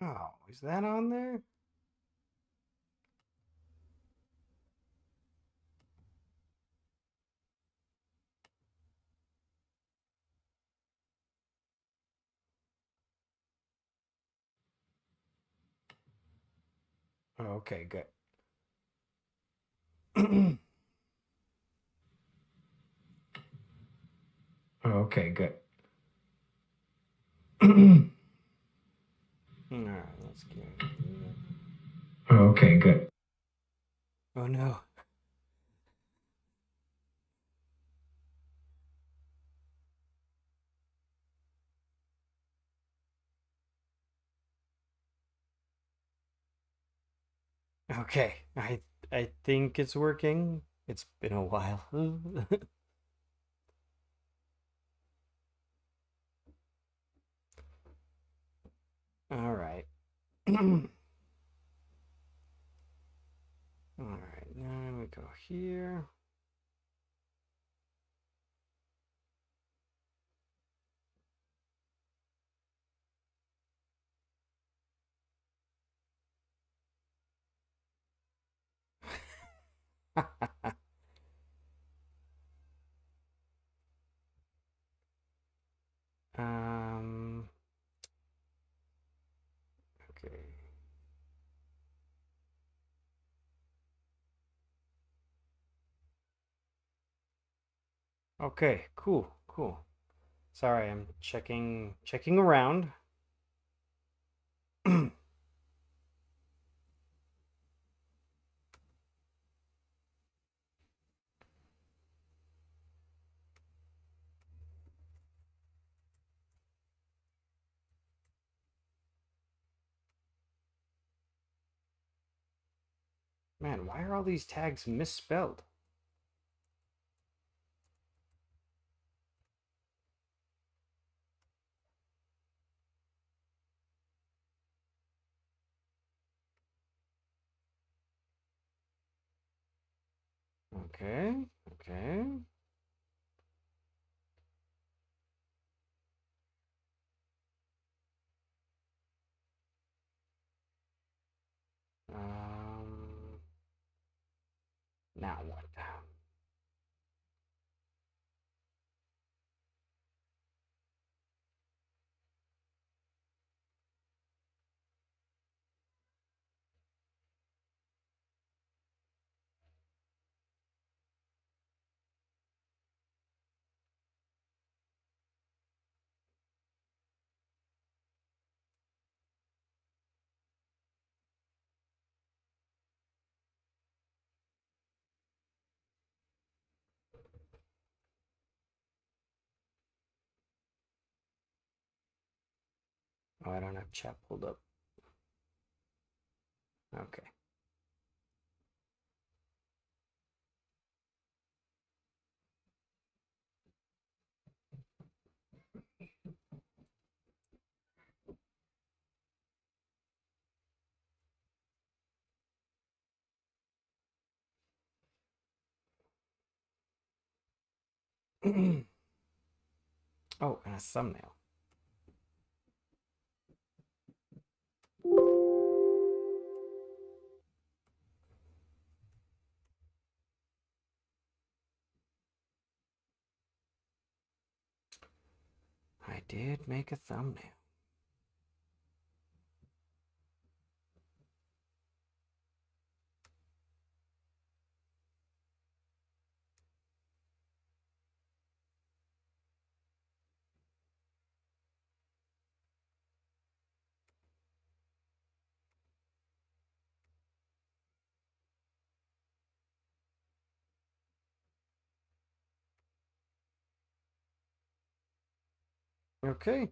Oh, is that on there? Oh, okay, good. Oh, okay, good. All right, let's get. Oh, okay, good. Oh no. Okay, I think it's working. It's been a while. All right. All right, now we go here. um. Okay. Okay. Cool. Cool. Sorry, I'm checking around. Man, why are all these tags misspelled? Okay. Okay. Um. Now what? Oh, I don't have chat pulled up. Okay. Oh, and a thumbnail. I did make a thumbnail. Okay.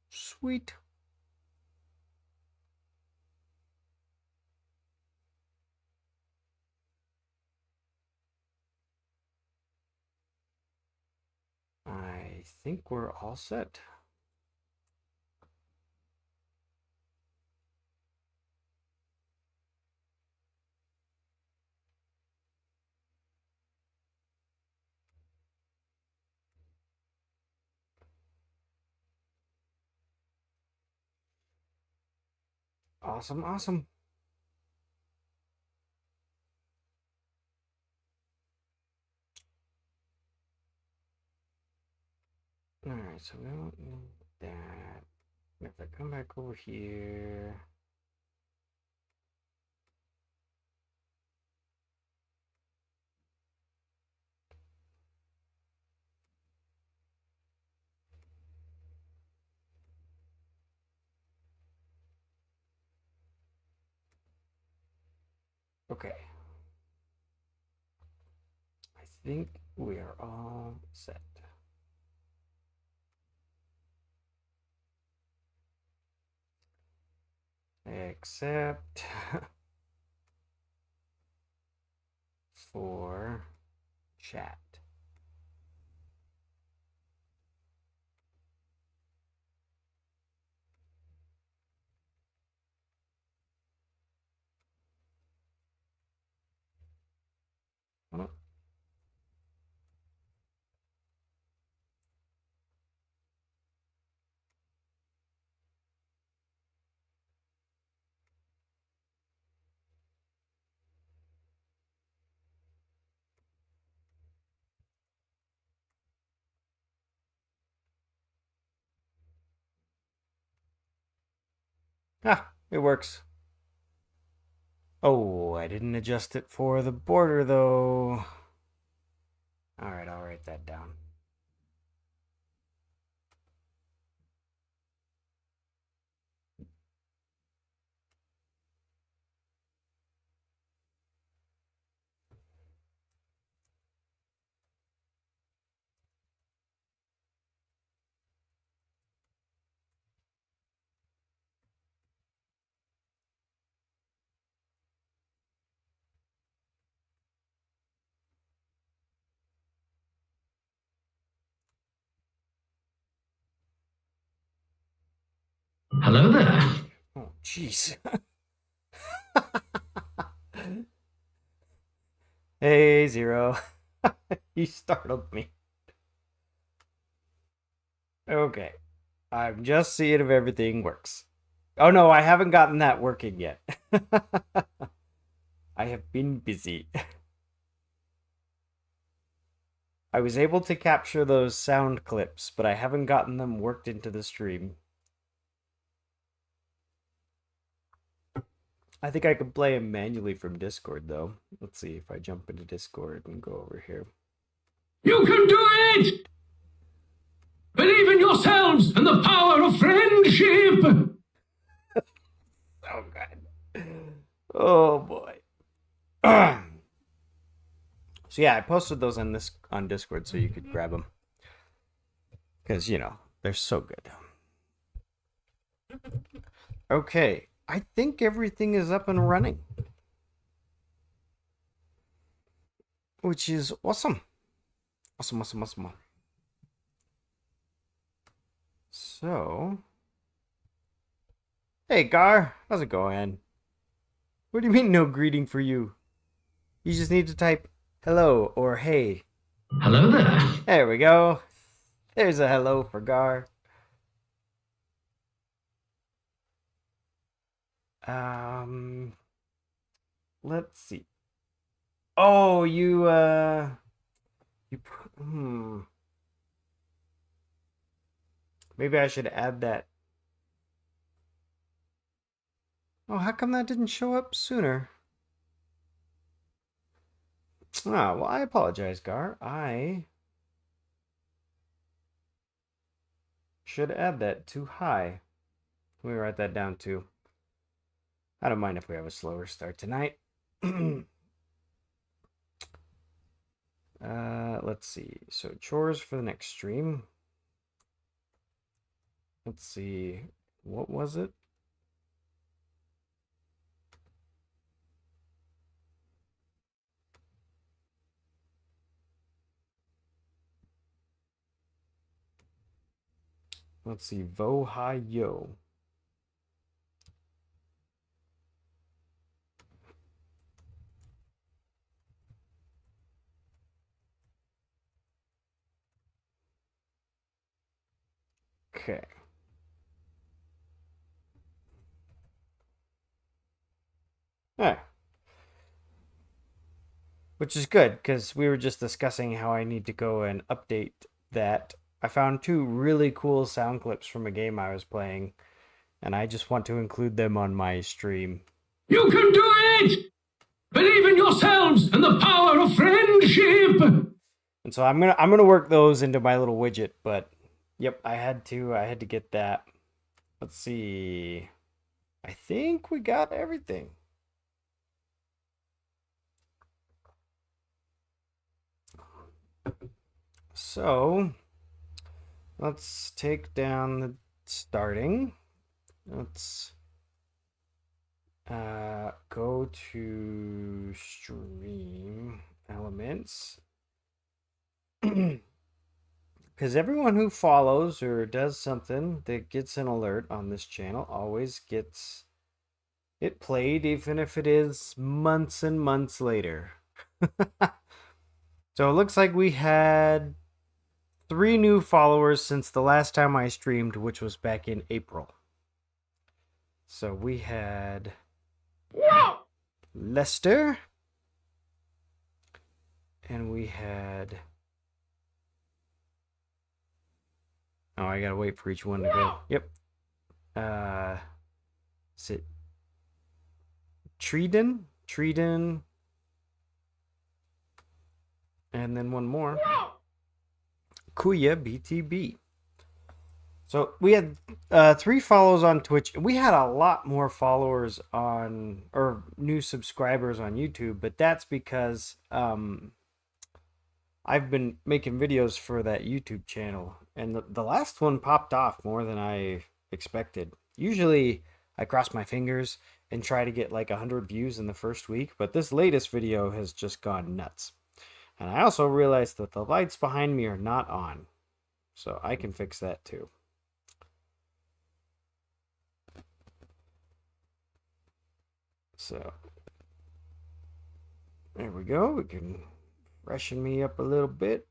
Sweet. I think we're all set. Awesome, awesome. Alright, so we don't need that. If I come back over here. Okay. I think we are all set. Except for chat. Oh, ah, it works. Oh, I didn't adjust it for the border though. Alright, I'll write that down. Hello there. Oh, jeez. Hey, Zero. You startled me. Okay. I'm just seeing if everything works. Oh no, I haven't gotten that working yet. I have been busy. I was able to capture those sound clips, but I haven't gotten them worked into the stream. I think I can play them manually from Discord, though. Let's see if I jump into Discord and go over here. You can do it! Believe in yourselves and the power of friendship! Oh, God. Oh, boy. So, yeah, I posted those on Discord so you could grab them. Because, they're so good. Okay, I think everything is up and running. Which is awesome. Awesome, awesome, awesome. So, hey Gar, how's it going? What do you mean no greeting for you? You just need to type hello or hey. Hello there. There we go. There's a hello for Gar. Um, let's see. Oh, hmm. Maybe I should add that. Oh, how come that didn't show up sooner? Ah, well, I apologize, Gar. I should add that to hi. Let me write that down too. I don't mind if we have a slower start tonight. Let's see. So chores for the next stream. Let's see. What was it? Let's see. Vo Hi Yo. Okay. Yeah, which is good because we were just discussing how I need to go and update that. I found two really cool sound clips from a game I was playing, and I just want to include them on my stream. You can do it! Believe in yourselves and the power of friendship! And so I'm gonna work those into my little widget, but yep, I had to get that. Let's see. I think we got everything. So let's take down the starting. Let's go to stream elements. Because everyone who follows or does something that gets an alert on this channel always gets it played, even if it is months and months later. So it looks like we had 3 new followers since the last time I streamed, which was back in April. So we had Lester, and we had. Oh, I gotta wait for each one to go. Yep. Is it Treeden? Treeden. And then one more. Kuya BTB. So we had 3 follows on Twitch. We had a lot more followers on, or new subscribers on YouTube, but that's because I've been making videos for that YouTube channel, and the last one popped off more than I expected. Usually I cross my fingers and try to get like 100 views in the first week, but this latest video has just gone nuts. And I also realized that the lights behind me are not on, so I can fix that too. So there we go. We can freshen me up a little bit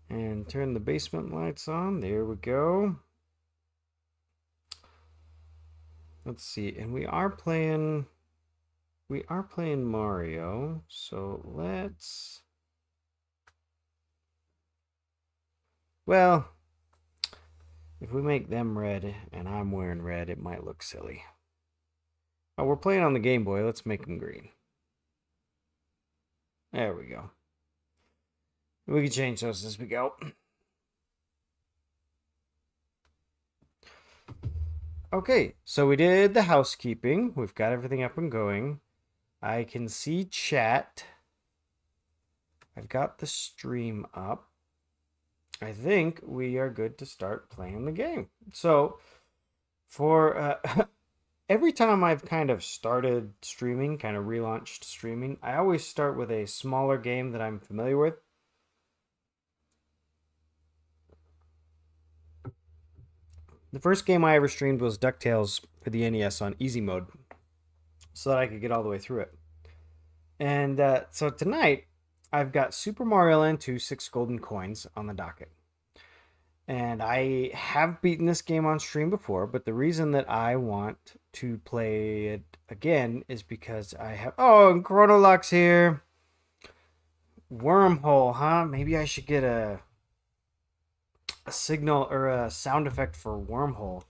and turn the basement lights on. There we go. Let's see. And we are playing Mario. So let's, well, if we make them red and I'm wearing red, it might look silly. Oh, we're playing on the Game Boy. Let's make them green. There we go. We can change those as we go. Okay, so we did the housekeeping. We've got everything up and going. I can see chat. I've got the stream up. I think we are good to start playing the game. So for every time I've kind of started streaming, kind of relaunched streaming, I always start with a smaller game that I'm familiar with. The first game I ever streamed was DuckTales for the NES on easy mode, so that I could get all the way through it. And so tonight, I've got Super Mario Land 2 6 Golden Coins on the docket. And I have beaten this game on stream before, but the reason that I want to play it again is because I have... Oh, and Chronolock's here. Wormhole, huh? Maybe I should get a signal or a sound effect for Wormhole.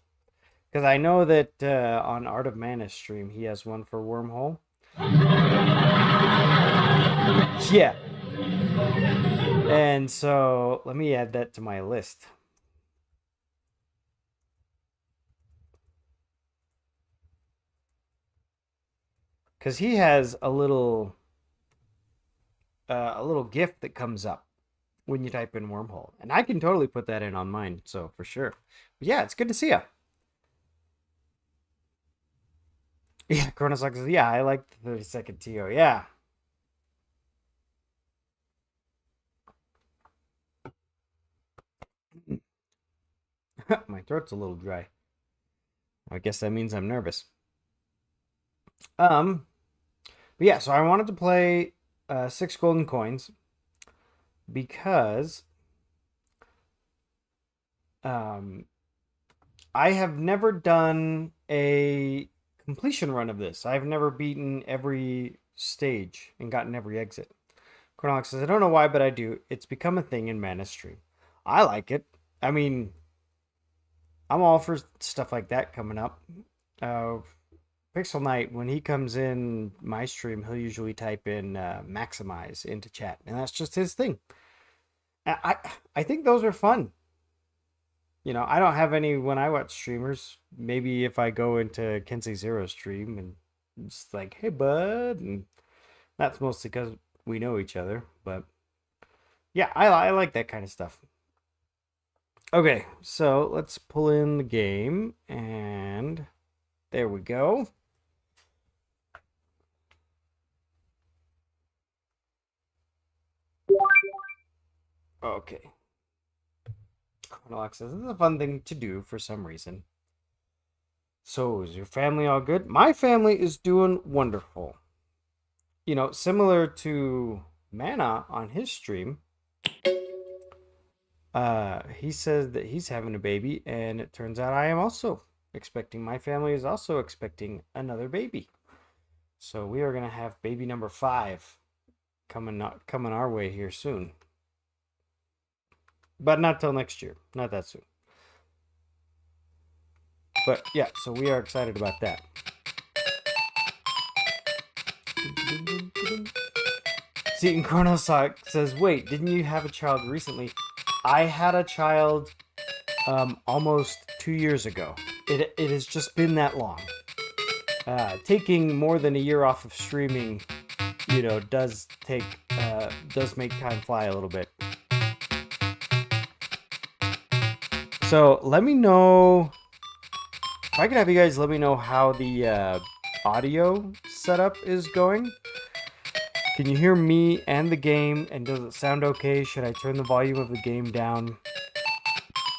Because I know that on Art of Manus stream, he has one for Wormhole. Yeah. And so let me add that to my list. Because he has a little gift that comes up when you type in Wormhole. And I can totally put that in on mine, so for sure. But yeah, it's good to see you. Yeah, Chronosock says, yeah, I like the 30-second TO. Yeah. My throat's a little dry. I guess that means I'm nervous. But yeah, so I wanted to play 6 Golden Coins because I have never done a completion run of this. I've never beaten every stage and gotten every exit. Chronolox says, I don't know why, but I do. It's become a thing in Mana Stream. I like it. I mean, I'm all for stuff like that coming up. Pixel Knight, when he comes in my stream, he'll usually type in maximize into chat, and that's just his thing. I think those are fun. You know, I don't have any when I watch streamers. Maybe if I go into Kensei Zero's stream and it's like, hey, bud, and that's mostly because we know each other. But yeah, I like that kind of stuff. Okay, so let's pull in the game, and there we go. Okay. Chronolox says, this is a fun thing to do for some reason. So, is your family all good? My family is doing wonderful. You know, similar to Mana on his stream, he says that he's having a baby, and it turns out I am also expecting. My family is also expecting another baby. So we are gonna have baby number 5 coming our way here soon. But not till next year. Not that soon. But yeah, so we are excited about that. See, Chronosock says, wait, didn't you have a child recently? I had a child almost 2 years ago. It has just been that long. Taking more than a year off of streaming, you know, does make time fly a little bit. So let me know, if I could have you guys let me know how the audio setup is going. Can you hear me and the game, and does it sound okay? Should I turn the volume of the game down?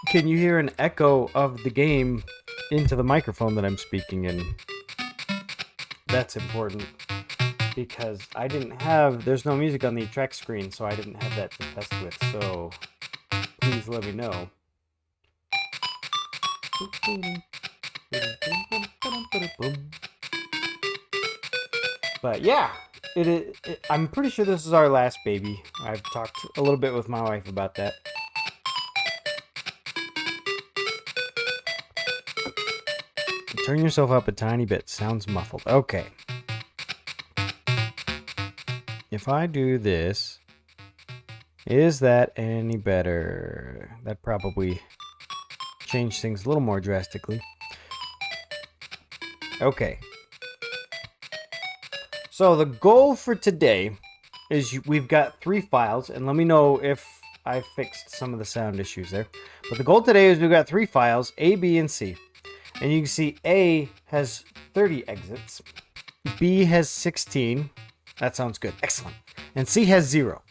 Can you hear an echo of the game into the microphone that I'm speaking in? That's important, because there's no music on the track screen, so I didn't have that to test with, so please let me know. But yeah, I'm pretty sure this is our last baby. I've talked a little bit with my wife about that. Turn yourself up a tiny bit. Sounds muffled. Okay. If I do this, is that any better? That probably changed things a little more drastically. Okay. So the goal for today is we've got 3 files, and let me know if I fixed some of the sound issues there. But the goal today is we've got 3 files, A, B, and C. And you can see A has 30 exits, B has 16. That sounds good. Excellent. And C has 0.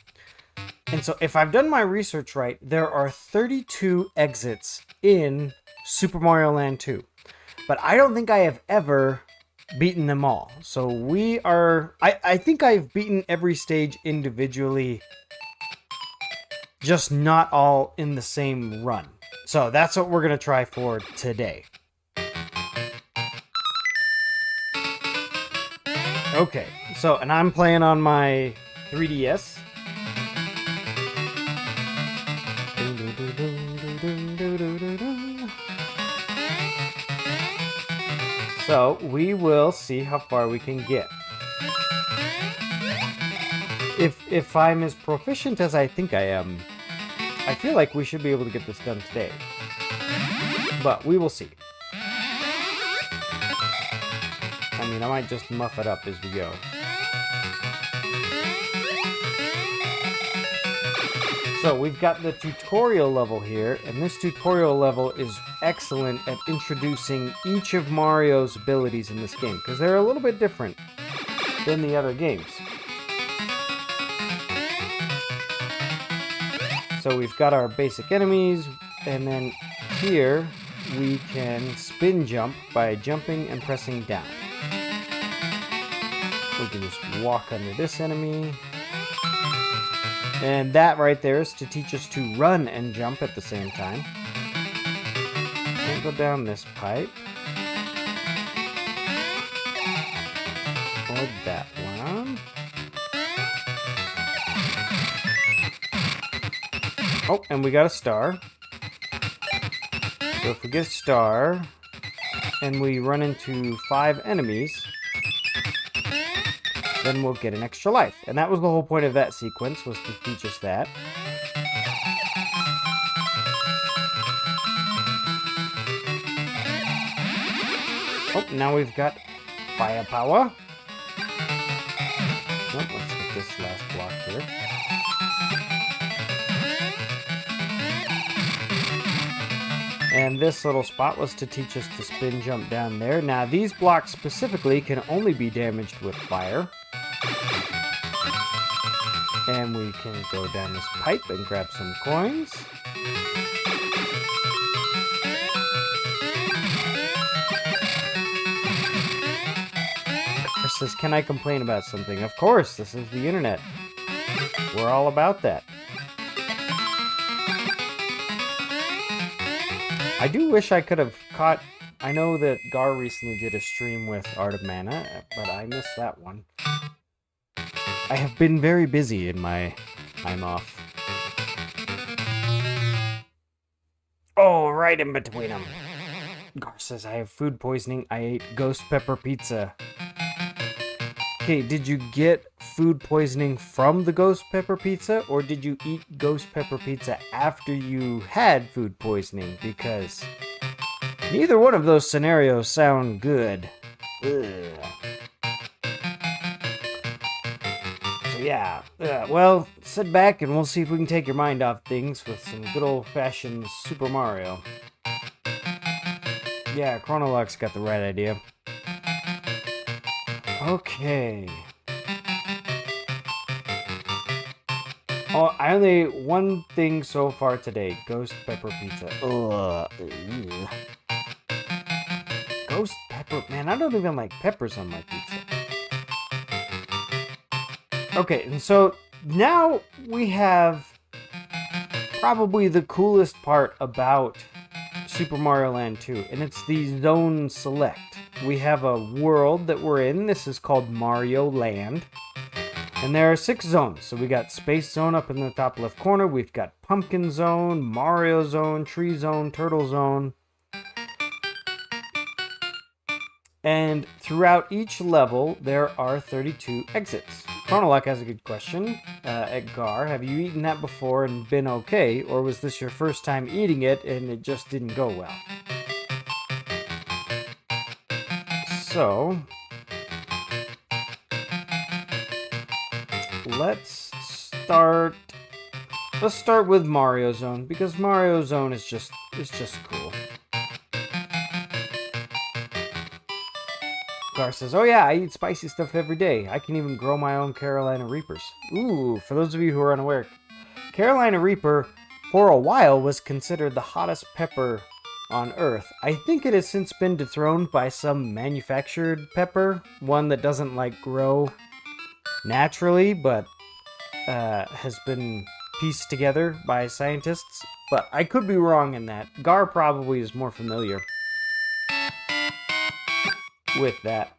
And so if I've done my research right, there are 32 exits in Super Mario Land 2. But I don't think I have ever beaten them all. So I think I've beaten every stage individually, just not all in the same run. So that's what we're going to try for today. Okay, so, and I'm playing on my 3DS. So, we will see how far we can get. If I'm as proficient as I think I am, I feel like we should be able to get this done today. But we will see. I mean, I might just muff it up as we go. So we've got the tutorial level here, and this tutorial level is excellent at introducing each of Mario's abilities in this game, because they're a little bit different than the other games. So we've got our basic enemies, and then here we can spin jump by jumping and pressing down. We can just walk under this enemy. And that right there is to teach us to run and jump at the same time. And go down this pipe. ignored that one. Oh, and we got a star. So if we get a star, and we run into 5 enemies, then we'll get an extra life. And that was the whole point of that sequence, was to teach us that. Oh, now we've got firepower. Oh, let's get this last block here. And this little spot was to teach us to spin jump down there. Now, these blocks specifically can only be damaged with fire. And we can go down this pipe and grab some coins. Chris says, can I complain about something? Of course, this is the internet. We're all about that. I do wish I could have caught... I know that Gar recently did a stream with Art of Mana, but I missed that one. I have been very busy in my time off. Oh, right in between them. Gar says, I have food poisoning. I ate ghost pepper pizza. Okay, did you get food poisoning from the ghost pepper pizza, or did you eat ghost pepper pizza after you had food poisoning? Because neither one of those scenarios sound good. Ugh. So yeah, well, sit back and we'll see if we can take your mind off things with some good old-fashioned Super Mario. Yeah, Chronolog's got the right idea. Okay. Oh, I only ate one thing so far today. Ghost pepper pizza. Ugh. Ghost pepper. Man, I don't even like peppers on my pizza. Okay, and so now we have probably the coolest part about Super Mario Land 2, and it's the zone select. We have a world that we're in. This is called Mario Land. And there are 6 zones. So we got Space Zone up in the top left corner. We've got Pumpkin Zone, Mario Zone, Tree Zone, Turtle Zone. And throughout each level, there are 32 exits. Chronolog has a good question. Edgar, have you eaten that before and been okay? Or was this your first time eating it and it just didn't go well? So, let's start with Mario Zone, because Mario Zone is just cool. Gar says, oh yeah, I eat spicy stuff every day. I can even grow my own Carolina Reapers. Ooh, for those of you who are unaware, Carolina Reaper, for a while, was considered the hottest pepper on Earth. I think it has since been dethroned by some manufactured pepper, one that doesn't like grow naturally, but has been pieced together by scientists. But I could be wrong in that. Gar probably is more familiar with that.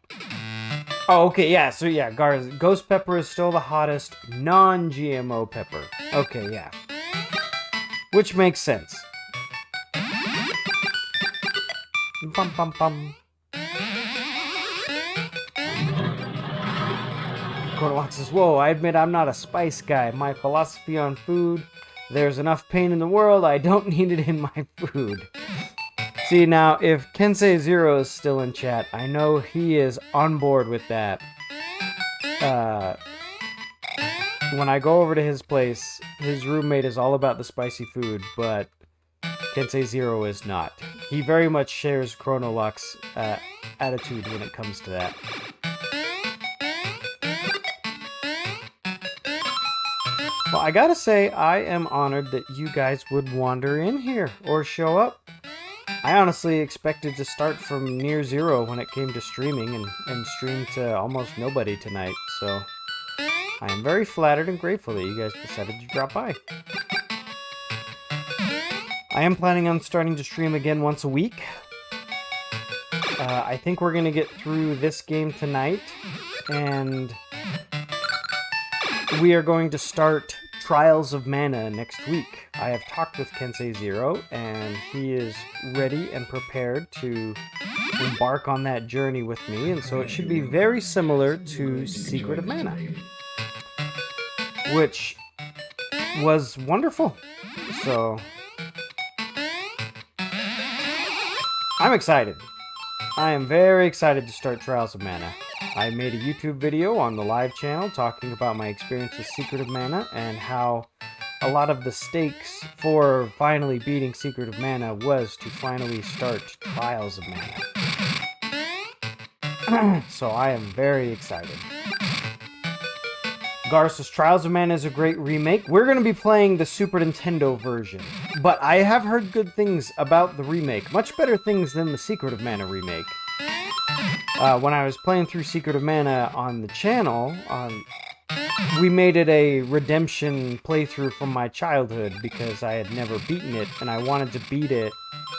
Oh, okay, yeah, so yeah, Gar's ghost pepper is still the hottest non-GMO pepper. Okay, yeah. Which makes sense. Bum bum bum. Chronolog says, whoa, I admit I'm not a spice guy. My philosophy on food, there's enough pain in the world, I don't need it in my food. See, now, if Kensei Zero is still in chat, I know he is on board with that. When I go over to his place, his roommate is all about the spicy food, but Kensei Zero is not. He very much shares Chronolog's attitude when it comes to that. Well, I gotta say, I am honored that you guys would wander in here or show up. I honestly expected to start from near zero when it came to streaming and stream to almost nobody tonight, so I am very flattered and grateful that you guys decided to drop by. I am planning on starting to stream again once a week. I think we're going to get through this game tonight, and we are going to start Trials of Mana next week. I have talked with Kensei Zero, and he is ready and prepared to embark on that journey with me, and so it should be very similar to Secret of Mana, which was wonderful. So I'm excited. I am very excited to start Trials of Mana. I made a YouTube video on the live channel talking about my experience with Secret of Mana and how a lot of the stakes for finally beating Secret of Mana was to finally start Trials of Mana. So I am very excited. Garza's Trials of Mana is a great remake. We're going to be playing the Super Nintendo version, but I have heard good things about the remake. Much better things than the Secret of Mana remake. When I was playing through Secret of Mana on the channel, we made it a redemption playthrough from my childhood because I had never beaten it, and I wanted to beat it.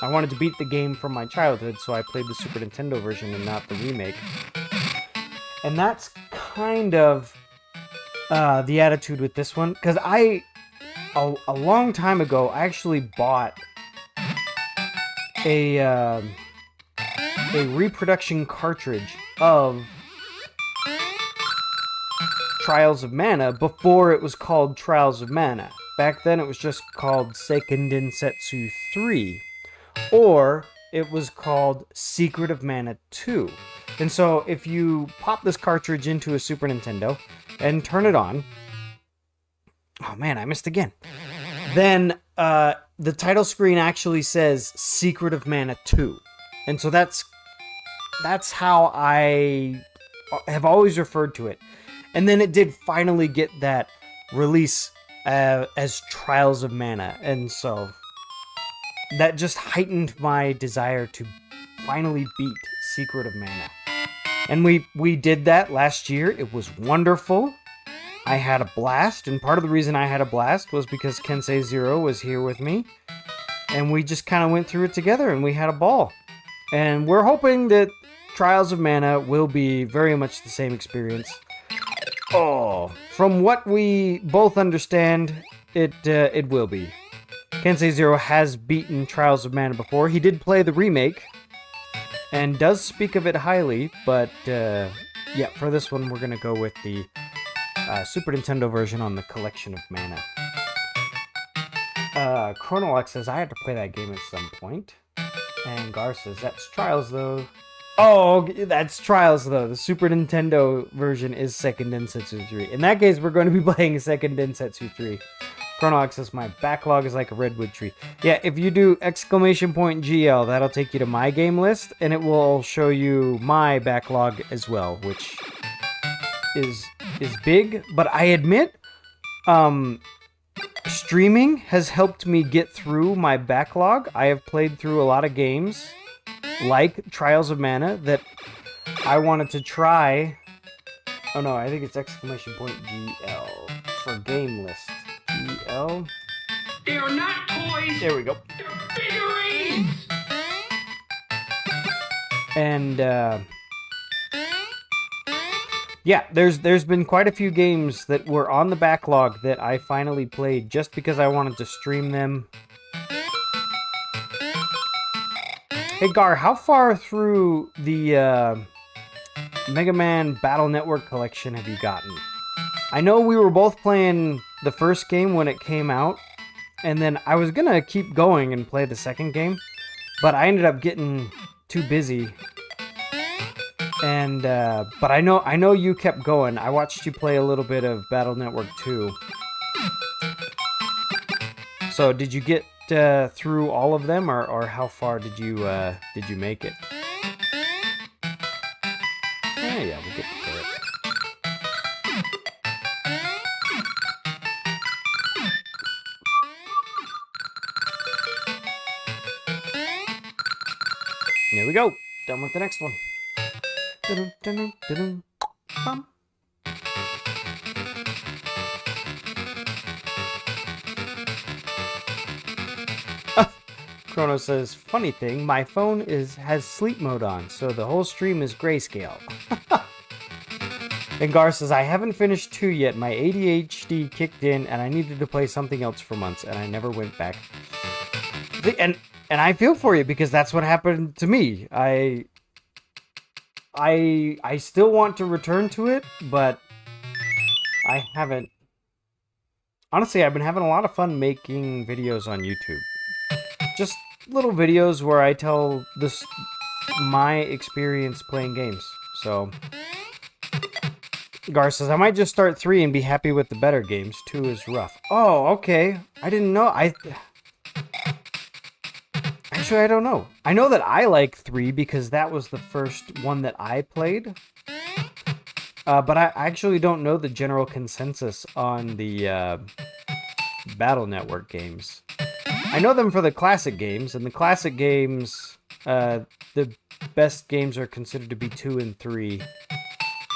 I wanted to beat the game from my childhood, so I played the Super Nintendo version and not the remake. And that's kind of the attitude with this one, because a long time ago, I actually bought a reproduction cartridge of Trials of Mana before it was called Trials of Mana. Back then it was just called Seiken Densetsu 3, or it was called Secret of Mana 2. And so if you pop this cartridge into a Super Nintendo and turn it on, oh man, I missed again. Then the title screen actually says Secret of Mana 2. And so that's how I have always referred to it. And then it did finally get that release as Trials of Mana. And so that just heightened my desire to finally beat Secret of Mana. And we did that last year. It was wonderful. I had a blast. And part of the reason I had a blast was because Kensei Zero was here with me. And we just kind of went through it together and we had a ball. And we're hoping that Trials of Mana will be very much the same experience. Oh, from what we both understand, it will be. Kensei Zero has beaten Trials of Mana before. He did play the remake and does speak of it highly, but yeah, for this one we're going to go with the Super Nintendo version on the Collection of Mana. Chronolux says, I had to play that game at some point. And Gar says, that's Trials though. Oh, that's Trials though. The Super Nintendo version is Seiken Densetsu 3. In that case, we're going to be playing Seiken Densetsu 3. Chronolux says, my backlog is like a redwood tree. Yeah, if you do !GL, that'll take you to my game list, and it will show you my backlog as well, which is big. But I admit, streaming has helped me get through my backlog. I have played through a lot of games like Trials of Mana that I wanted to try. Oh no, I think it's !GL for game list. GL. They are not toys. There we go. They're figurines. And yeah, there's been quite a few games that were on the backlog that I finally played just because I wanted to stream them. Hey Gar, how far through the Mega Man Battle Network collection have you gotten? I know we were both playing the first game when it came out, and then I was gonna keep going and play the second game, but I ended up getting too busy. And but I know you kept going. I watched you play a little bit of Battle Network 2. So did you get through all of them, or how far did you make it? Yeah, we'll get to play it. There we go. Done with the next one. Bum. Chrono says, funny thing, my phone has sleep mode on, so the whole stream is grayscale. And Gar says, I haven't finished 2 yet. My ADHD kicked in, and I needed to play something else for months, and I never went back. And I feel for you, because that's what happened to me. I still want to return to it, but I haven't. Honestly, I've been having a lot of fun making videos on YouTube. Just little videos where I tell my experience playing games. So, Gar says, I might just start 3 and be happy with the better games. 2 is rough. Oh, okay. I didn't know. Actually, I don't know. I know that I like 3 because that was the first one that I played. But I actually don't know the general consensus on the Battle Network games. I know them for the classic games, and the classic games, the best games are considered to be 2 and 3.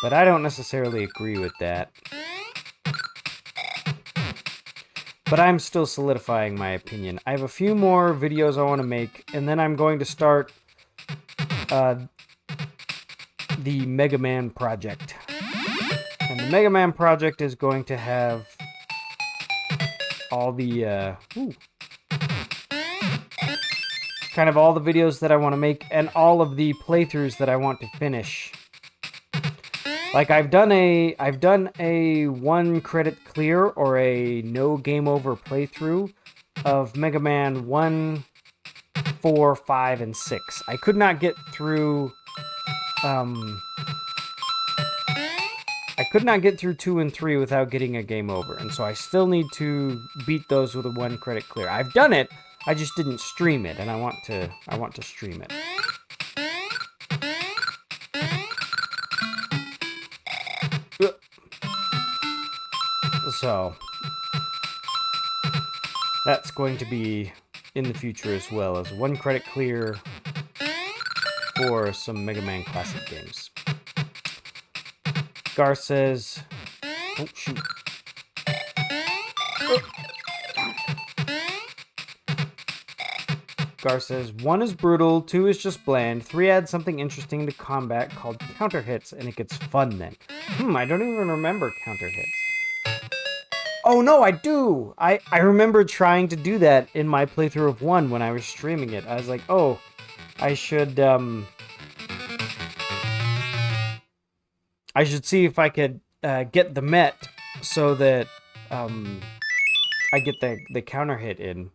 But I don't necessarily agree with that. But I'm still solidifying my opinion. I have a few more videos I want to make, and then I'm going to start the Mega Man project. And the Mega Man project is going to have all the kind of all the videos that I want to make and all of the playthroughs that I want to finish. Like I've done a 1 credit clear or a no game over playthrough of Mega Man 1, 4, 5, and 6. I could not get through I could not get through 2 and 3 without getting a game over, and so I still need to beat those with a 1 credit clear. I've done it, I just didn't stream it, and I want to stream it. So that's going to be in the future as well as 1 credit clear for some Mega Man Classic games. Gar says, oh shoot. Gar says, 1 is brutal, 2 is just bland, 3 adds something interesting to combat called counter hits, and it gets fun then. I don't even remember counter hits. Oh no, I do! I remember trying to do that in my playthrough of 1 when I was streaming it. I was like, oh, I should see if I could get the Met so that I get the counter hit in.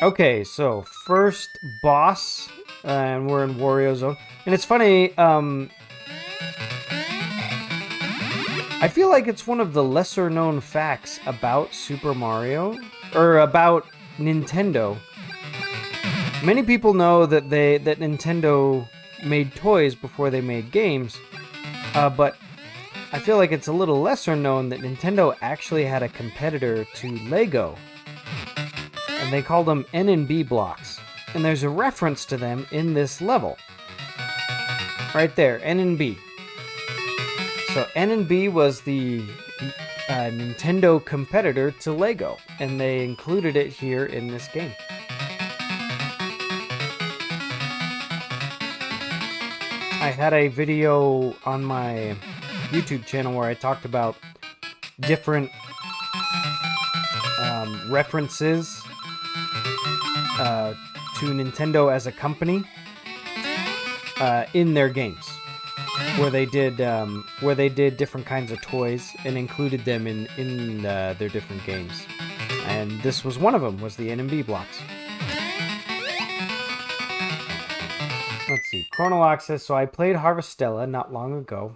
Okay, so first boss, and we're in Wario Zone. And it's funny, I feel like it's one of the lesser known facts about Super Mario, or about Nintendo. Many people know that Nintendo made toys before they made games, but I feel like it's a little lesser known that Nintendo actually had a competitor to Lego, and they called them N and B blocks, and there's a reference to them in this level. Right there, N and B. So N and B was the Nintendo competitor to Lego, and they included it here in this game. I had a video on my YouTube channel where I talked about different references to Nintendo as a company in their games, where they did different kinds of toys and included them in their different games. And this was one of them, was the N&B blocks. Let's see. Chronolog says, so I played Harvestella not long ago,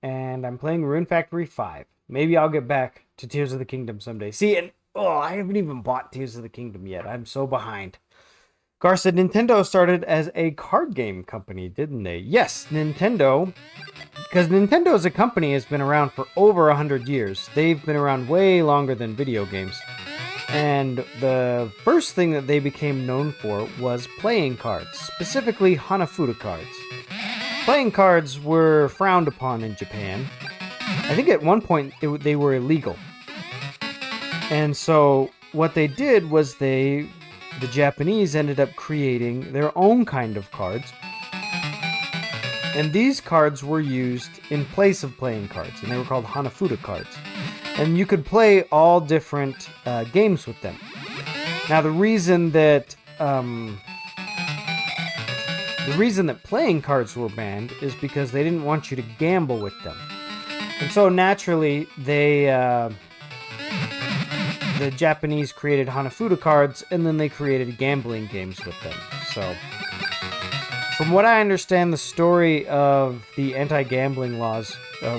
and I'm playing Rune Factory 5. Maybe I'll get back to Tears of the Kingdom someday. See, and I haven't even bought Tears of the Kingdom yet. I'm so behind. Gar said, Nintendo started as a card game company, didn't they? Yes, Nintendo, because Nintendo as a company has been around for over 100 years. They've been around way longer than video games. And the first thing that they became known for was playing cards, specifically Hanafuda cards. Playing cards were frowned upon in Japan. I think at one point they were illegal. And so what they did was the Japanese ended up creating their own kind of cards. And these cards were used in place of playing cards, and they were called Hanafuda cards. And you could play all different games with them. Now, the reason that playing cards were banned is because they didn't want you to gamble with them. And so naturally, the Japanese created Hanafuda cards, and then they created gambling games with them. So, from what I understand, the story of the anti-gambling laws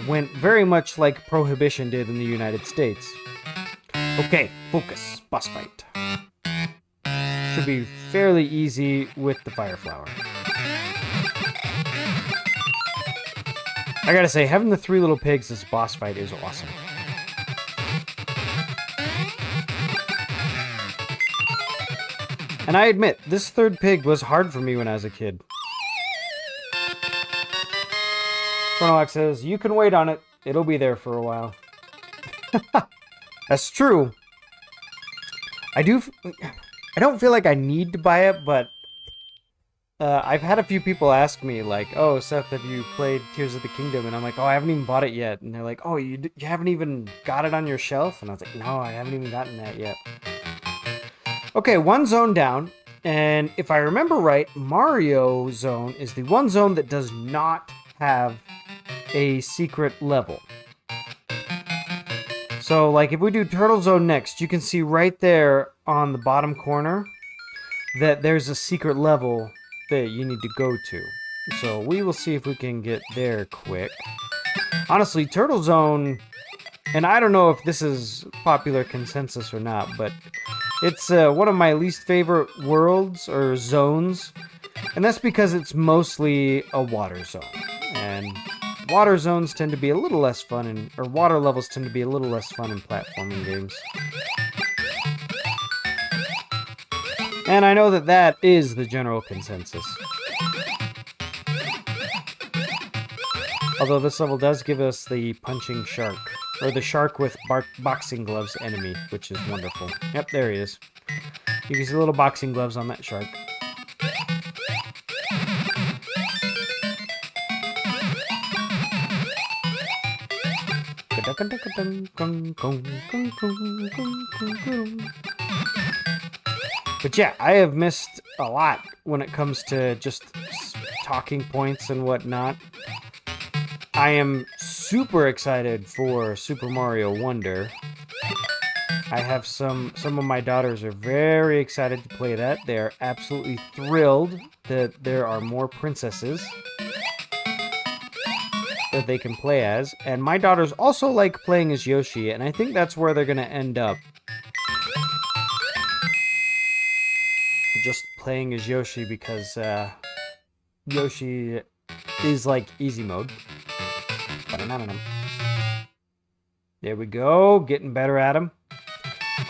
went very much like Prohibition did in the United States. Okay, focus. Boss fight. Should be fairly easy with the Fire Flower. I gotta say, having the 3 little pigs as boss fight is awesome. And I admit, this 3rd pig was hard for me when I was a kid. Chronolox says, you can wait on it. It'll be there for a while. That's true. I don't feel like I need to buy it, but I've had a few people ask me, like, oh, Seth, have you played Tears of the Kingdom? And I'm like, oh, I haven't even bought it yet. And they're like, oh, you haven't even got it on your shelf? And I was like, no, I haven't even gotten that yet. Okay, 1 zone down. And if I remember right, Mario Zone is the one zone that does not have a secret level. So, like, if we do Turtle Zone next, you can see right there on the bottom corner that there's a secret level that you need to go to. So we will see if we can get there quick. Honestly, Turtle Zone, and I don't know if this is popular consensus or not, but it's one of my least favorite worlds or zones, and that's because it's mostly a water zone. And water zones tend to be a little less fun, or water levels tend to be a little less fun in platforming games. And I know that that is the general consensus. Although this level does give us the punching shark, or the shark with boxing gloves enemy, which is wonderful. Yep, there he is. You can see little boxing gloves on that shark. But yeah, I have missed a lot when it comes to just talking points and whatnot. I am super excited for Super Mario Wonder. I have some of my daughters are very excited to play that. They are absolutely thrilled that there are more princesses that they can play as. And my daughters also like playing as Yoshi, and I think that's where they're going to end up. Just playing as Yoshi because Yoshi is like easy mode. There we go, getting better at him.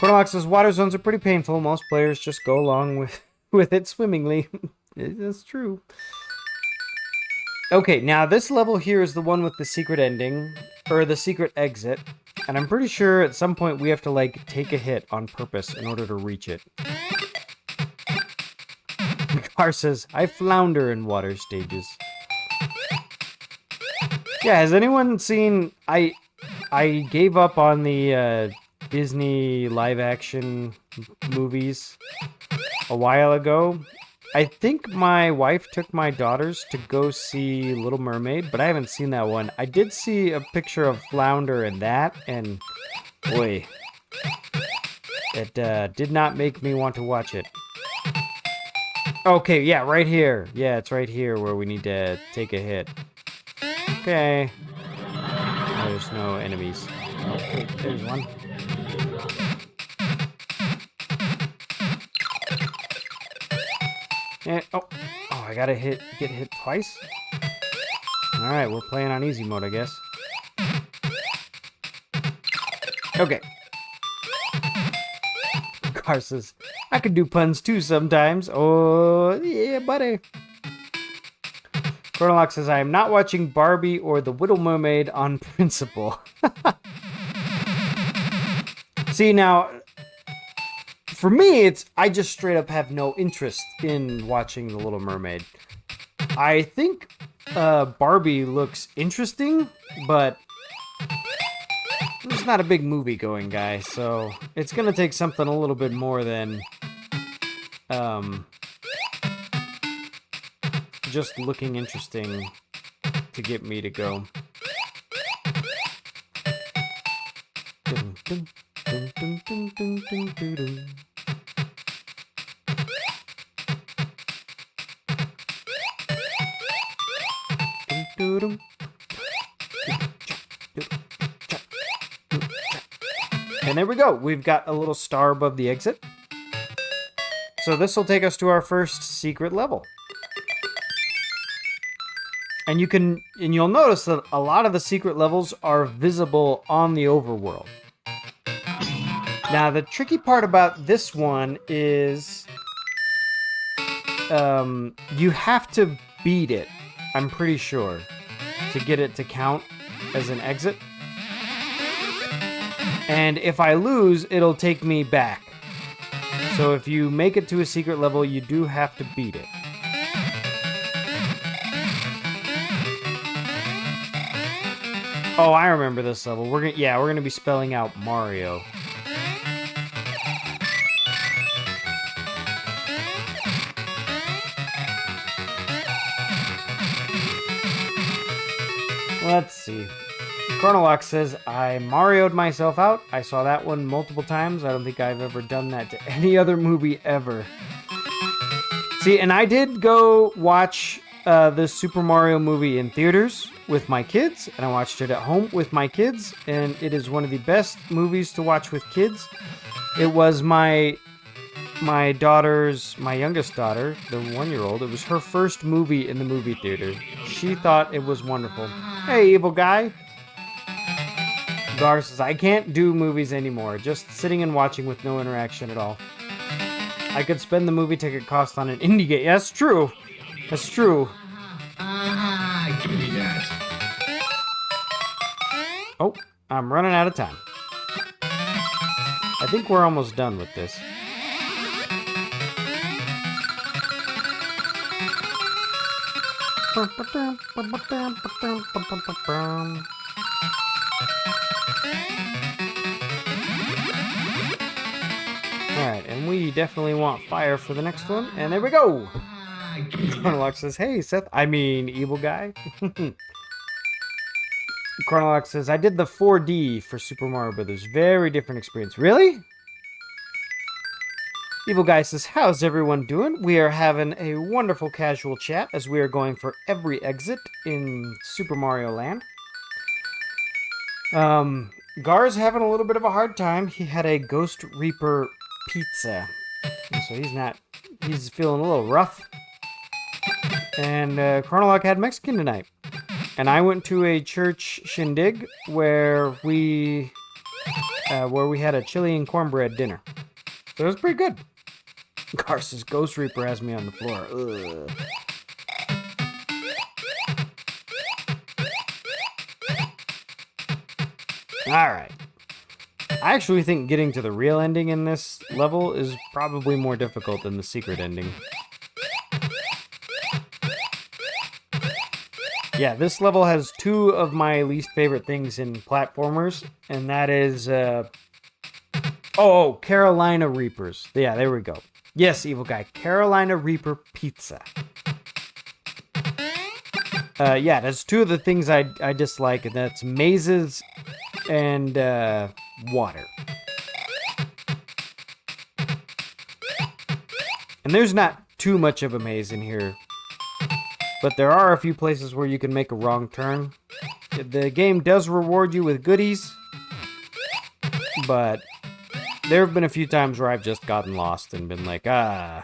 Chronolox says water zones are pretty painful. Most players just go along with it swimmingly. That's true. Okay, now this level here is the one with the secret ending, or the secret exit. And I'm pretty sure at some point we have to, like, take a hit on purpose in order to reach it. Car says, I flounder in water stages. Yeah, has anyone seen... I gave up on the Disney live-action movies a while ago. I think my wife took my daughters to go see Little Mermaid, but I haven't seen that one. I did see a picture of Flounder in that, and boy, it did not make me want to watch it. Okay, yeah, right here. Yeah, it's right here where we need to take a hit. Okay. There's no enemies. Oh, wait, there's one. Yeah, oh, I gotta get hit twice? Alright, we're playing on easy mode, I guess. Okay. Car says, I can do puns too sometimes. Oh, yeah, buddy. Chronolox says, I am not watching Barbie or The Little Mermaid on principle. See, now, for me, I just straight up have no interest in watching The Little Mermaid. I think Barbie looks interesting, but I'm just not a big movie-going guy, so it's gonna take something a little bit more than just looking interesting to get me to go. And there we go. We've got a little star above the exit. So this will take us to our first secret level. And you'll notice that a lot of the secret levels are visible on the overworld. Now, the tricky part about this one is you have to beat it, I'm pretty sure, to get it to count as an exit. And if I lose, it'll take me back. So if you make it to a secret level, you do have to beat it. Oh, I remember this level. We're gonna be spelling out Mario. Let's see. Chronolock says, I Mario'd myself out. I saw that one multiple times. I don't think I've ever done that to any other movie ever. See, and I did go watch the Super Mario movie in theaters with my kids, and I watched it at home with my kids, and it is one of the best movies to watch with kids. It was my youngest daughter, the 1-year-old, it was her first movie in the movie theater. She thought it was wonderful. Hey, evil guy. Gar says, I can't do movies anymore. Just sitting and watching with no interaction at all. I could spend the movie ticket cost on an indie game. Yeah, that's true. That's true. Give me that. Oh, I'm running out of time. I think we're almost done with this. Alright, and we definitely want fire for the next one. And there we go! Chronolock says, hey, Seth. I mean, evil guy. Chronolock says, I did the 4D for Super Mario Brothers. Very different experience. Really? Evil guy says, how's everyone doing? We are having a wonderful casual chat as we are going for every exit in Super Mario Land. Gar's having a little bit of a hard time. He had a Ghost Reaper pizza. So he's feeling a little rough. And Chronolock had Mexican tonight. And I went to a church shindig where we had a chili and cornbread dinner. So it was pretty good. Gar says, Ghost Reaper has me on the floor. Ugh. Alright. I actually think getting to the real ending in this level is probably more difficult than the secret ending. Yeah, this level has two of my least favorite things in platformers, and that is, Carolina Reapers. Yeah, there we go. Yes, evil guy, Carolina Reaper pizza. Yeah, that's two of the things I dislike, and that's mazes and, water. And there's not too much of a maze in here. But there are a few places where you can make a wrong turn. The game does reward you with goodies, but there have been a few times where I've just gotten lost and been like, I'm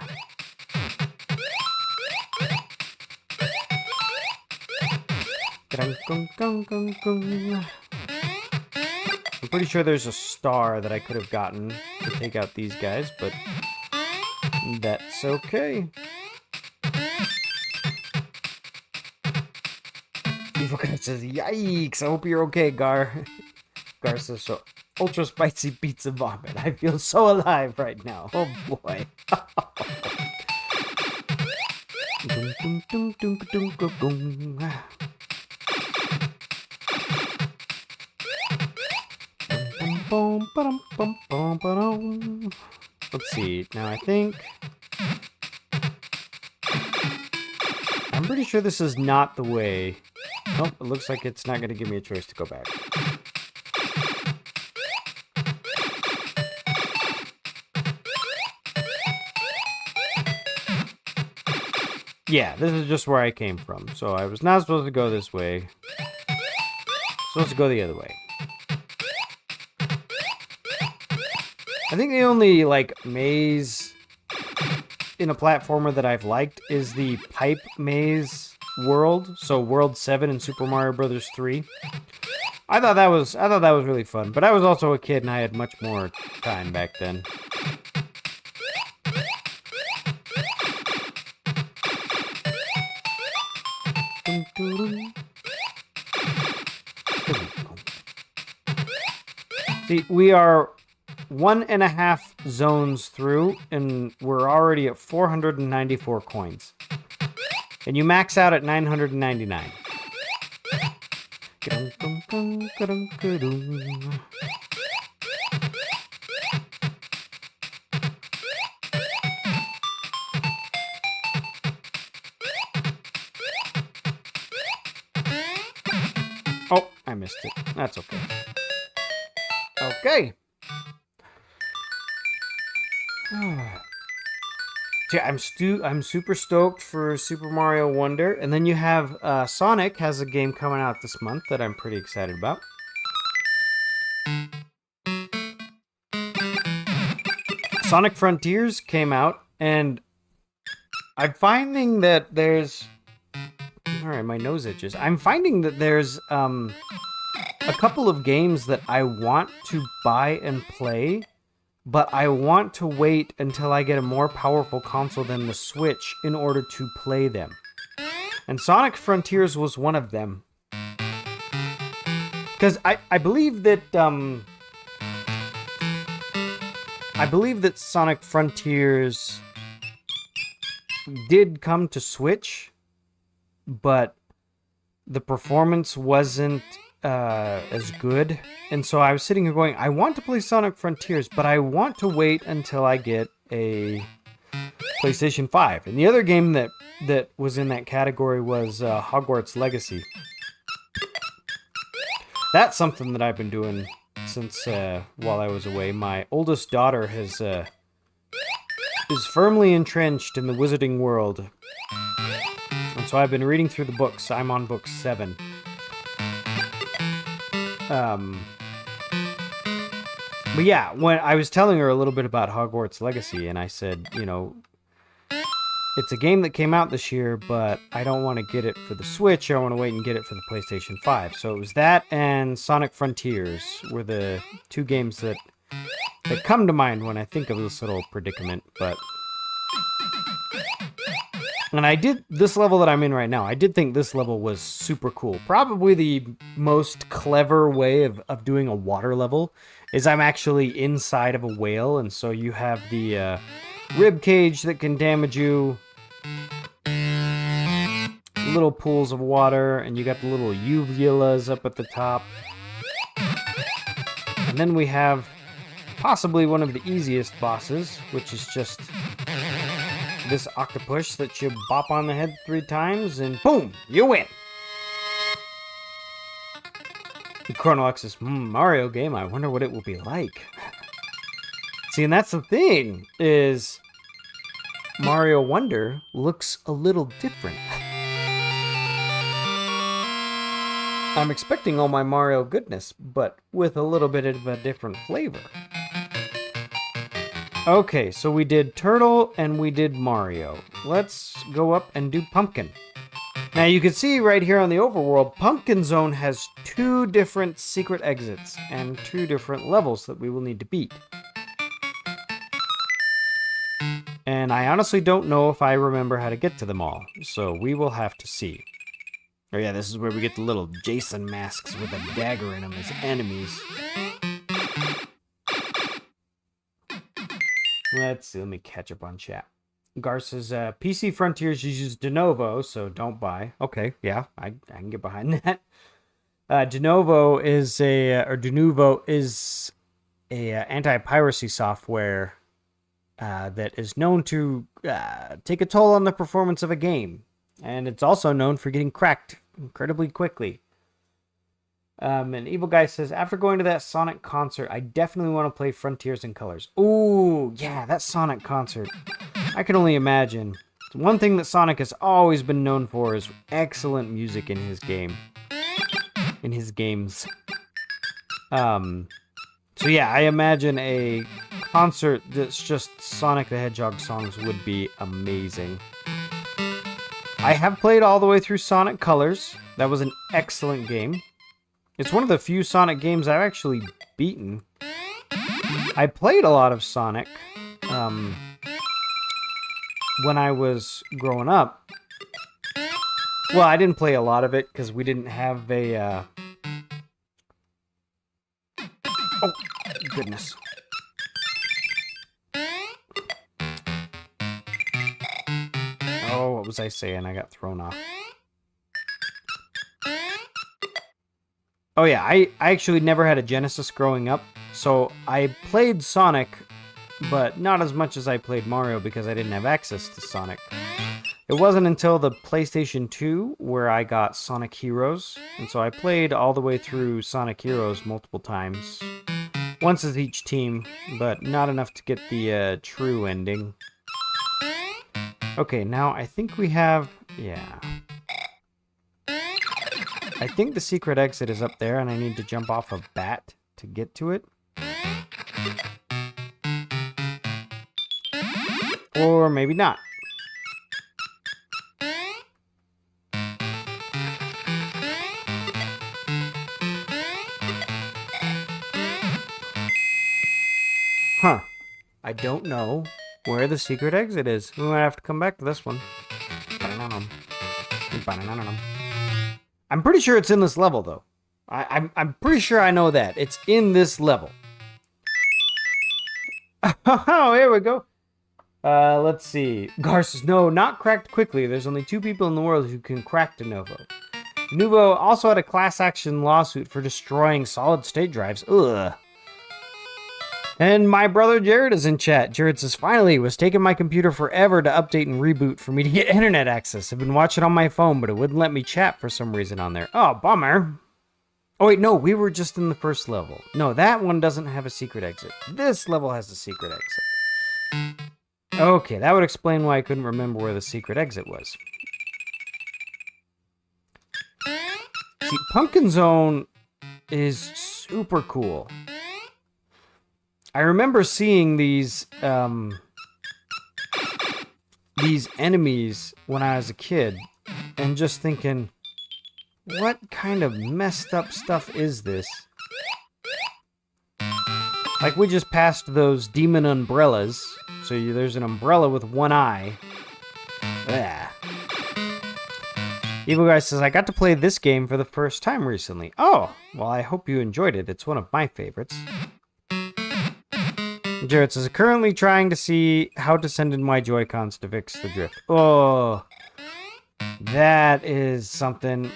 pretty sure there's a star that I could have gotten to take out these guys, but that's okay. Evil guy says, yikes, I hope you're okay, Gar. Gar says, so ultra spicy pizza vomit. I feel so alive right now. Oh boy. Dum, dum, dum, dum, dum, dum, dum. Bum, bum, bum, bum, ba-dum. Let's see. Now I think I'm pretty sure this is not the way. Nope, it looks like it's not going to give me a choice to go back. Yeah, this is just where I came from. So I was not supposed to go this way. Supposed to go the other way. I think the only, like, maze in a platformer that I've liked is the pipe maze world. So World 7 in Super Mario Bros. 3. I thought that was really fun, but I was also a kid and I had much more time back then. See, we are 1.5 zones through, and we're already at 494 coins. And you max out at 999. Oh, I missed it. That's okay. Okay. Yeah, I'm super stoked for Super Mario Wonder, and then you have Sonic has a game coming out this month that I'm pretty excited about. Sonic Frontiers came out, and I'm finding that there's... Alright, my nose itches. I'm finding that there's a couple of games that I want to buy and play, but I want to wait until I get a more powerful console than the Switch in order to play them. And Sonic Frontiers was one of them. Because I believe that Sonic Frontiers did come to Switch, but the performance wasn't as good. And so I was sitting here going, I want to play Sonic Frontiers, but I want to wait until I get a PlayStation 5. And the other game that was in that category was Hogwarts Legacy. That's something that I've been doing since while I was away. My oldest daughter is firmly entrenched in the wizarding world. And so I've been reading through the books. I'm on book 7. But yeah, when I was telling her a little bit about Hogwarts Legacy, and I said, you know, it's a game that came out this year, but I don't want to get it for the Switch. I want to wait and get it for the PlayStation 5. So it was that and Sonic Frontiers were the two games that come to mind when I think of this little predicament. And I did, this level that I'm in right now, I did think this level was super cool. Probably the most clever way of doing a water level is I'm actually inside of a whale, and so you have the rib cage that can damage you, little pools of water, and you got the little uvulas up at the top. And then we have possibly one of the easiest bosses, which is just this octopus that you bop on the head 3 times, and boom, you win. The Chronolex's Mario game, I wonder what it will be like. See, and that's the thing, is Mario Wonder looks a little different. I'm expecting all my Mario goodness, but with a little bit of a different flavor. Okay, so we did Turtle and we did Mario. Let's go up and do Pumpkin. Now you can see right here on the overworld, Pumpkin Zone has 2 different secret exits and 2 different levels that we will need to beat. And I honestly don't know if I remember how to get to them all, so we will have to see. Oh yeah, this is where we get the little Jason masks with a dagger in them as enemies. Let's see, let me catch up on chat. Garces, PC Frontiers uses de novo, so don't buy. Okay, yeah, I can get behind that. De novo is a anti-piracy software that is known to take a toll on the performance of a game, and it's also known for getting cracked incredibly quickly. And Evil Guy says, after going to that Sonic concert, I definitely want to play Frontiers in Colors. Ooh, yeah, that Sonic concert. I can only imagine. One thing that Sonic has always been known for is excellent music in his game. In his games. So yeah, I imagine a concert that's just Sonic the Hedgehog songs would be amazing. I have played all the way through Sonic Colors. That was an excellent game. It's one of the few Sonic games I've actually beaten. I played a lot of Sonic when I was growing up. Well, I didn't play a lot of it because we didn't have a... Oh, goodness. Oh, what was I saying? I got thrown off. Oh yeah, I actually never had a Genesis growing up, so I played Sonic, but not as much as I played Mario because I didn't have access to Sonic. It wasn't until the PlayStation 2 where I got Sonic Heroes, and so I played all the way through Sonic Heroes multiple times. Once as each team, but not enough to get the true ending. Okay, now I think we have... yeah. I think the secret exit is up there, and I need to jump off a bat to get to it. Or maybe not. Huh. I don't know where the secret exit is. We might have to come back to this one. I'm pretty sure it's in this level, though. I'm pretty sure I know that. It's in this level. Oh, here we go. Let's see. Gar says, no, not cracked quickly. There's only 2 people in the world who can crack de novo. De novo also had a class action lawsuit for destroying solid state drives. Ugh. And my brother Jared is in chat. Jared says, finally, it was taking my computer forever to update and reboot for me to get internet access. I've been watching on my phone, but it wouldn't let me chat for some reason on there. Oh, bummer. Oh, wait, no, we were just in the first level. No, that one doesn't have a secret exit. This level has a secret exit. Okay, that would explain why I couldn't remember where the secret exit was. See, Pumpkin Zone is super cool. I remember seeing these enemies when I was a kid and just thinking, what kind of messed up stuff is this? Like, we just passed those demon umbrellas. So there's an umbrella with one eye. Blah. Evil Guy says, I got to play this game for the first time recently. Oh, well, I hope you enjoyed it. It's one of my favorites. Jared says, currently trying to see how to send in my Joy-Cons to fix the drift. Oh, that is something.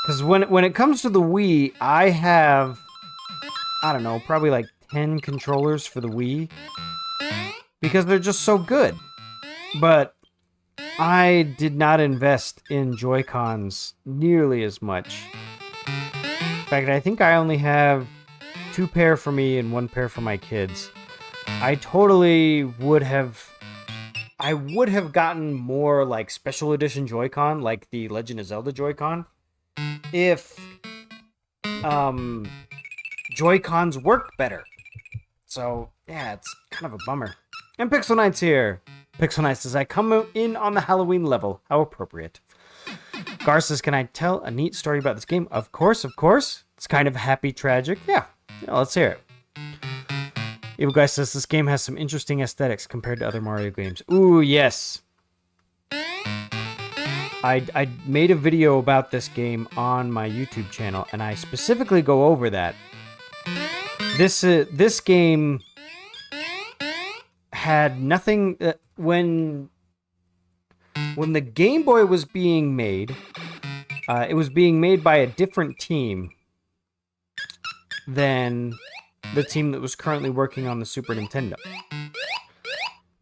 Because when it comes to the Wii, I have, I don't know, probably like 10 controllers for the Wii. Because they're just so good. But I did not invest in Joy-Cons nearly as much. In fact, I think I only have 2 pair for me and 1 pair for my kids. I totally would have... I would have gotten more like special edition Joy-Con, like the Legend of Zelda Joy-Con, if Joy-Cons worked better. So, yeah, it's kind of a bummer. And Pixel Knight's here. Pixel Knight says, I come in on the Halloween level. How appropriate. Gar says, can I tell a neat story about this game? Of course, of course. It's kind of happy, tragic. Yeah, let's hear it. Evil Guy says, this game has some interesting aesthetics compared to other Mario games. Ooh, yes. I made a video about this game on my YouTube channel, and I specifically go over that. This game had nothing... when the Game Boy was being made, it was being made by a different team than the team that was currently working on the Super Nintendo.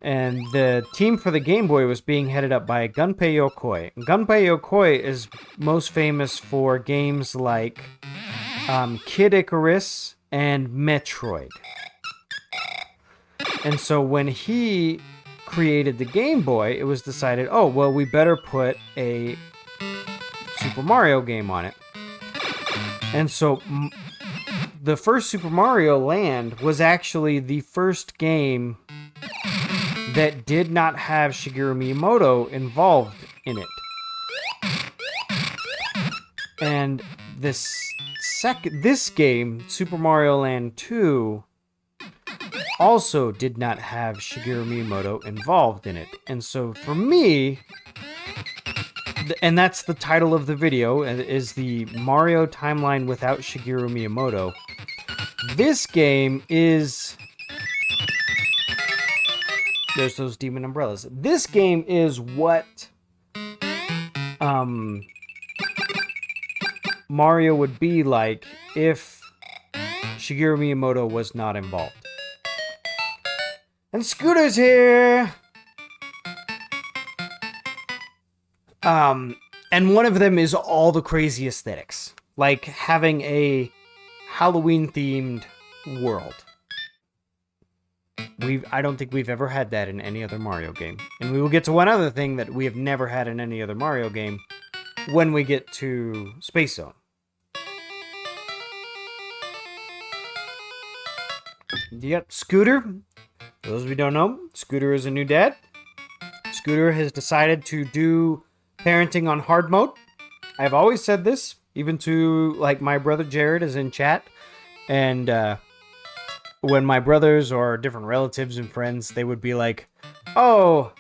And the team for the Game Boy was being headed up by Gunpei Yokoi. Gunpei Yokoi is most famous for games like Kid Icarus and Metroid. And so when he created the Game Boy, it was decided, oh, well, we better put a Super Mario game on it. And so the first Super Mario Land was actually the first game that did not have Shigeru Miyamoto involved in it. And this game, Super Mario Land 2, also did not have Shigeru Miyamoto involved in it. And so for me, and that's the title of the video, is the Mario Timeline Without Shigeru Miyamoto. This game is... There's those demon umbrellas. This game is what Mario would be like if Shigeru Miyamoto was not involved. And Scooter's here! And one of them is all the crazy aesthetics. Like having a Halloween-themed world. I don't think we've ever had that in any other Mario game. And we will get to one other thing that we have never had in any other Mario game when we get to Space Zone. Yep, Scooter. For those of you who don't know, Scooter is a new dad. Scooter has decided to do parenting on hard mode. I've always said this, even to, like, my brother Jared is in chat. And, when my brothers or different relatives and friends, they would be like, oh,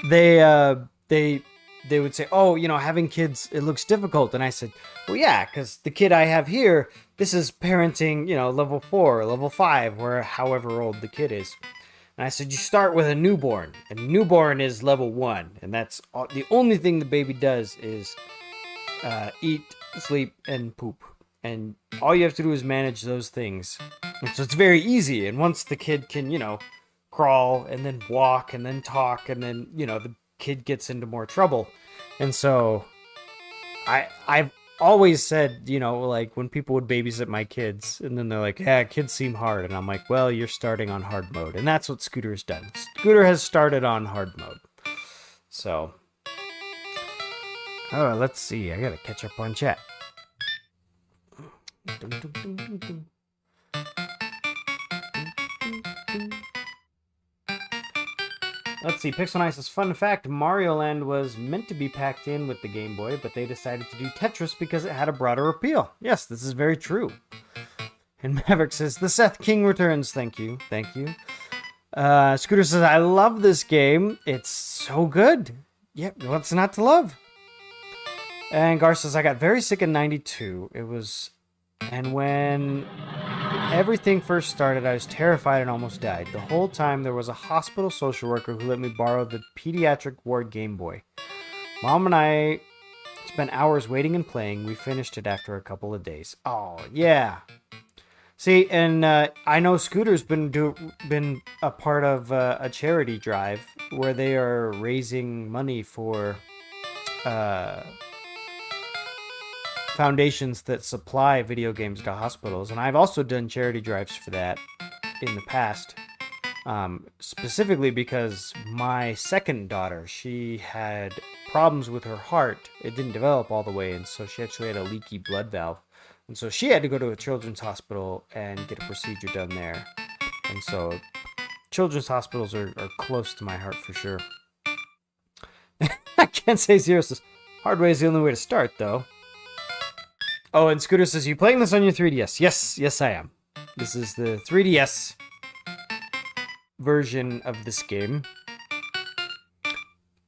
they would say, oh, you know, having kids, it looks difficult. And I said, well, yeah, because the kid I have here, this is parenting, you know, level 4 or level 5, or however old the kid is. And I said, you start with a newborn, and newborn is level 1. And that's the only thing the baby does is eat, sleep, and poop. And all you have to do is manage those things. And so it's very easy. And once the kid can, you know, crawl and then walk and then talk, and then, you know, the kid gets into more trouble. And so I've always said, you know, like when people would babysit my kids and then they're like, yeah, kids seem hard. And I'm like, well, you're starting on hard mode. And that's what Scooter's done. Scooter has started on hard mode. So, oh, let's see. I gotta catch up on chat. Let's see, Pixel Nice says, fun fact, Mario Land was meant to be packed in with the Game Boy, but they decided to do Tetris because it had a broader appeal. Yes, this is very true. And Maverick says, the Seth King returns. Thank you. Thank you. Scooter says, I love this game. It's so good. Yep, what's not to love? And Gar says, I got very sick in 92. And when everything first started, I was terrified and almost died. The whole time, there was a hospital social worker who let me borrow the pediatric ward Game Boy. Mom and I spent hours waiting and playing. We finished it after a couple of days. Oh, yeah. See, and I know Scooter's been a part of a charity drive where they are raising money for foundations that supply video games to hospitals. And I've also done charity drives for that in the past. Specifically because my second daughter, she had problems with her heart. It didn't develop all the way, and so she actually had a leaky blood valve. And so she had to go to a children's hospital and get a procedure done there. And so children's hospitals are close to my heart for sure. I can't say Zero says, hard way is the only way to start, though. Oh, and Scooter says, you playing this on your 3DS? Yes, I am. This is the 3DS version of this game.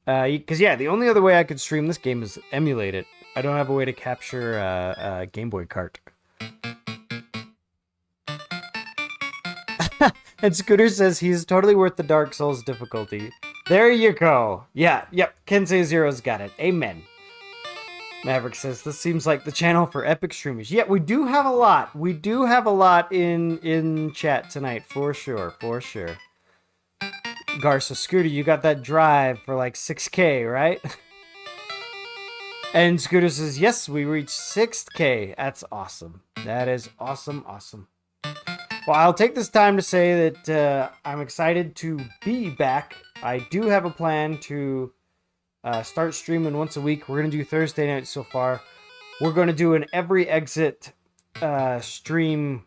Because, yeah, the only other way I could stream this game is emulate it. I don't have a way to capture a Game Boy cart. And Scooter says he's totally worth the Dark Souls difficulty. There you go. Yeah, yep. Kensei Zero's got it. Amen. Maverick says this seems like the channel for epic streamers. Yeah, we do have a lot. We do have a lot in chat tonight, for sure, for sure. Garza, Scooter, you got that drive for like 6K, right? And Scooter says, yes, we reached 6K. That's awesome. That is awesome, awesome. Well, I'll take this time to say that I'm excited to be back. I do have a plan to start streaming once a week. We're going to do Thursday nights so far. We're going to do an every exit stream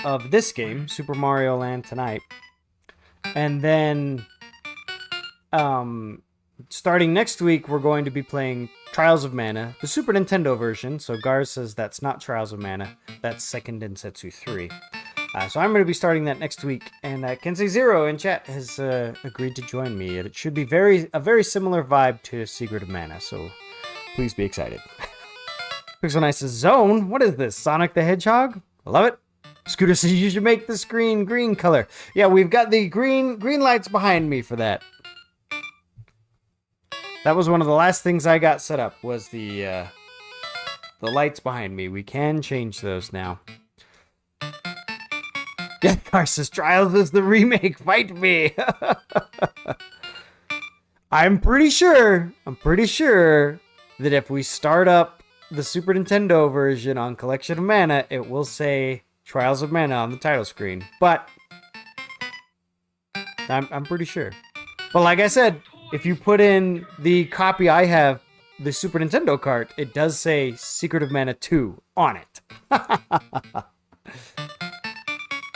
of this game, Super Mario Land, tonight. And then starting next week, we're going to be playing Trials of Mana, the Super Nintendo version. So Garz says that's not Trials of Mana. That's Second Densetsu 3. So I'm going to be starting that next week, and Kensei Zero in chat has agreed to join me. It should be a very similar vibe to Secret of Mana, so please be excited. Pixel Nice says, Zone? What is this, Sonic the Hedgehog? I love it. Scooter says you should make the screen green color. Yeah, we've got the green lights behind me for that. That was one of the last things I got set up, was the lights behind me. We can change those now. Yeah, Carsus Trials is the remake. Fight me. I'm pretty sure that if we start up the Super Nintendo version on Collection of Mana, it will say Trials of Mana on the title screen. But I'm pretty sure. But like I said, if you put in the copy I have, the Super Nintendo cart, it does say Secret of Mana 2 on it.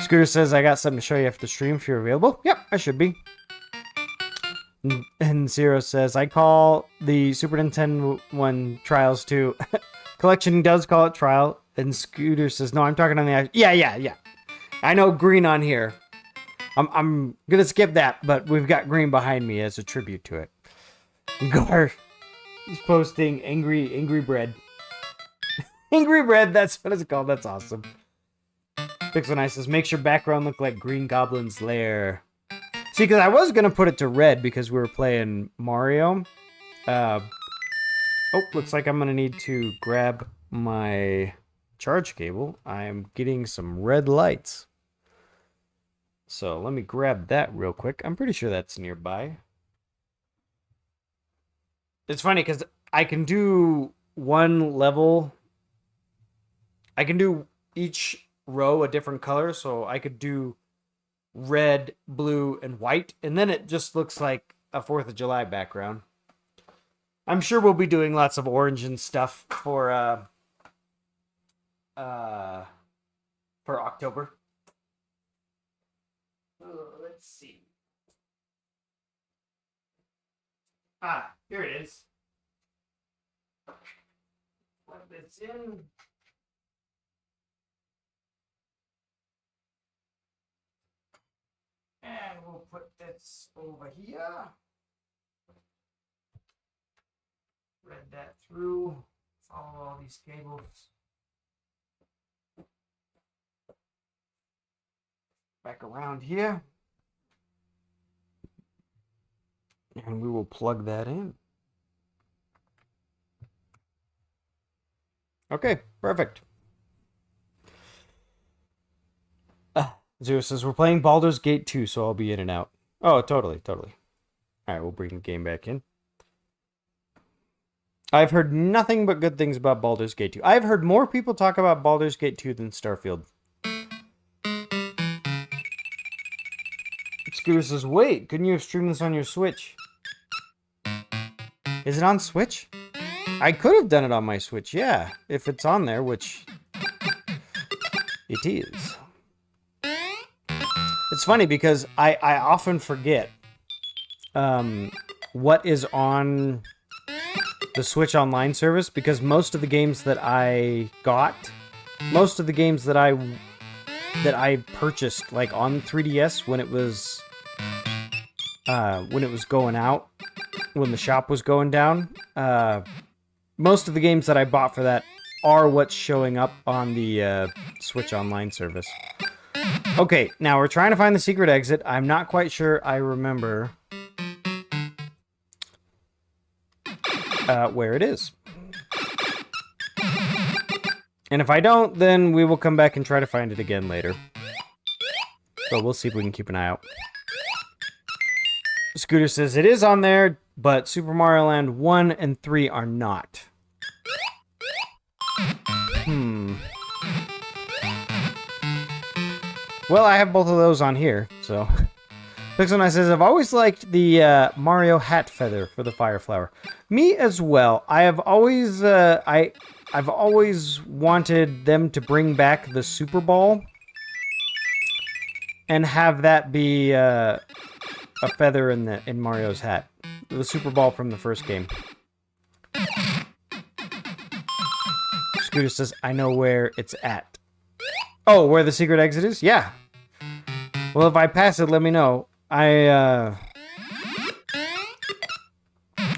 Scooter says, I got something to show you after the stream if you're available. Yep, I should be. And Zero says, I call the Super Nintendo one Trials 2. Collection does call it Trial. And Scooter says, no, I'm talking on the... Yeah. I know green on here. I'm gonna skip that, but we've got green behind me as a tribute to it. Gar is posting Angry Bread. Angry Bread, that's what it's called. That's awesome. Pixel Nice says, makes your background look like Green Goblin's lair. See, because I was going to put it to red because we were playing Mario. Looks like I'm going to need to grab my charge cable. I'm getting some red lights. So let me grab that real quick. I'm pretty sure that's nearby. It's funny because I can do one level. I can do each row a different color, so I could do red, blue, and white, and then it just looks like a 4th of July background. I'm sure we'll be doing lots of orange and stuff for October. Let's see. Here it is. Plug this in. And we'll put this over here. Thread that through. Follow all these cables. Back around here. And we will plug that in. Okay, perfect. Zero says, we're playing Baldur's Gate 2, so I'll be in and out. Oh, totally. Alright, we'll bring the game back in. I've heard nothing but good things about Baldur's Gate 2. I've heard more people talk about Baldur's Gate 2 than Starfield. Scooter says, wait, couldn't you have streamed this on your Switch? Is it on Switch? I could have done it on my Switch, yeah. If it's on there, which it is. It's funny because I often forget what is on the Switch Online service, because most of the games that I got, most of the games that I purchased like on 3DS when it was going out, when the shop was going down, most of the games that I bought for that are what's showing up on the Switch Online service. Okay, now we're trying to find the secret exit. I'm not quite sure I remember where it is. And if I don't, then we will come back and try to find it again later. But we'll see if we can keep an eye out. Scooter says it is on there, but Super Mario Land 1 and 3 are not. Well, I have both of those on here, so... Pixel Knight says, I've always liked the Mario hat feather for the Fire Flower. Me as well. I have always... I've always wanted them to bring back the Super Ball and have that be a feather in Mario's hat. The Super Ball from the first game. Scooter says, I know where it's at. Oh, where the secret exit is? Yeah. Well, if I pass it, let me know.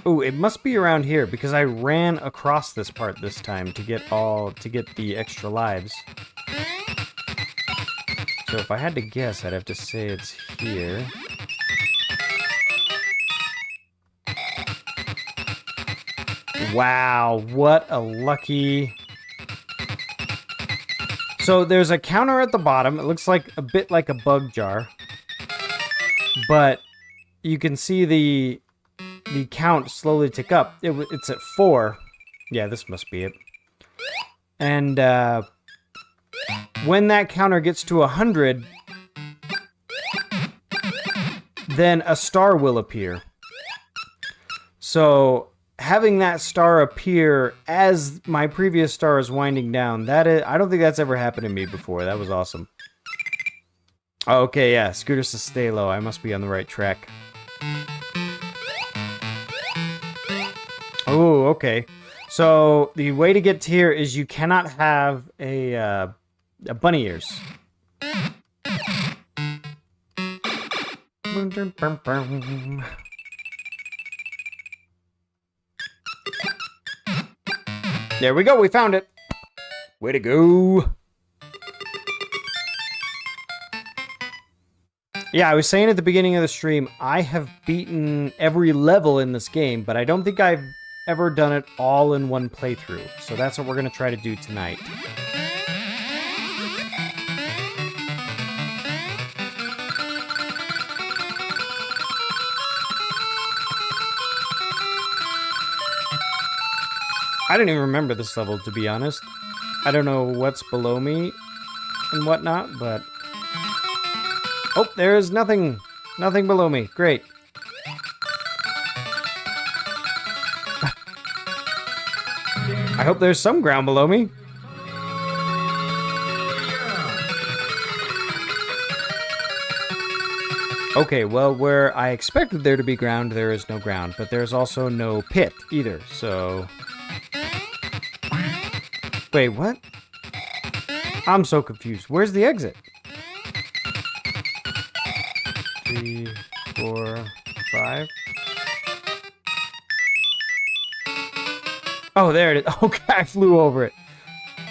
Ooh, it must be around here because I ran across this part this time to get the extra lives. So if I had to guess, I'd have to say it's here. Wow, what a lucky... So there's a counter at the bottom. It looks like a bit like a bug jar. But you can see the count slowly tick up. It's at 4. Yeah, this must be it. And when that counter gets to 100, then a star will appear. So having that star appear as my previous star is winding down, I don't think that's ever happened to me before. That was awesome. Okay, yeah, Scooter says stay low. I must be on the right track. Oh, okay. So the way to get to here is you cannot have a bunny ears. There we go. We found it. Way to go. Yeah, I was saying at the beginning of the stream, I have beaten every level in this game, but I don't think I've ever done it all in one playthrough. So that's what we're going to try to do tonight. I didn't even remember this level, to be honest. I don't know what's below me and whatnot, but... Oh, there is nothing. Nothing below me. Great. I hope there's some ground below me. Okay, well, where I expected there to be ground, there is no ground. But there's also no pit either, so... Wait, what? I'm so confused. Where's the exit? 3, 4, 5. Oh, there it is. Okay, I flew over it.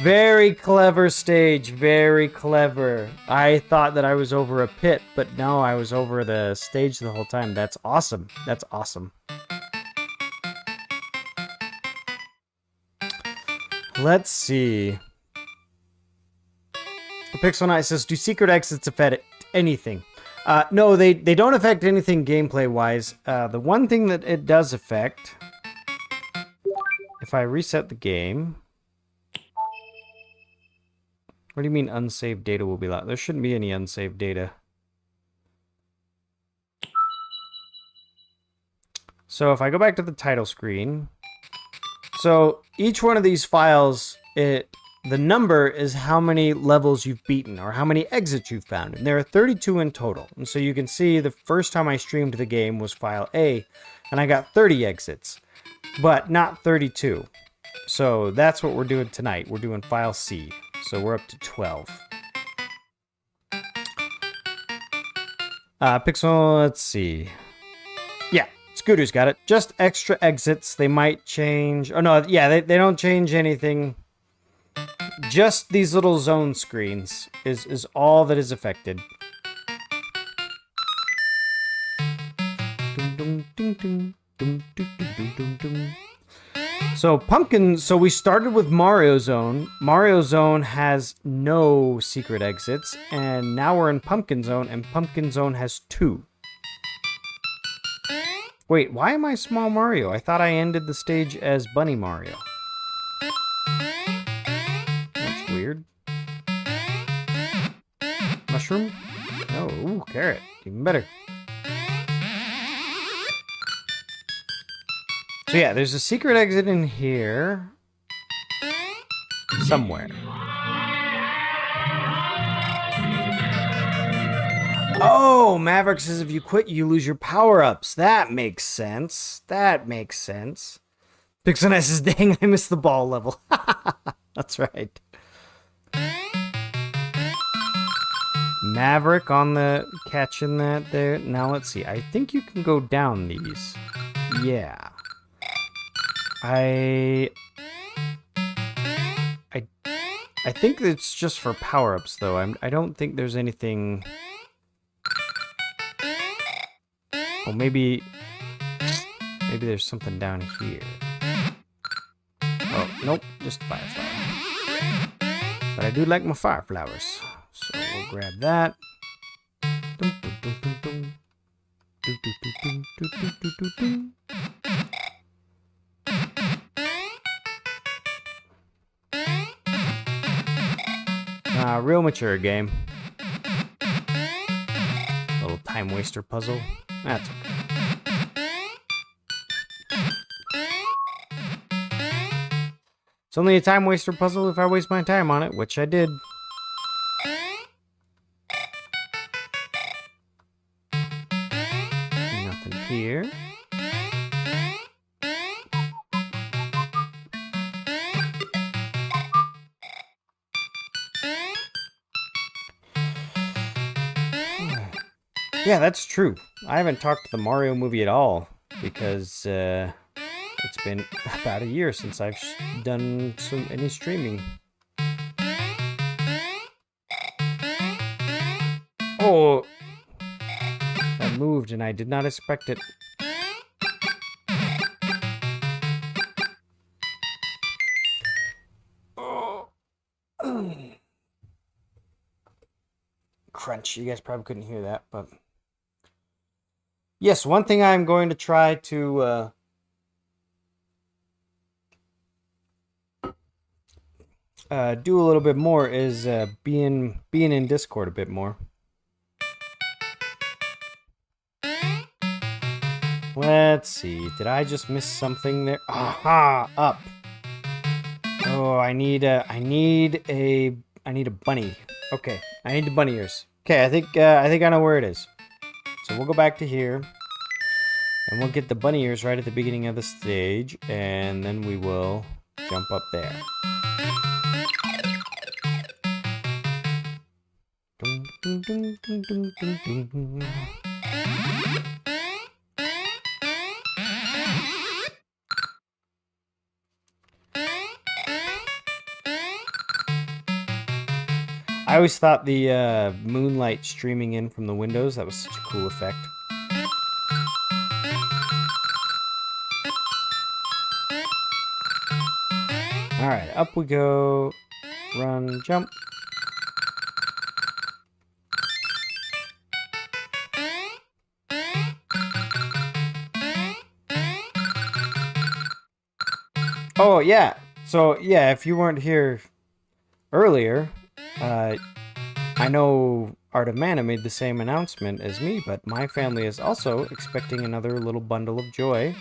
Very clever stage. Very clever. I thought that I was over a pit, but no, I was over the stage the whole time. That's awesome. That's awesome. Let's see. Pixel Knight says, do secret exits affect anything? No, they don't affect anything gameplay-wise. The one thing that it does affect, if I reset the game... What do you mean unsaved data will be lost? There shouldn't be any unsaved data. So if I go back to the title screen... So each one of these files, the number is how many levels you've beaten or how many exits you've found. And there are 32 in total. And so you can see the first time I streamed the game was file A, and I got 30 exits, but not 32. So that's what we're doing tonight. We're doing file C. So we're up to 12. Pixel, let's see. Yeah, Scooter's got it. Just extra exits. They might change. Oh, no, yeah, they don't change anything. just these little zone screens is all that is affected. So we started with Mario Zone. Mario Zone has no secret exits, and now we're in Pumpkin Zone, and Pumpkin Zone has 2. Wait, why am I Small Mario? I thought I ended the stage as Bunny Mario. That's weird. Mushroom? No, ooh, carrot. Even better. So yeah, there's a secret exit in here. Somewhere. Oh, Maverick says if you quit, you lose your power-ups. That makes sense. That makes sense. Pixelness says, dang, I missed the ball level. That's right. Maverick on the catching that there. Now let's see. I think you can go down these. Yeah. I think it's just for power-ups though. I don't think there's anything. Oh, maybe there's something down here. Oh, nope, just fireflower. But I do like my fire flowers. So we'll grab that. Real mature game. Little time waster puzzle. That's okay. It's only a time waster puzzle if I waste my time on it, which I did. Nothing here. Yeah, that's true. I haven't talked to the Mario movie at all because it's been about a year since I've done any streaming. Oh, that moved and I did not expect it. Oh. Crunch. You guys probably couldn't hear that, but yes, one thing I'm going to try to do a little bit more is being in Discord a bit more. Let's see. Did I just miss something there? Aha! Up. Oh, I need a bunny. Okay, I need the bunny ears. Okay, I think I know where it is. So we'll go back to here, and we'll get the bunny ears right at the beginning of the stage, and then we will jump up there. Dun, dun, dun, dun, dun, dun, dun. I always thought the moonlight streaming in from the windows, that was such a cool effect. Alright, up we go. Run, jump. Oh, yeah. So, yeah, if you weren't here earlier, I know Art of Mana made the same announcement as me, but my family is also expecting another little bundle of joy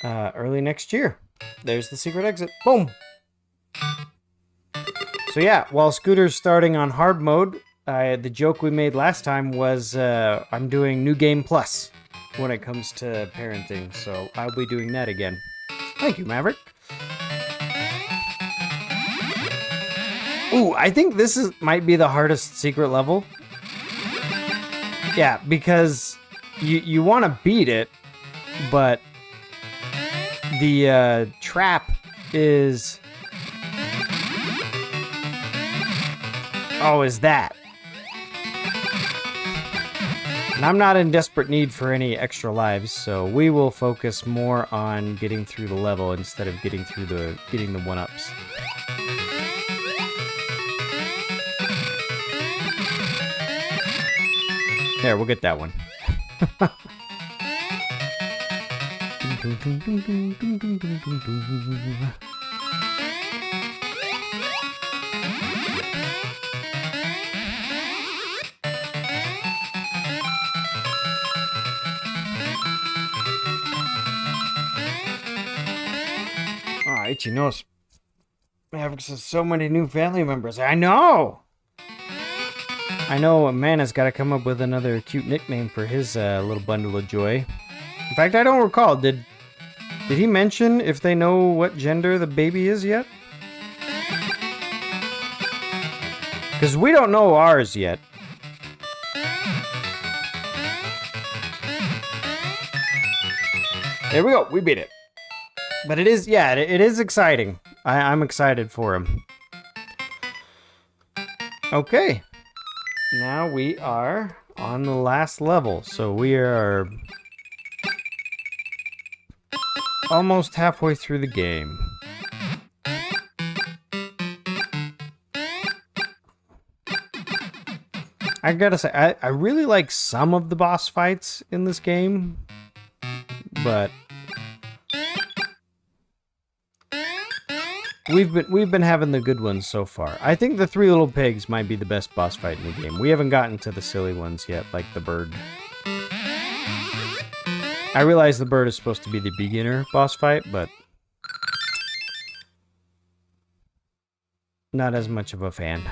early next year. There's the secret exit. Boom! So yeah, while Scooter's starting on hard mode, the joke we made last time was I'm doing New Game Plus when it comes to parenting, so I'll be doing that again. Thank you, Maverick. Ooh, I think this might be the hardest secret level. Yeah, because you want to beat it, but the trap is Oh, is that? And I'm not in desperate need for any extra lives, so we will focus more on getting through the level instead of getting the 1-ups. There, we'll get that one. Oh, itchy nose. I have so many new family members. I know! I know Amanda's got to come up with another cute nickname for his little bundle of joy. In fact, I don't recall. Did he mention if they know what gender the baby is yet? Because we don't know ours yet. There we go. We beat it. But it is, yeah, it is exciting. I'm excited for him. Okay. Now we are on the last level. So we are almost halfway through the game. I gotta say, I really like some of the boss fights in this game, but we've been having the good ones so far. I think the 3 little pigs might be the best boss fight in the game. We haven't gotten to the silly ones yet, like the bird. I realize the bird is supposed to be the beginner boss fight, but not as much of a fan.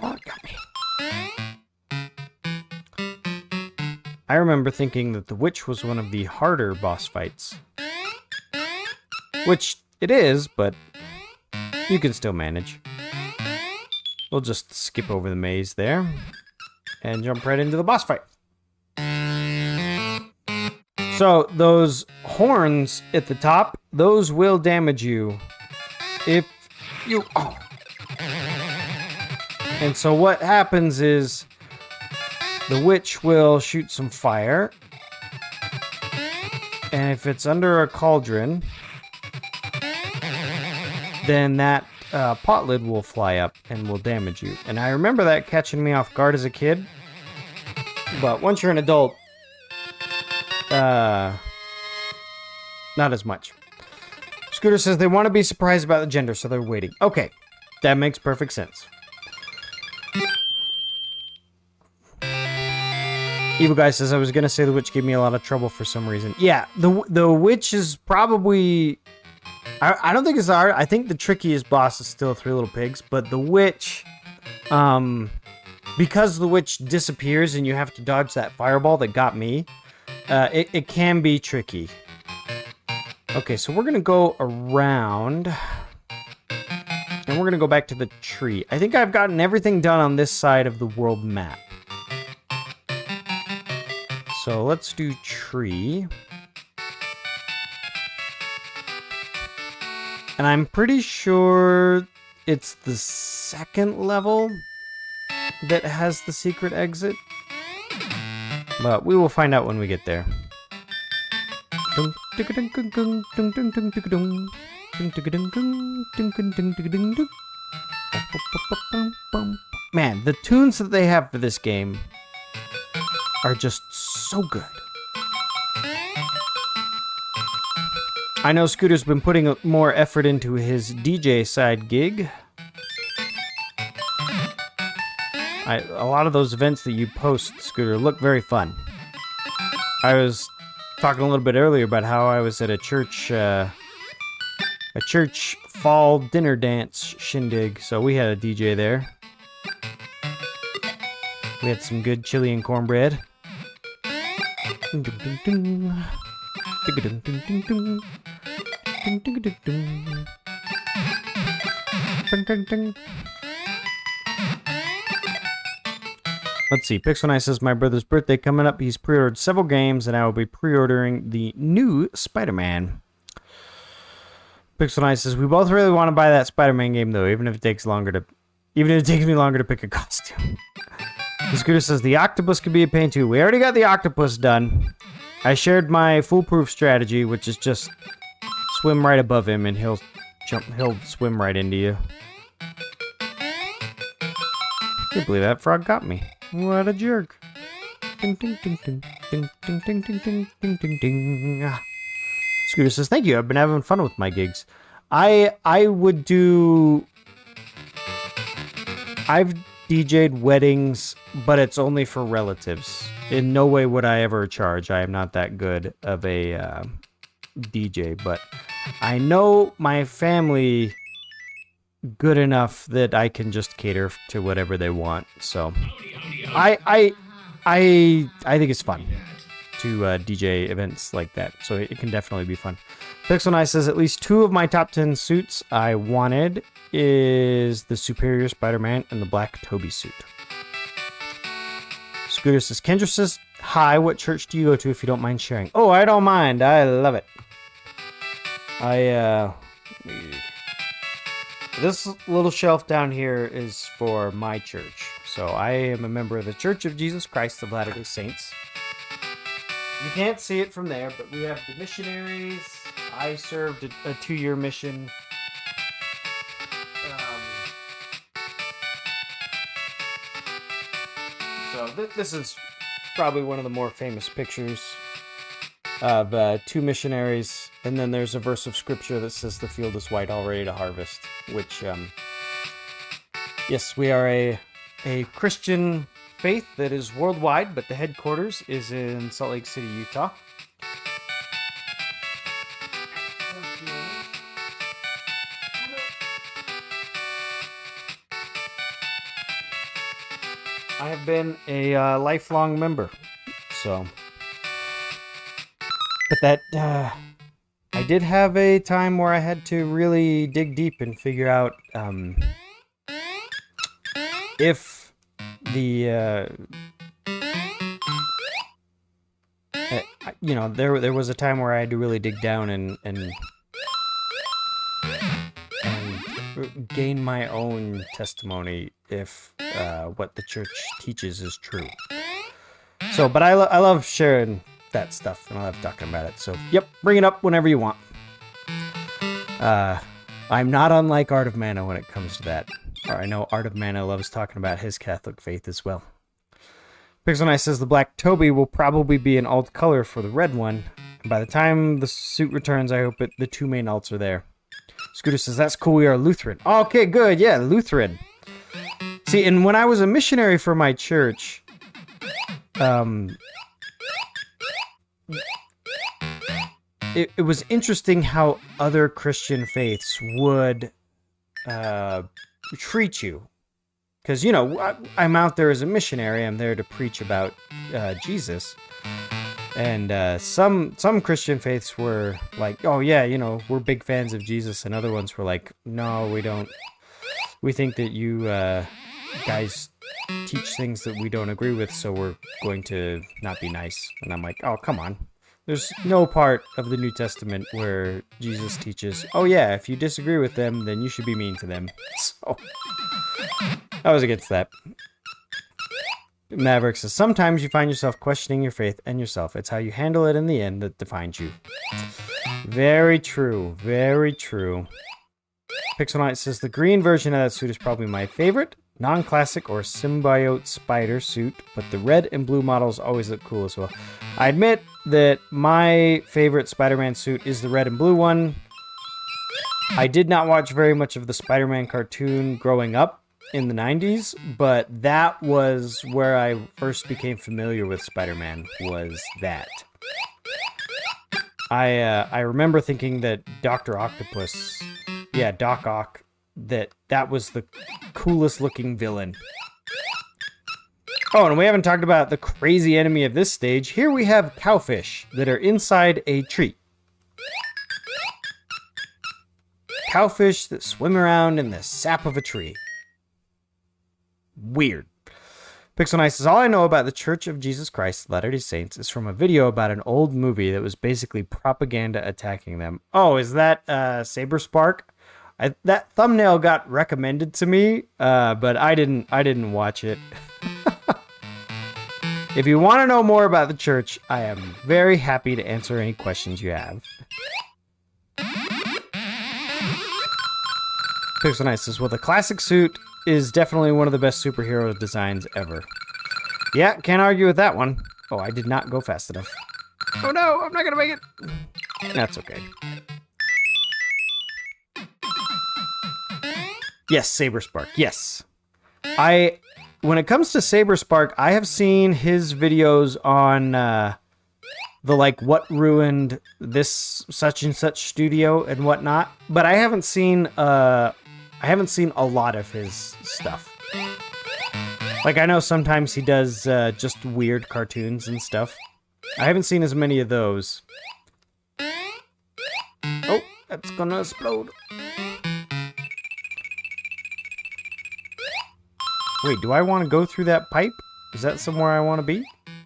Oh, it got me. I remember thinking that the witch was one of the harder boss fights. Which it is, but you can still manage. We'll just skip over the maze there and jump right into the boss fight. So those horns at the top, those will damage you if you... Oh. And so what happens is the witch will shoot some fire, and if it's under a cauldron, then that pot lid will fly up and will damage you. And I remember that catching me off guard as a kid, but once you're an adult, not as much. Scooter says they want to be surprised about the gender, so they're waiting. Okay, that makes perfect sense. Evil Guy says, I was going to say the witch gave me a lot of trouble for some reason. Yeah, the witch is probably... I don't think it's hard. I think the trickiest boss is still 3 Little Pigs, but the witch... because the witch disappears and you have to dodge that fireball that got me, it can be tricky. Okay, so we're going to go around... and we're going to go back to the tree. I think I've gotten everything done on this side of the world map. So let's do tree. And I'm pretty sure it's the 2nd level that has the secret exit. But we will find out when we get there. Man, the tunes that they have for this game are just so good. I know Scooter's been putting more effort into his DJ side gig. A lot of those events that you post, Scooter, look very fun. I was talking a little bit earlier about how I was at a church fall dinner dance shindig, so we had a DJ there. We had some good chili and cornbread. Let's see. Pixel9 says my brother's birthday coming up. He's pre-ordered several games, and I will be pre-ordering the new Spider-Man. Pixel Knight says, we both really want to buy that Spider-Man game, though, even if it takes me longer to pick a costume. The Scooter says, the octopus could be a pain, too. We already got the octopus done. I shared my foolproof strategy, which is just swim right above him, and he'll swim right into you. Can't believe that frog got me. What a jerk. Ding, ding, ding, ding, ding, ding, ding, ding, ding, ding, ding, ding. Ah. Scooter says, thank you. I've been having fun with my gigs. I've DJ'd weddings, but it's only for relatives. In no way would I ever charge. I am not that good of a DJ, but I know my family good enough that I can just cater to whatever they want. So I think it's fun to DJ events like that. So it can definitely be fun. Pixel Knight says, at least 2 of my top 10 suits I wanted is the Superior Spider-Man and the Black Toby suit. Scooter says, Kendra says, hi, what church do you go to if you don't mind sharing? Oh, I don't mind. I love it. This little shelf down here is for my church. So I am a member of the Church of Jesus Christ of Latter-day Saints. You can't see it from there, but we have the missionaries. I served a 2-year mission. So this is probably one of the more famous pictures of 2 missionaries. And then there's a verse of scripture that says the field is white, all ready to harvest. Which, yes, we are a Christian faith that is worldwide, but the headquarters is in Salt Lake City, Utah. I have been a lifelong member, so. But that, I did have a time where I had to really dig deep and figure out if the, there was a time where I had to really dig down and gain my own testimony if what the church teaches is true. So, but I love sharing that stuff, and I love talking about it. So, yep, bring it up whenever you want. I'm not unlike Art of Mana when it comes to that. Or I know Art of Mana loves talking about his Catholic faith as well. Pixel Knight says the Black Toby will probably be an alt color for the red one. And by the time the suit returns, I hope the 2 main alts are there. Scooter says, that's cool, we are Lutheran. Okay, good, yeah, Lutheran. See, and when I was a missionary for my church, it was interesting how other Christian faiths would treat you. Because, I'm out there as a missionary. I'm there to preach about Jesus. And some Christian faiths were like, oh, yeah, we're big fans of Jesus. And other ones were like, no, we don't. We think that you guys teach things that we don't agree with, so we're going to not be nice. And I'm like, oh, come on. There's no part of the New Testament where Jesus teaches, oh yeah, if you disagree with them, then you should be mean to them. So, I was against that. Maverick says, sometimes you find yourself questioning your faith and yourself. It's how you handle it in the end that defines you. Very true. Very true. Pixel Knight says, the green version of that suit is probably my favorite. Non-classic or symbiote spider suit, but the red and blue models always look cool as well. I admit that my favorite Spider-Man suit is the red and blue one. I did not watch very much of the Spider-Man cartoon growing up in the 90s, but that was where I first became familiar with Spider-Man, was that. I remember thinking that Dr. Octopus, yeah, Doc Ock, that was the coolest looking villain. Oh, and we haven't talked about the crazy enemy of this stage. Here we have cowfish that are inside a tree. Cowfish that swim around in the sap of a tree. Weird. Pixel Nice says, all I know about the Church of Jesus Christ of Latter-day Saints is from a video about an old movie that was basically propaganda attacking them. Oh, is that Saber Spark? That thumbnail got recommended to me, but I didn't watch it. If you want to know more about the church, I am very happy to answer any questions you have. Pixel Nice says, well, the classic suit is definitely one of the best superhero designs ever. Yeah, can't argue with that one. Oh, I did not go fast enough. Oh no, I'm not gonna make it. That's okay. Yes, Saber Spark. Yes. When it comes to Saber Spark, I have seen his videos on the like what ruined this such and such studio and whatnot, but I haven't seen a lot of his stuff. Like, I know sometimes he does just weird cartoons and stuff. I haven't seen as many of those. Oh, that's gonna explode. Wait, do I want to go through that pipe? Is that somewhere I want to be?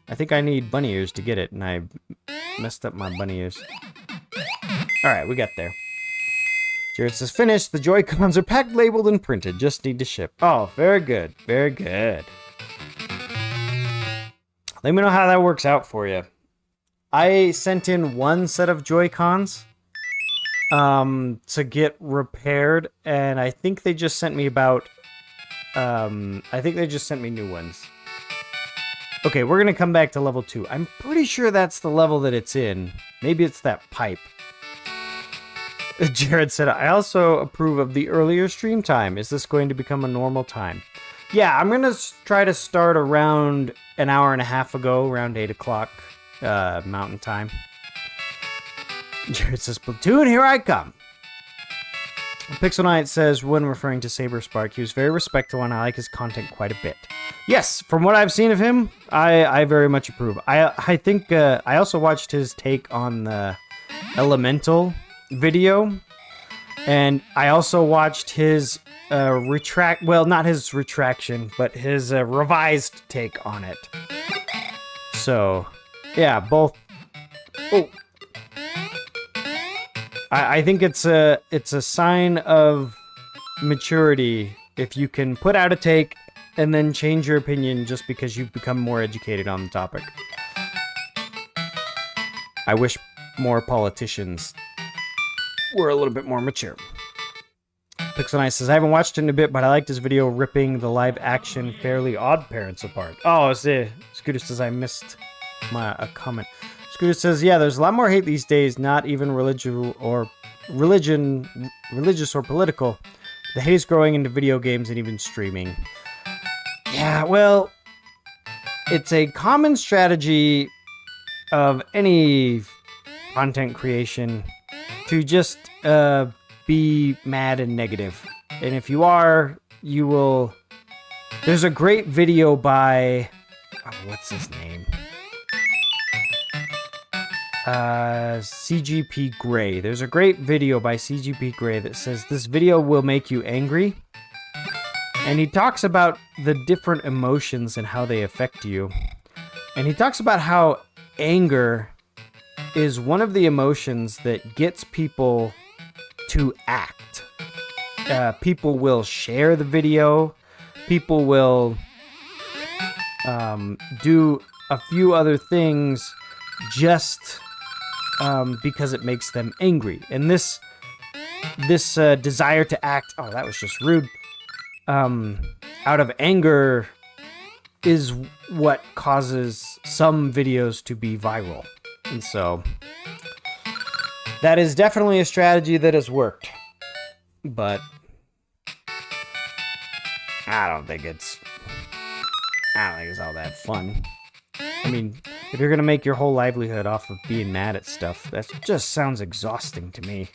I think I need bunny ears to get it, and I messed up my bunny ears. Alright, we got there. Jared says, finished. The Joy-Cons are packed, labeled, and printed. Just need to ship. Oh, very good. Very good. Let me know how that works out for you. I sent in one set of Joy-Cons to get repaired, and I think they just sent me about... I think they just sent me new ones. Okay, we're gonna come back to level 2. I'm pretty sure that's the level that it's in. Maybe it's that pipe. Jared said, I also approve of the earlier stream time. Is this going to become a normal time? Yeah, I'm gonna try to start around an hour and a half ago, around 8 o'clock Mountain Time. Jared says, Platoon, here I come. Pixel Knight says, when referring to Saber Spark, he was very respectful and I like his content quite a bit. Yes, from what I've seen of him, I very much approve. I think I also watched his take on the Elemental video, and I also watched his not his retraction, but his revised take on it. So, yeah, both. Oh. I think it's a sign of maturity if you can put out a take and then change your opinion just because you've become more educated on the topic. I wish more politicians were a little bit more mature. Pixel Nice says, I haven't watched it in a bit, but I liked his video ripping the live-action Fairly Odd Parents apart. Oh, Scooter says I missed a comment. Scooter says, yeah, there's a lot more hate these days, not even religious or political. The hate is growing into video games and even streaming. Yeah, well, it's a common strategy of any content creation to just be mad and negative. And if you are, you will... There's a great video by... Oh, what's his name? CGP Grey. There's a great video by CGP Grey that says, this video will make you angry. And he talks about the different emotions and how they affect you. And he talks about how anger is one of the emotions that gets people to act. People will share the video. People will do a few other things just because it makes them angry. And this desire to act, oh, that was just rude, out of anger is what causes some videos to be viral. And so that is definitely a strategy that has worked. But I don't think it's all that fun. I mean, if you're gonna make your whole livelihood off of being mad at stuff, that just sounds exhausting to me.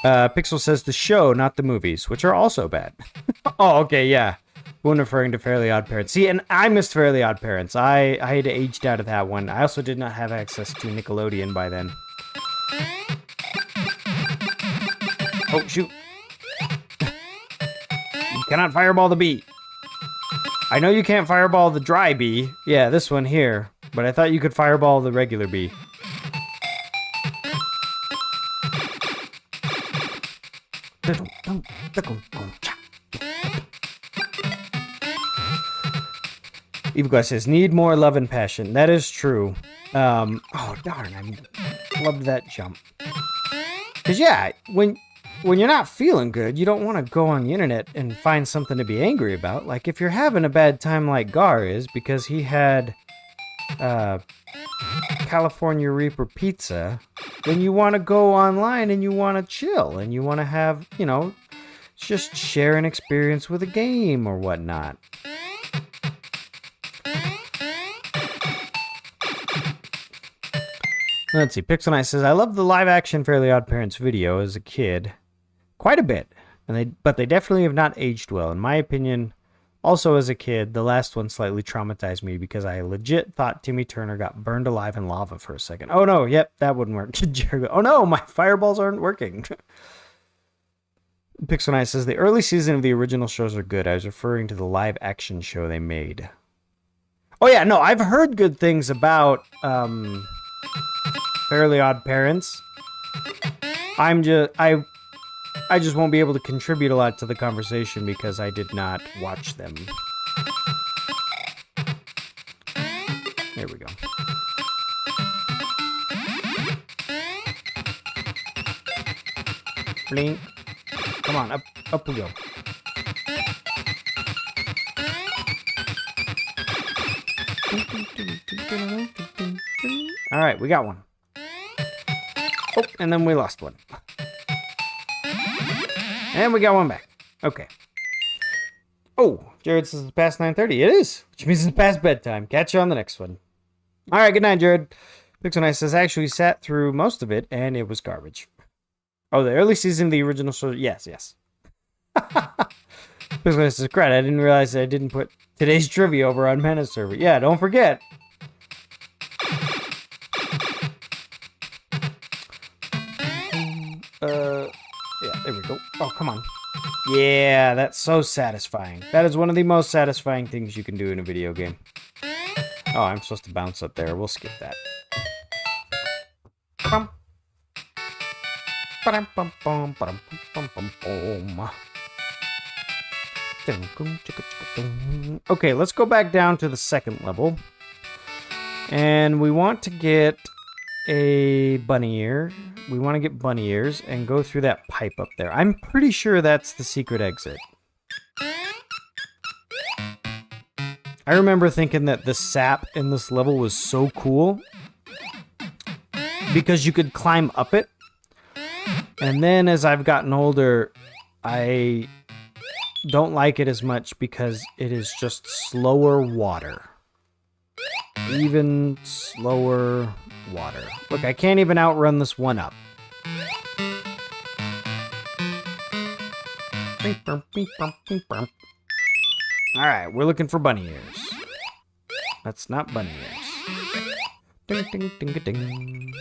Pixel says the show, not the movies, which are also bad. Oh, okay, yeah. One referring to Fairly Odd Parents. See, and I missed Fairly Odd Parents. I had aged out of that one. I also did not have access to Nickelodeon by then. Oh, shoot. Cannot fireball the bee. I know you can't fireball the dry bee. Yeah, this one here. But I thought you could fireball the regular bee. Evil Guy says, need more love and passion. That is true. Oh, darn. I loved that jump. Because, yeah, when you're not feeling good, you don't want to go on the internet and find something to be angry about. Like, if you're having a bad time like Gar is because he had California Reaper pizza, then you want to go online and you want to chill and you want to have, you know, just share an experience with a game or whatnot. Let's see. Pixel Knight says, I love the live-action Fairly Odd Parents video as a kid. Quite a bit. But they definitely have not aged well. In my opinion, also as a kid, the last one slightly traumatized me because I legit thought Timmy Turner got burned alive in lava for a second. Oh no, yep, that wouldn't work. Oh no, my fireballs aren't working. Pixel Knight says, the early season of the original shows are good. I was referring to the live-action show they made. Oh yeah, no, I've heard good things about... Fairly Odd Parents. I just won't be able to contribute a lot to the conversation because I did not watch them. There we go. Blink. Come on, up we go. All right, we got one. Oh, and then we lost one. And we got one back. Okay. Oh, Jared says it's past 9:30. It is, which means it's past bedtime. Catch you on the next one. All right, good night, Jared. Pixel Knight says, I actually sat through most of it, and it was garbage. Oh, the early season of the original show. Yes. Pixel Knight says, crap, I didn't realize I didn't put today's trivia over on Mana server. Yeah, don't forget. Yeah, there we go. Oh, come on. Yeah, that's so satisfying. That is one of the most satisfying things you can do in a video game. Oh, I'm supposed to bounce up there. We'll skip that. Okay, let's go back down to the second level. And we want to get a bunny ear. We want to get bunny ears and go through that pipe up there. I'm pretty sure that's the secret exit. I remember thinking that the sap in this level was so cool because you could climb up it. And then as I've gotten older, I don't like it as much because it is just slower water. Even slower water. Look, I can't even outrun this one up. Alright, we're looking for bunny ears. That's not bunny ears. Ding, ding, ding, ding.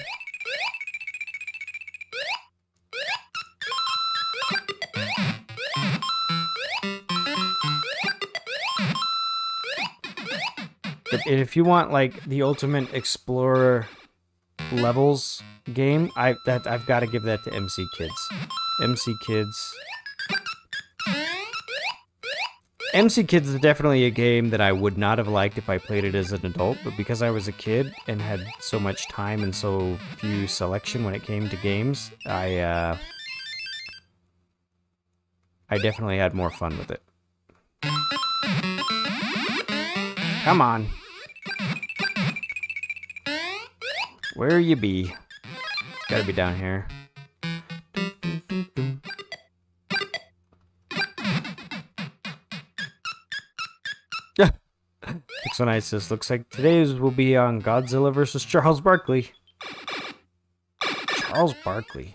If you want like the ultimate explorer levels game, I've got to give that to MC Kids. MC Kids. MC Kids is definitely a game that I would not have liked if I played it as an adult, but because I was a kid and had so much time and so few selection when it came to games, I definitely had more fun with it. Come on. Where you be? It's gotta be down here. Pixel Knight says, looks like today's will be on Godzilla vs. Charles Barkley. Charles Barkley.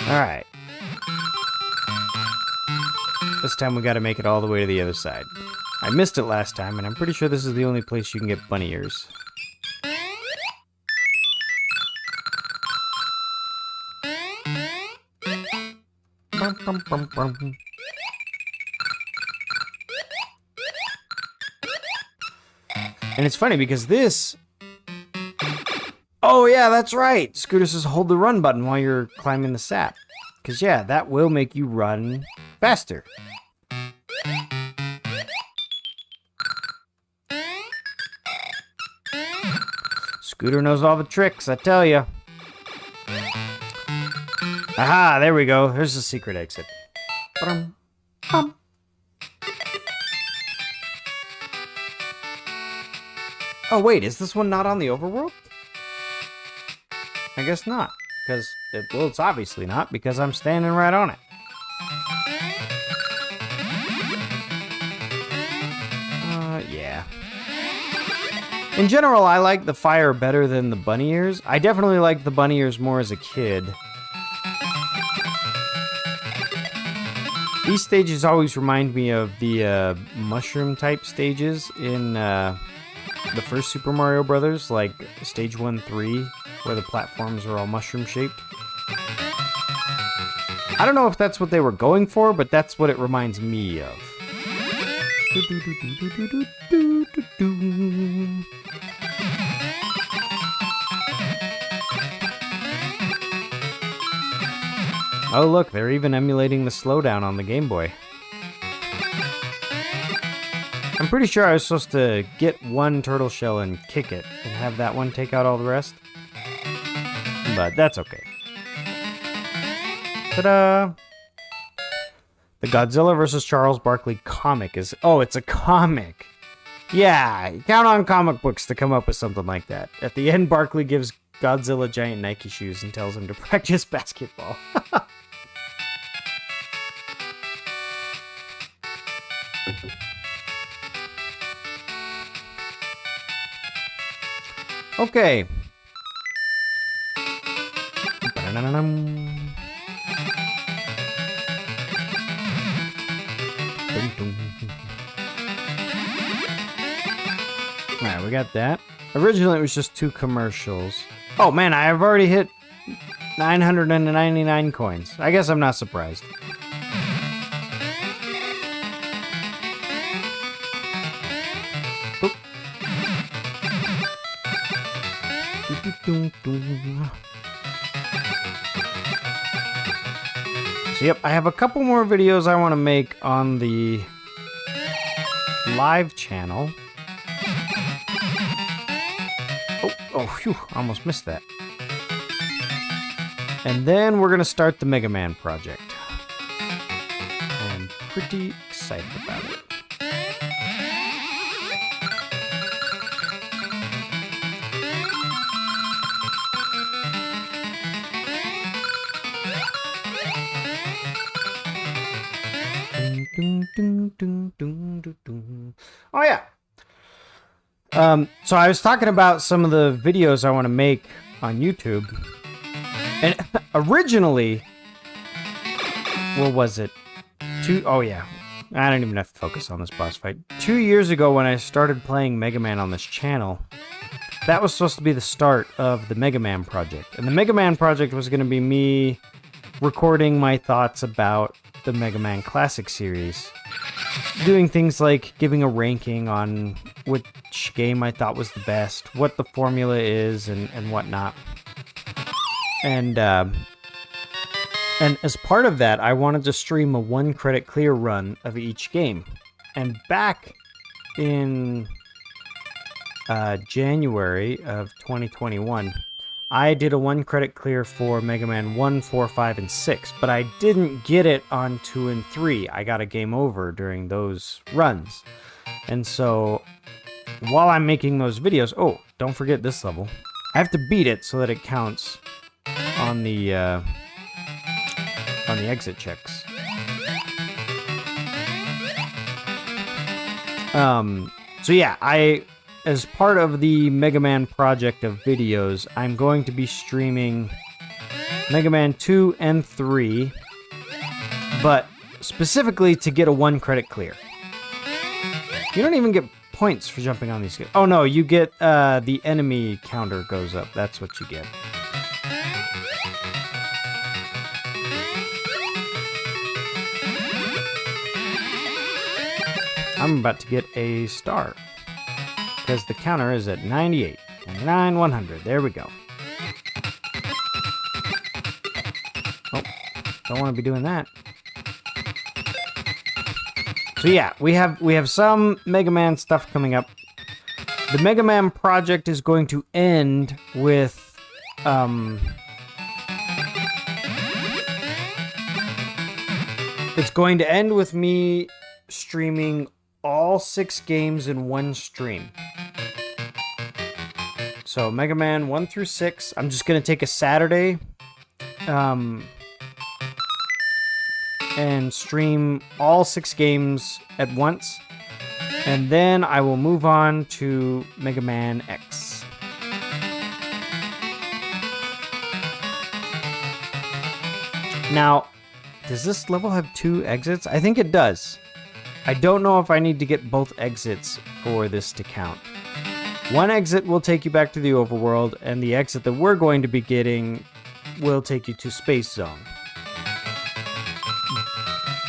Alright. This time we gotta make it all the way to the other side. I missed it last time, and I'm pretty sure this is the only place you can get bunny ears. Bum, bum, bum. And it's funny because this... Oh, yeah, that's right. Scooter says hold the run button while you're climbing the sap. Because, yeah, that will make you run faster. Scooter knows all the tricks, I tell you. Aha, there we go. Here's the secret exit. Ba-dum, bum. Oh, wait, is this one not on the overworld? I guess not. Because, well, it's obviously not, because I'm standing right on it. Yeah. In general, I like the fire better than the bunny ears. I definitely liked the bunny ears more as a kid. These stages always remind me of the mushroom-type stages in the first Super Mario Brothers, like Stage 1-3, where the platforms are all mushroom-shaped. I don't know if that's what they were going for, but that's what it reminds me of. Oh look, they're even emulating the slowdown on the Game Boy. I'm pretty sure I was supposed to get one turtle shell and kick it, and have that one take out all the rest. But that's okay. Ta-da! The Godzilla vs. Charles Barkley comic is... Oh, it's a comic! Yeah, count on comic books to come up with something like that. At the end, Barkley gives Godzilla giant Nike shoes and tells him to practice basketball. Okay. Alright, we got that. Originally, it was just 2 commercials. Oh man, I have already hit 999 coins. I guess I'm not surprised. Oop. So yep, I have a couple more videos I want to make on the live channel. Oh, phew, almost missed that. And then we're gonna start the Mega Man project. I'm pretty excited about it. Oh yeah. So I was talking about some of the videos I want to make on YouTube. And originally, what was it? Oh yeah. I don't even have to focus on this boss fight. 2 years ago when I started playing Mega Man on this channel, that was supposed to be the start of the Mega Man project. And the Mega Man project was going to be me recording my thoughts about the Mega Man Classic series. Doing things like giving a ranking on which game I thought was the best, what the formula is, and whatnot. And as part of that, I wanted to stream a 1 credit clear run of each game. And back in January of 2021, I did a 1 credit clear for Mega Man 1, 4, 5, and 6, but I didn't get it on 2 and 3. I got a game over during those runs. And so, while I'm making those videos... Oh, don't forget this level. I have to beat it so that it counts on the exit checks. So yeah, as part of the Mega Man project of videos, I'm going to be streaming Mega Man 2 and 3, but specifically to get a 1 credit clear. You don't even get points for jumping on these. Oh no, you get the enemy counter goes up. That's what you get. I'm about to get a star. Because the counter is at 98. 99, 100. There we go. Oh, don't want to be doing that. So yeah, we have some Mega Man stuff coming up. The Mega Man project is going to end with it's going to end with me streaming all 6 games in one stream. So Mega Man 1 through 6. I'm just going to take a Saturday and stream all 6 games at once. And then I will move on to Mega Man X. Now, does this level have 2 exits? I think it does. I don't know if I need to get both exits for this to count. One exit will take you back to the overworld, and the exit that we're going to be getting will take you to Space Zone.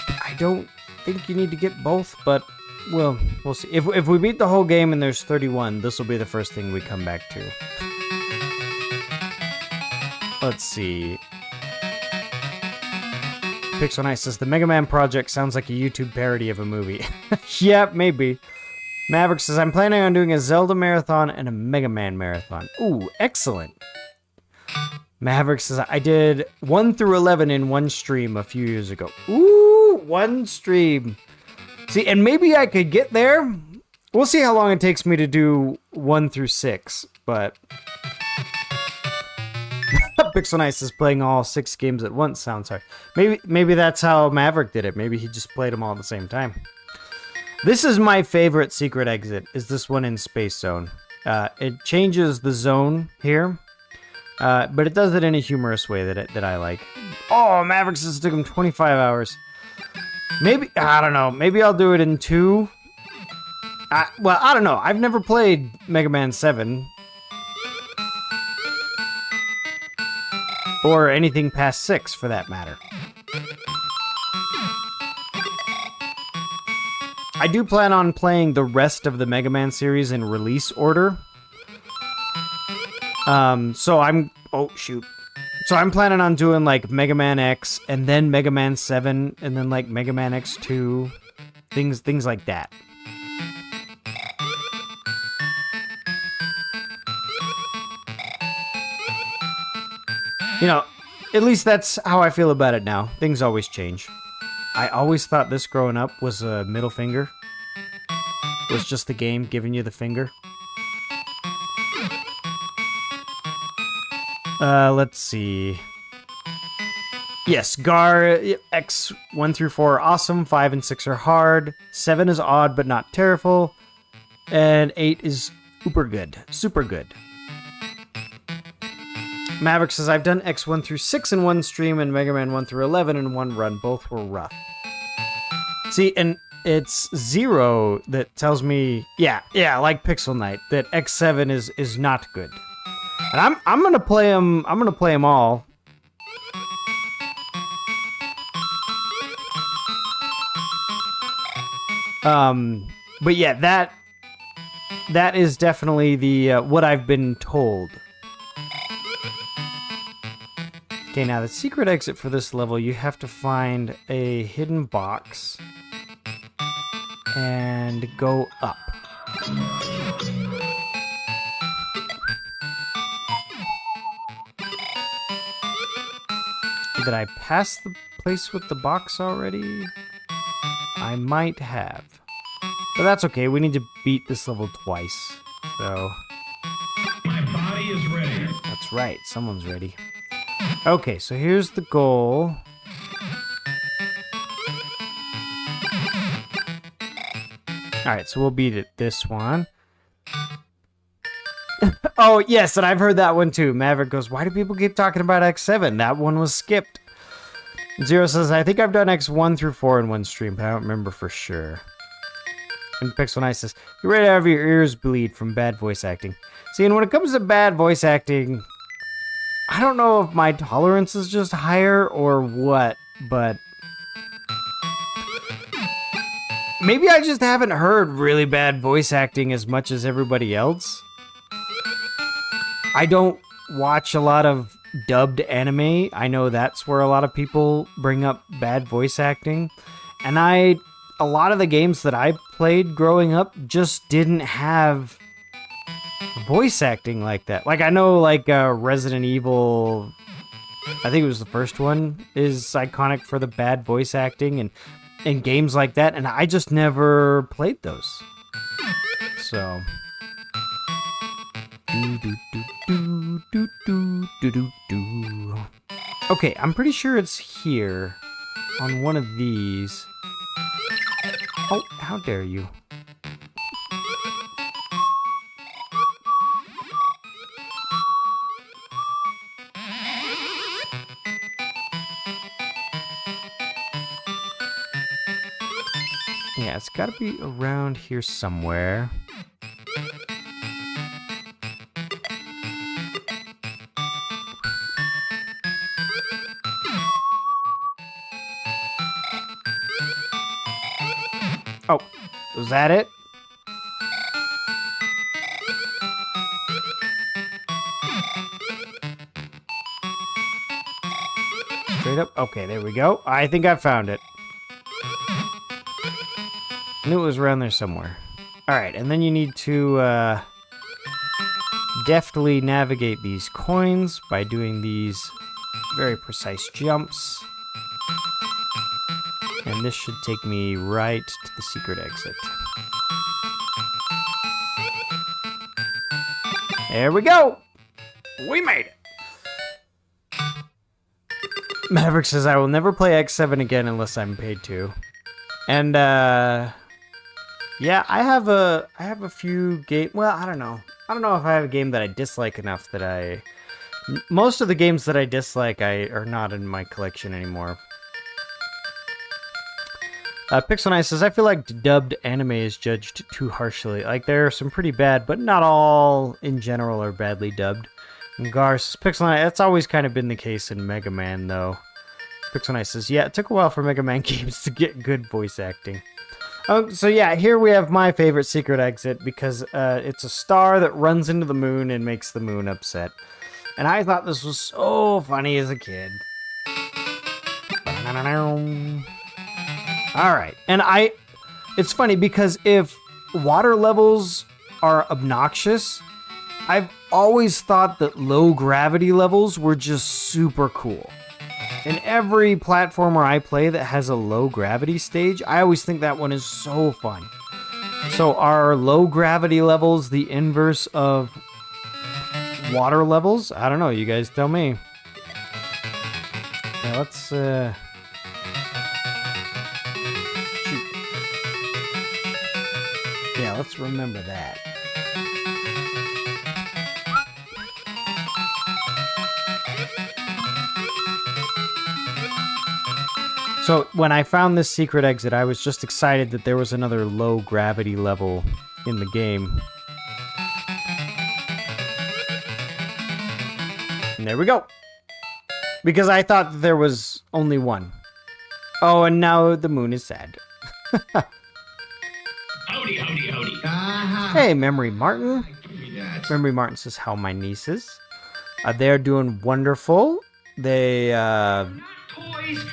I don't think you need to get both, but we'll see. If we beat the whole game and there's 31, this will be the first thing we come back to. Let's see. Pixel Knight says, the Mega Man project sounds like a YouTube parody of a movie. Yeah, maybe. Maverick says, I'm planning on doing a Zelda marathon and a Mega Man marathon. Ooh, excellent. Maverick says, I did 1 through 11 in one stream a few years ago. Ooh, one stream. See, and maybe I could get there. We'll see how long it takes me to do 1 through 6, but... Pixel Nice is playing all 6 games at once, sounds hard. Maybe that's how Maverick did it. Maybe he just played them all at the same time. This is my favorite secret exit, is this one in Space Zone. It changes the zone here, but it does it in a humorous way that I like. Oh, Maverick says it took him 25 hours. Maybe, I don't know, maybe I'll do it in 2. Well, I don't know. I've never played Mega Man 7. Or anything past 6, for that matter. I do plan on playing the rest of the Mega Man series in release order. So I'm... Oh, shoot. So I'm planning on doing, like, Mega Man X, and then Mega Man 7, and then, like, Mega Man X2. Things like that. You know, at least that's how I feel about it now. Things always change. I always thought this growing up was a middle finger. It was just the game giving you the finger. Let's see. Yes, Gar, X 1 through 4 are awesome. 5 and 6 are hard. 7 is odd but not terrible. And 8 is super good. Super good. Maverick says, I've done X 1 through 6 in one stream and Mega Man 1 through 11 in one run. Both were rough. See, and it's Zero that tells me, yeah, like Pixel Knight, that X7 is not good. And I'm gonna play them. I'm gonna play them all. But yeah, that is definitely the what I've been told. Okay, now the secret exit for this level, you have to find a hidden box and go up. Did I pass the place with the box already? I might have. But that's okay, we need to beat this level twice. So... My body is ready. That's right, someone's ready. Okay, so here's the goal. Alright, so we'll beat it this one. Oh, yes, and I've heard that one too. Maverick goes, why do people keep talking about X7? That one was skipped. Zero says, I think I've done X1 through 4 in one stream, but I don't remember for sure. And Pixel Nice says, you're ready to have your ears bleed from bad voice acting. See, and when it comes to bad voice acting, I don't know if my tolerance is just higher or what, but Maybe I just haven't heard really bad voice acting as much as everybody else. I don't watch a lot of dubbed anime. I know that's where a lot of people bring up bad voice acting. And a lot of the games that I played growing up just didn't have voice acting like that. Like, I know, like, Resident Evil, I think it was the first one, is iconic for the bad voice acting and games like that, and I just never played those. So. Okay, I'm pretty sure it's here on one of these. Oh, how dare you. Yeah, it's gotta be around here somewhere. Oh, was that it? Straight up? Okay, there we go. I think I found it. I knew it was around there somewhere. Alright, and then you need to deftly navigate these coins by doing these very precise jumps. And this should take me right to the secret exit. There we go! We made it! Maverick says, I will never play X7 again unless I'm paid to. And, yeah, I have a few game. Well, I don't know. I don't know if I have a game that I dislike enough that most of the games that I dislike are not in my collection anymore. Pixel Knight says, I feel like dubbed anime is judged too harshly. Like, there are some pretty bad, but not all in general are badly dubbed. And Gar says, Pixel Knight, that's always kind of been the case in Mega Man, though. Pixel Knight says, yeah, it took a while for Mega Man games to get good voice acting. So yeah, here we have my favorite secret exit, because it's a star that runs into the moon and makes the moon upset. And I thought this was so funny as a kid. Alright, and it's funny because if water levels are obnoxious, I've always thought that low gravity levels were just super cool. In every platformer I play that has a low gravity stage, I always think that one is so fun. So are low gravity levels the inverse of water levels? I don't know, you guys tell me. Yeah, let's shoot. Yeah, let's remember that. So when I found this secret exit, I was just excited that there was another low gravity level in the game. And there we go. Because I thought that there was only one. Oh, and now the moon is sad. Howdy, howdy, howdy. Hey, Memory Martin. Memory Martin says, how my nieces? They're doing wonderful. They, Toys,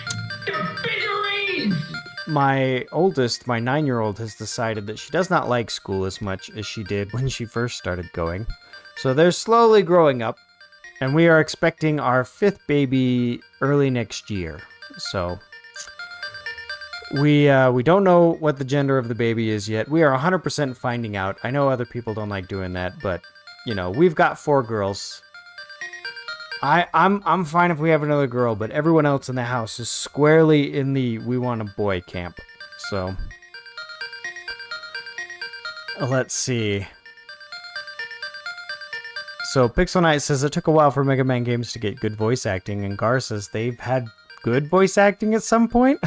they're figurines! My oldest, my 9-year-old, has decided that she does not like school as much as she did when she first started going. So they're slowly growing up, and we are expecting our 5th baby early next year. So we don't know what the gender of the baby is yet. We are 100% finding out. I know other people don't like doing that, but you know, we've got 4 girls. I'm fine if we have another girl, but everyone else in the house is squarely in the we want a boy camp. So let's see. So Pixel Knight says it took a while for Mega Man games to get good voice acting, and Gar says they've had good voice acting at some point.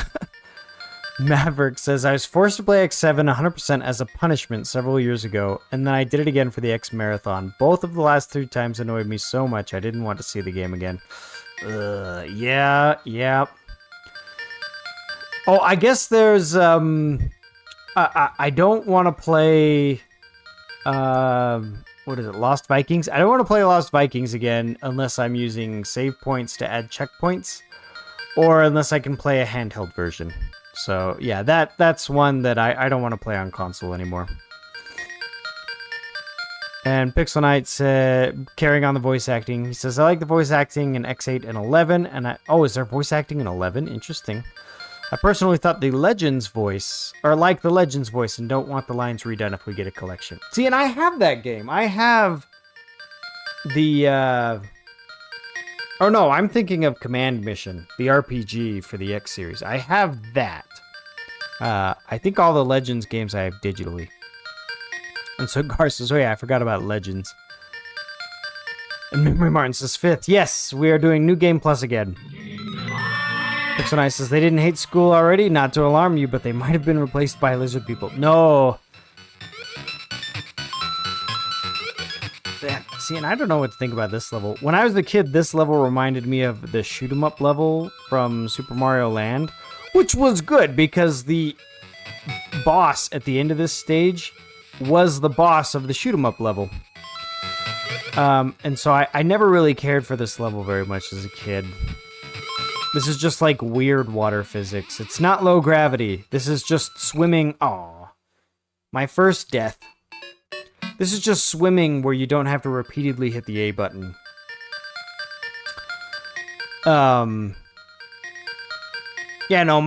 Maverick says, I was forced to play X7 100% as a punishment several years ago, and then I did it again for the X Marathon. Both of the last 3 times annoyed me so much I didn't want to see the game again. Yeah. Oh, I guess there's, I don't want to play. What is it? Lost Vikings. I don't want to play Lost Vikings again unless I'm using save points to add checkpoints, or unless I can play a handheld version. So yeah, that's one that I don't want to play on console anymore. And Pixel Knight said, carrying on the voice acting, he says, I like the voice acting in X8 and 11, and is there voice acting in 11? Interesting. I personally thought the Legends voice, or like the Legends voice, and don't want the lines redone if we get a collection. See, and I have that game. I have the, oh no, I'm thinking of Command Mission, the RPG for the X series. I have that. I think all the Legends games I have digitally. And so Gar says, oh yeah, I forgot about Legends. And Memory Martin says, 5th. Yes, we are doing New Game Plus again. Pixel Knight says, they didn't hate school already? Not to alarm you, but they might have been replaced by lizard people. No. See, and I don't know what to think about this level. When I was a kid, this level reminded me of the shoot 'em up level from Super Mario Land, which was good because the boss at the end of this stage was the boss of the shoot 'em up level. And so I never really cared for this level very much as a kid. This is just like weird water physics. It's not low gravity. This is just swimming. Aw. My first death. This is just swimming where you don't have to repeatedly hit the A button. Yeah, no,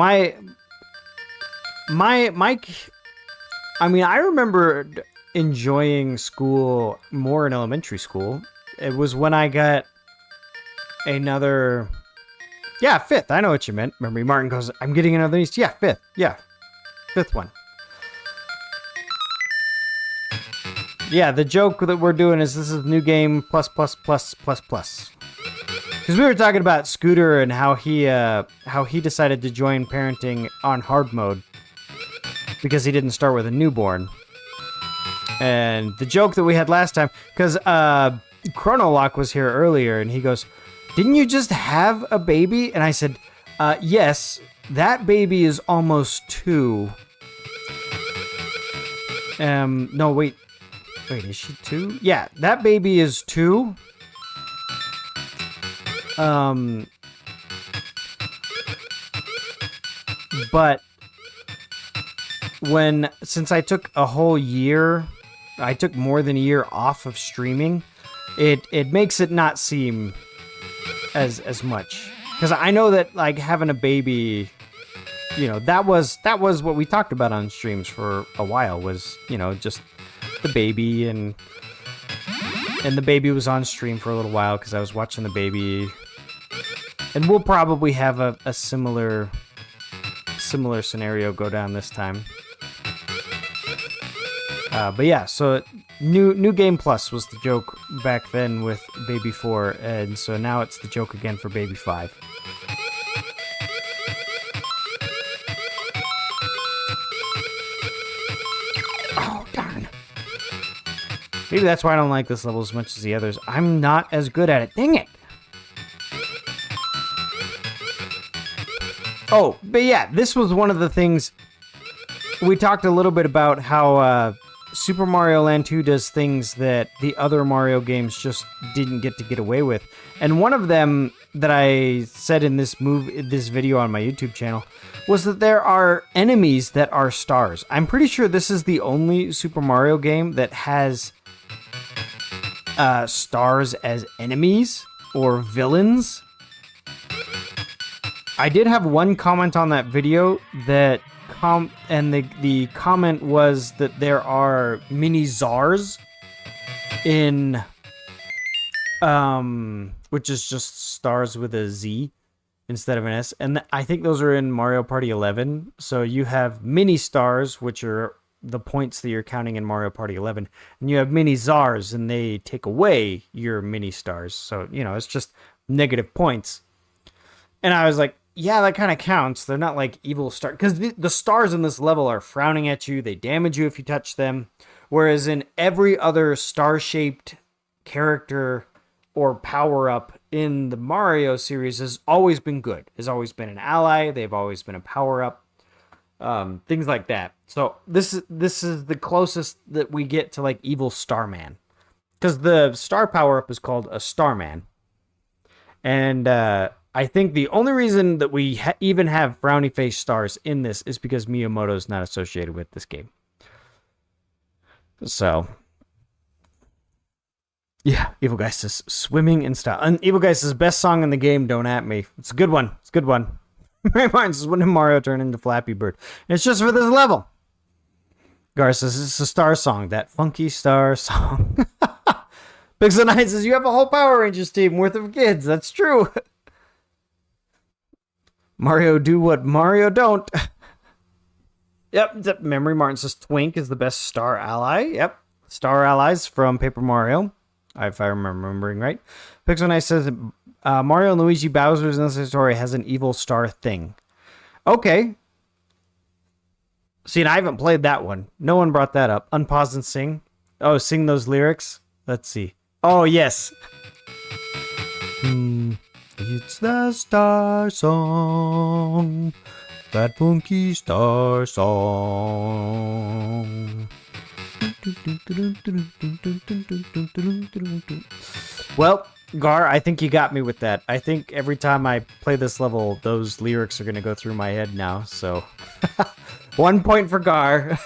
I mean, I remember enjoying school more in elementary school. It was when I got another... Yeah, 5th. I know what you meant. Memory Martin goes, I'm getting another niece. Yeah, 5th. Yeah. 5th one. Yeah, the joke that we're doing is this is New Game plus. Because we were talking about Scooter and how he decided to join parenting on hard mode because he didn't start with a newborn. And the joke that we had last time, because Chronolock was here earlier, and he goes, didn't you just have a baby? And I said, yes, that baby is almost 2. No, wait, is she 2? Yeah, that baby is 2. But since I took a whole year, I took more than a year off of streaming, it makes it not seem as much. Because I know that, like, having a baby, you know, that was what we talked about on streams for a while, was, you know, just the baby, and the baby was on stream for a little while because I was watching the baby. And we'll probably have a similar scenario go down this time. But yeah, so New Game Plus was the joke back then with Baby 4, and so now it's the joke again for Baby 5. Oh, darn. Maybe that's why I don't like this level as much as the others. I'm not as good at it. Dang it! Oh, but yeah, this was one of the things... We talked a little bit about how Super Mario Land 2 does things that the other Mario games just didn't get away with. And one of them that I said in this video on my YouTube channel was that there are enemies that are stars. I'm pretty sure this is the only Super Mario game that has stars as enemies or villains. I did have one comment on that video that the comment was that there are mini czars in which is just stars with a Z instead of an S, and I think those are in Mario Party 11. So you have mini stars, which are the points that you're counting in Mario Party 11, and you have mini czars, and they take away your mini stars. So, you know, it's just negative points. And I was like, yeah, that kind of counts. They're not like evil stars. Because the stars in this level are frowning at you. They damage you if you touch them. Whereas in every other star-shaped character or power-up in the Mario series has always been good. Has always been an ally. They've always been a power-up. Things like that. So this is the closest that we get to like evil Starman, because the star power up is called a Starman, and I think the only reason that we even have brownie face stars in this is because Miyamoto is not associated with this game. So yeah, Evil Geist is swimming in style. And Evil Geist's best song in the game, Don't At Me. It's a good one. It's a good one. Mary Martin says, when did Mario turn into Flappy Bird? And it's just for this level. Gar says, it's a star song. That funky star song. Pixel Knight says, you have a whole Power Rangers team worth of kids. That's true. Mario do what Mario don't. Yep. Memory Martin says, Twink is the best star ally. Yep. Star allies from Paper Mario, if I'm remembering right. Pixel Knight says, Mario and Luigi Bowser's in this story has an evil star thing. Okay. See, and I haven't played that one. No one brought that up. Unpause and sing. Oh, sing those lyrics. Let's see. Oh, yes. It's the star song. That funky star song. Well, Gar, I think you got me with that. I think every time I play this level, those lyrics are going to go through my head now, so 1 point for Gar.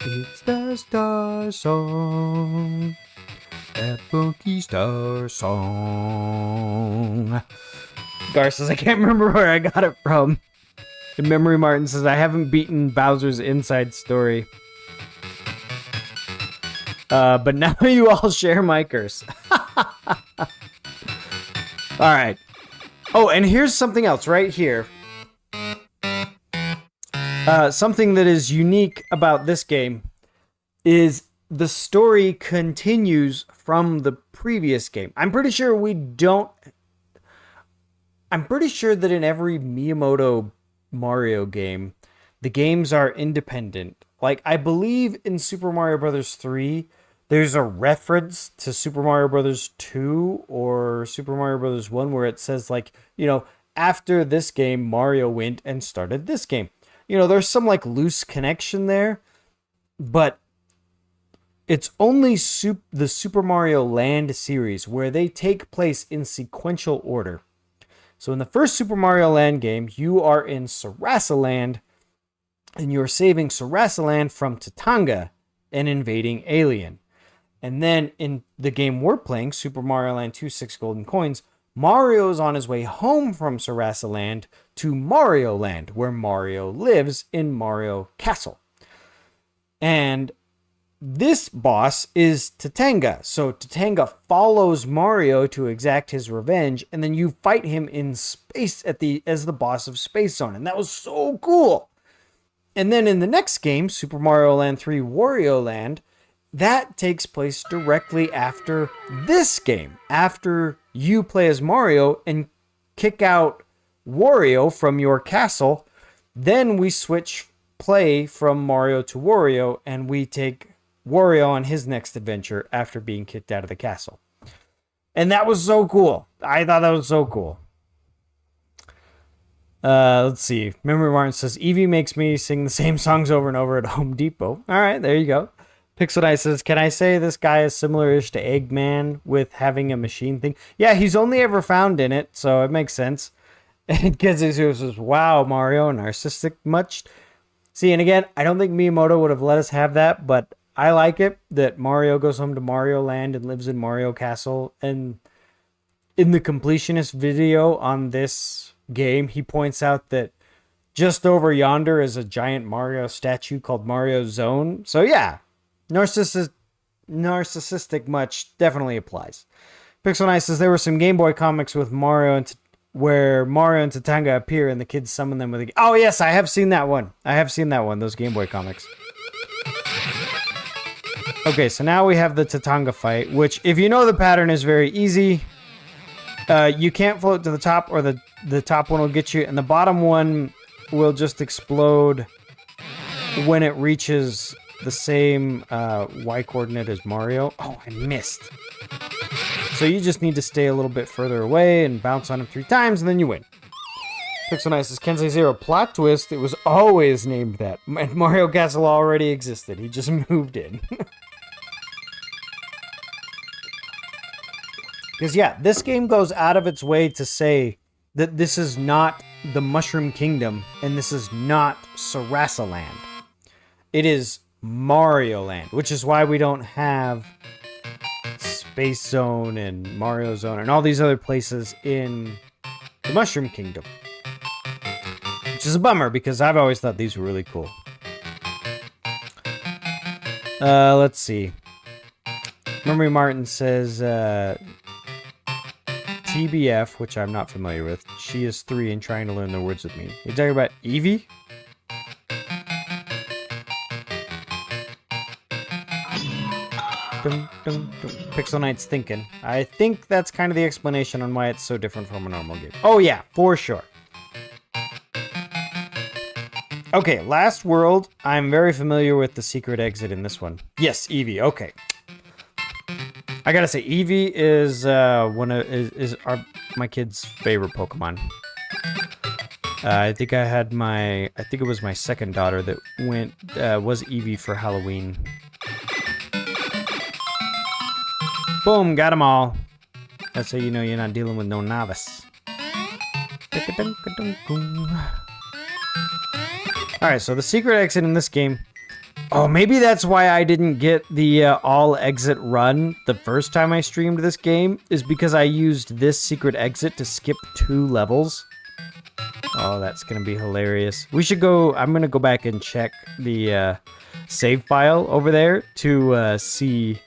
It's the star song, that funky star song. Gar says, I can't remember where I got it from. And Memory Martin says, I haven't beaten Bowser's Inside Story. But now you all share my curse. Alright. Oh, and here's something else right here. Something that is unique about this game is the story continues from the previous game. I'm pretty sure that in every Miyamoto Mario game, the games are independent. Like, I believe in Super Mario Bros. 3, there's a reference to Super Mario Bros. 2 or Super Mario Bros. 1 where it says, like, after this game, Mario went and started this game. There's some, like, loose connection there, but it's only the Super Mario Land series where they take place in sequential order. So in the first Super Mario Land game, you are in Sarasaland, and you're saving Sarasaland from Tatanga, an invading alien. And then in the game we're playing, Super Mario Land 2 6 Golden Coins, Mario's on his way home from Sarasaland to Mario Land, where Mario lives in Mario Castle. And this boss is Tatanga. So Tatanga follows Mario to exact his revenge, and then you fight him in space as the boss of Space Zone. And that was so cool. And then in the next game, Super Mario Land 3 Wario Land, that takes place directly after this game. After you play as Mario and kick out Wario from your castle, then we switch play from Mario to Wario, and we take Wario on his next adventure after being kicked out of the castle. And that was so cool. I thought that was so cool. Let's see. Memory Martin says, Eevee makes me sing the same songs over and over at Home Depot. All right, there you go. Pixel Dice says, can I say this guy is similar-ish to Eggman with having a machine thing? Yeah, he's only ever found in it, so it makes sense. And Kids says, wow, Mario, narcissistic much? See, and again, I don't think Miyamoto would have let us have that, but I like it that Mario goes home to Mario Land and lives in Mario Castle. And in the completionist video on this game, he points out that just over yonder is a giant Mario statue called Mario Zone. So yeah, narcissistic much definitely applies. Pixel Knight says there were some Game Boy comics with where Mario and Tatanga appear and the kids summon them with a... Oh yes, I have seen that one. Those Game Boy comics. Okay, so now we have the Tatanga fight, which, if you know the pattern, is very easy. You can't float to the top, or the top one will get you, and the bottom one will just explode when it reaches the same Y coordinate as Mario. Oh, I missed. So you just need to stay a little bit further away and bounce on him 3 times, and then you win. Pixel Nice says, Kensei Zero, plot twist, it was always named that. And Mario Castle already existed. He just moved in. Because, yeah, this game goes out of its way to say that this is not the Mushroom Kingdom, and this is not Sarasa Land. It is Mario Land, which is why we don't have Space Zone and Mario Zone and all these other places in the Mushroom Kingdom. Which is a bummer, because I've always thought these were really cool. Let's see. Memory Martin says, TBF, which I'm not familiar with. She is 3 and trying to learn the words with me. You talking about Eevee? Dum, dum, dum. Pixel Knight's thinking. I think that's kind of the explanation on why it's so different from a normal game. Oh yeah, for sure. Okay, last world. I'm very familiar with the secret exit in this one. Yes, Eevee. Okay. I gotta say, Eevee is my kid's favorite Pokemon. I think it was my second daughter that was Eevee for Halloween. Boom, got them all. That's how you know you're not dealing with no novice. Alright, so the secret exit in this game. Oh, maybe that's why I didn't get the all exit run the first time I streamed this game, is because I used this secret exit to skip 2 levels. Oh, that's gonna be hilarious. I'm gonna go back and check the save file over there to see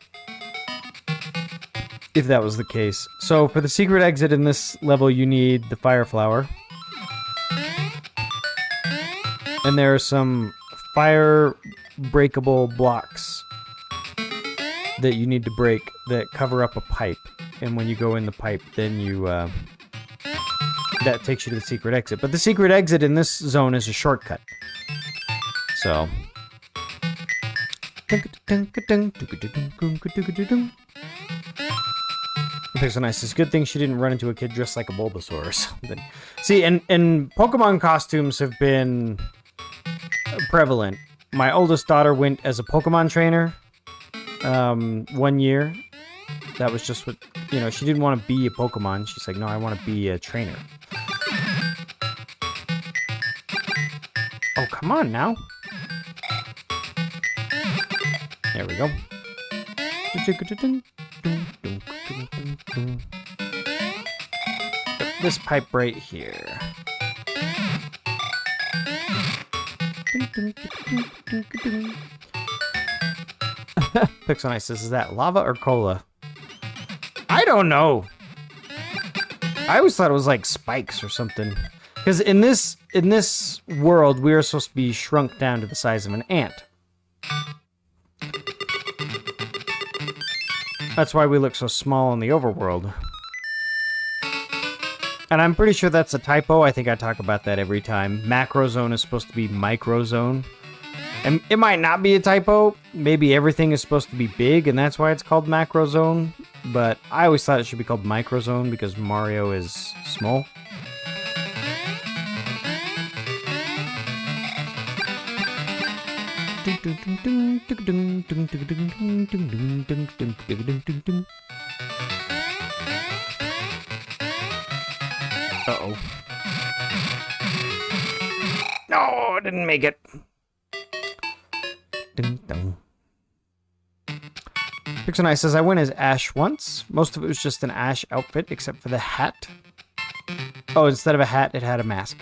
if that was the case. So for the secret exit in this level, you need the fire flower. And there are some fire breakable blocks that you need to break that cover up a pipe. And when you go in the pipe, then that takes you to the secret exit. But the secret exit in this zone is a shortcut. So. Pixel Nice. It's a good thing she didn't run into a kid dressed like a Bulbasaur or something. See, and Pokemon costumes have been prevalent. My oldest daughter went as a Pokemon trainer 1 year. That was just what, she didn't want to be a Pokemon. She's like, no, I want to be a trainer. Oh, come on now. There we go. This pipe right here. Pixel Nice says, is that lava or cola? I don't know. I always thought it was like spikes or something. Because in this world, we are supposed to be shrunk down to the size of an ant. That's why we look so small in the overworld. And I'm pretty sure that's a typo. I think I talk about that every time. Macro zone is supposed to be micro zone. And it might not be a typo. Maybe everything is supposed to be big, and that's why it's called macro zone. But I always thought it should be called micro zone because Mario is small. Uh-oh. No, I didn't make it. Pixel Nice says, I went as Ash once. Most of it was just an Ash outfit, except for the hat. Oh, instead of a hat, it had a mask.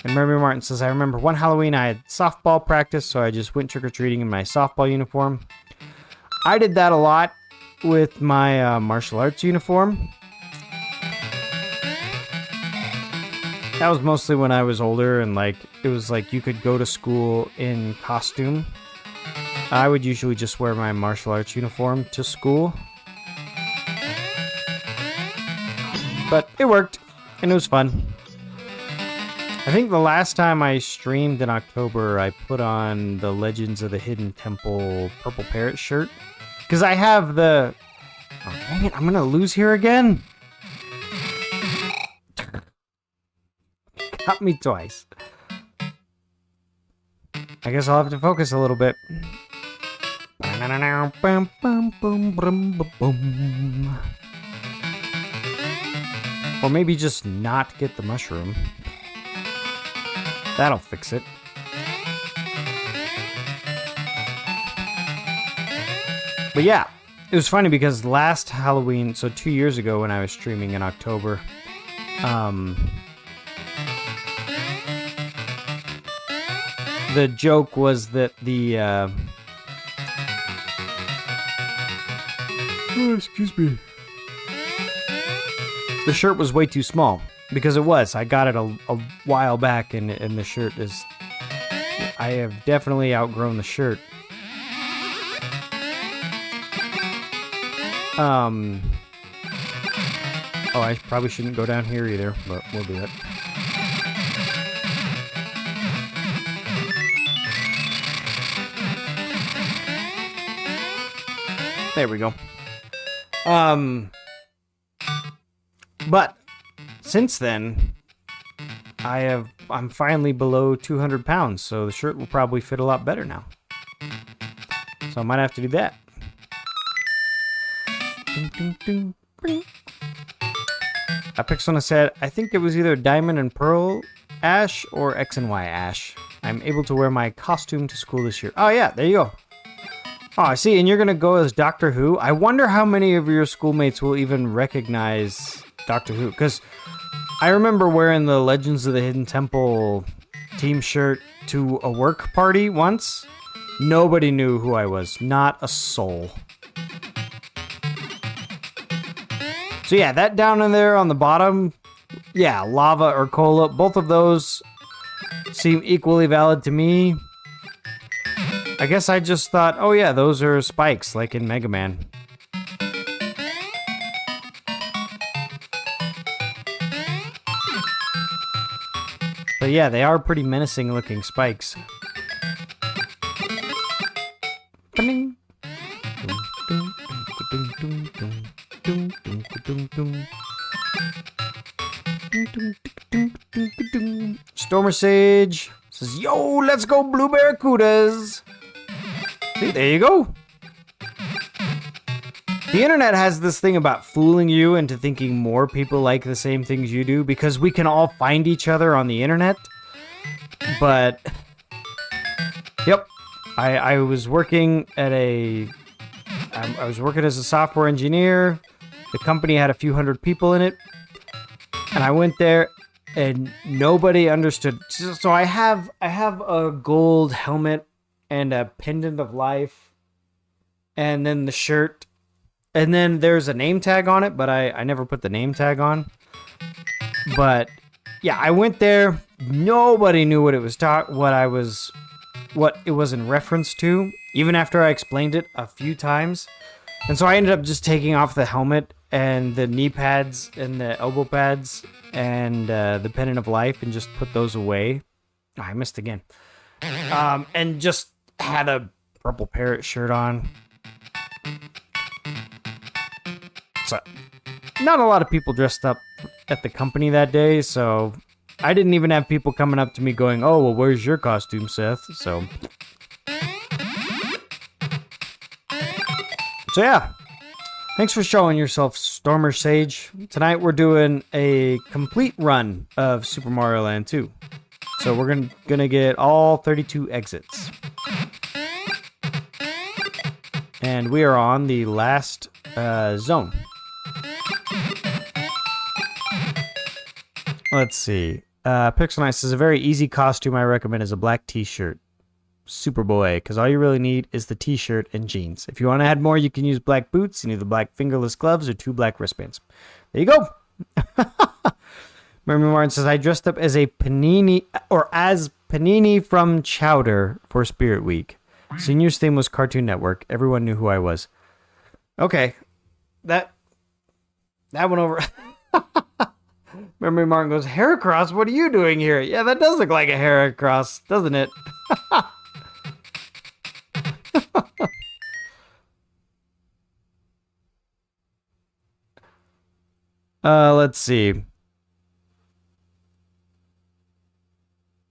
And Mary Martin says, I remember one Halloween I had softball practice, so I just went trick-or-treating in my softball uniform. I did that a lot with my martial arts uniform. That was mostly when I was older, and it was like you could go to school in costume. I would usually just wear my martial arts uniform to school. But it worked, and it was fun. I think the last time I streamed in October, I put on the Legends of the Hidden Temple Purple Parrot shirt. Because I have the... Oh, dang it, I'm going to lose here again. Got me twice. I guess I'll have to focus a little bit. Or maybe just not get the mushroom. That'll fix it. But yeah, it was funny because last Halloween, so 2 years ago when I was streaming in October, the joke was that excuse me. The shirt was way too small. Because it was. I got it a while back, and the shirt is... I have definitely outgrown the shirt. Oh, I probably shouldn't go down here either, but we'll do it. There we go. But since then, I'm finally below 200 pounds, so the shirt will probably fit a lot better now. So I might have to do that. I picked one that said, I think it was either Diamond and Pearl Ash or X and Y Ash. I'm able to wear my costume to school this year. Oh yeah, there you go. Oh, I see, and you're gonna go as Doctor Who? I wonder how many of your schoolmates will even recognize Doctor Who, because I remember wearing the Legends of the Hidden Temple team shirt to a work party once. Nobody knew who I was. Not a soul. So yeah, that down in there on the bottom, yeah, lava or cola, both of those seem equally valid to me. I guess I just thought, oh yeah, those are spikes, like in Mega Man. But yeah, they are pretty menacing looking spikes. Stormer Sage says, yo, let's go Blue Barracudas. See, there you go. The internet has this thing about fooling you into thinking more people like the same things you do because we can all find each other on the internet. But, yep, I was working at I was working as a software engineer. The company had a few hundred people in it. And I went there and nobody understood. So I have a gold helmet and a pendant of life and then the shirt. And then there's a name tag on it, but I never put the name tag on. But yeah, I went there. Nobody knew what it was what it was in reference to, even after I explained it a few times. And so I ended up just taking off the helmet and the knee pads and the elbow pads and the pendant of life and just put those away. Oh, I missed again. And just had a purple parrot shirt on. So, not a lot of people dressed up at the company that day, so I didn't even have people coming up to me going, oh, well, where's your costume, Seth? So yeah. Thanks for showing yourself, Stormer Sage. Tonight we're doing a complete run of Super Mario Land 2. So we're gonna get all 32 exits. And we are on the last zone. Let's see. Pixel Night says a very easy costume I recommend is a black t-shirt. Superboy, because all you really need is the t-shirt and jeans. If you want to add more, you can use black boots and either black fingerless gloves or 2 black wristbands. There you go. Mary Martin says I dressed up as a Panini from Chowder for Spirit Week. Senior's theme was Cartoon Network. Everyone knew who I was. Okay, that went over. Memory Martin goes, Heracross, what are you doing here? Yeah, that does look like a Heracross, doesn't it? Let's see.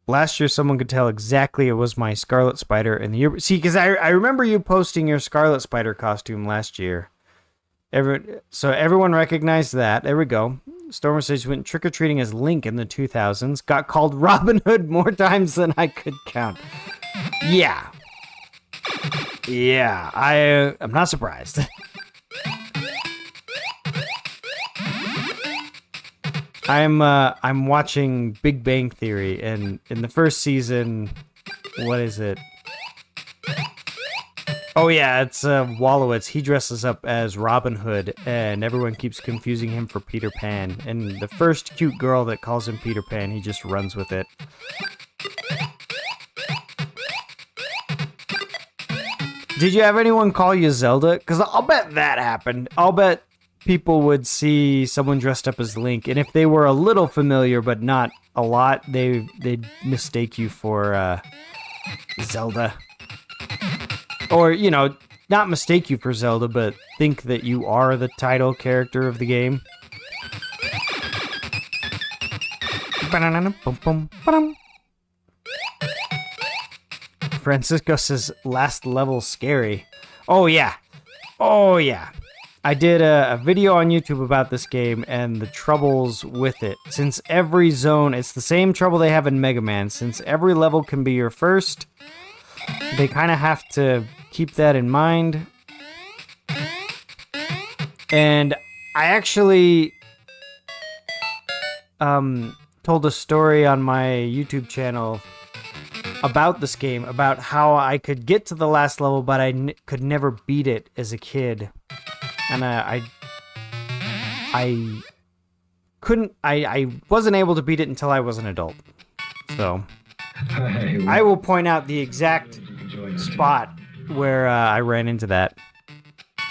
last year someone could tell exactly it was my Scarlet Spider. And the year, see, because I remember you posting your Scarlet Spider costume last year. So everyone recognized that. There we go. Stormer says went trick-or-treating as Link in the 2000s. Got called Robin Hood more times than I could count. Yeah. Yeah, I'm not surprised. I'm watching Big Bang Theory, and in the first season, what is it? Oh yeah, it's Wallowitz. He dresses up as Robin Hood, and everyone keeps confusing him for Peter Pan. And the first cute girl that calls him Peter Pan, he just runs with it. Did you have anyone call you Zelda? Because I'll bet that happened. I'll bet people would see someone dressed up as Link, and if they were a little familiar but not a lot, they'd mistake you for Zelda. Or, you know, not mistake you for Zelda, but think that you are the title character of the game. Francisco says, last level scary. Oh, yeah. Oh, yeah. I did a video on YouTube about this game and the troubles with it. Since every zone, it's the same trouble they have in Mega Man. Since every level can be your first, they kind of have to keep that in mind. And I actually told a story on my YouTube channel about this game, about how I could get to the last level, but I could never beat it as a kid. And I wasn't able to beat it until I was an adult. So I will point out the exact spot where I ran into that.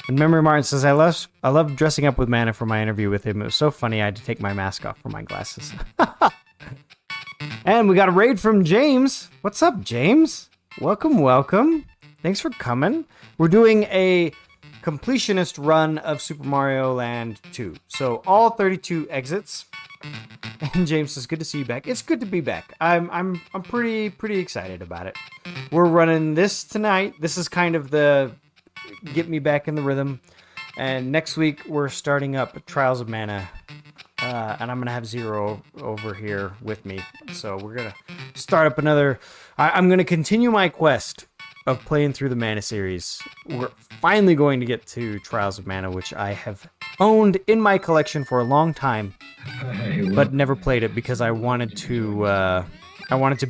And Memory Martin says, I love dressing up with Mana for my interview with him. It was so funny I had to take my mask off for my glasses. And we got a raid from James. What's up, James? Welcome, welcome. Thanks for coming. We're doing a completionist run of Super Mario Land 2. So all 32 exits. And James says, good to see you back. It's good to be back. I'm pretty excited about it. We're running this tonight. This is kind of the get me back in the rhythm. And next week we're starting up Trials of Mana. And I'm gonna have Zero over here with me. So we're gonna start up another. I'm gonna continue my quest of playing through the Mana series. We're finally going to get to Trials of Mana, which I have owned in my collection for a long time, but never played it because I wanted to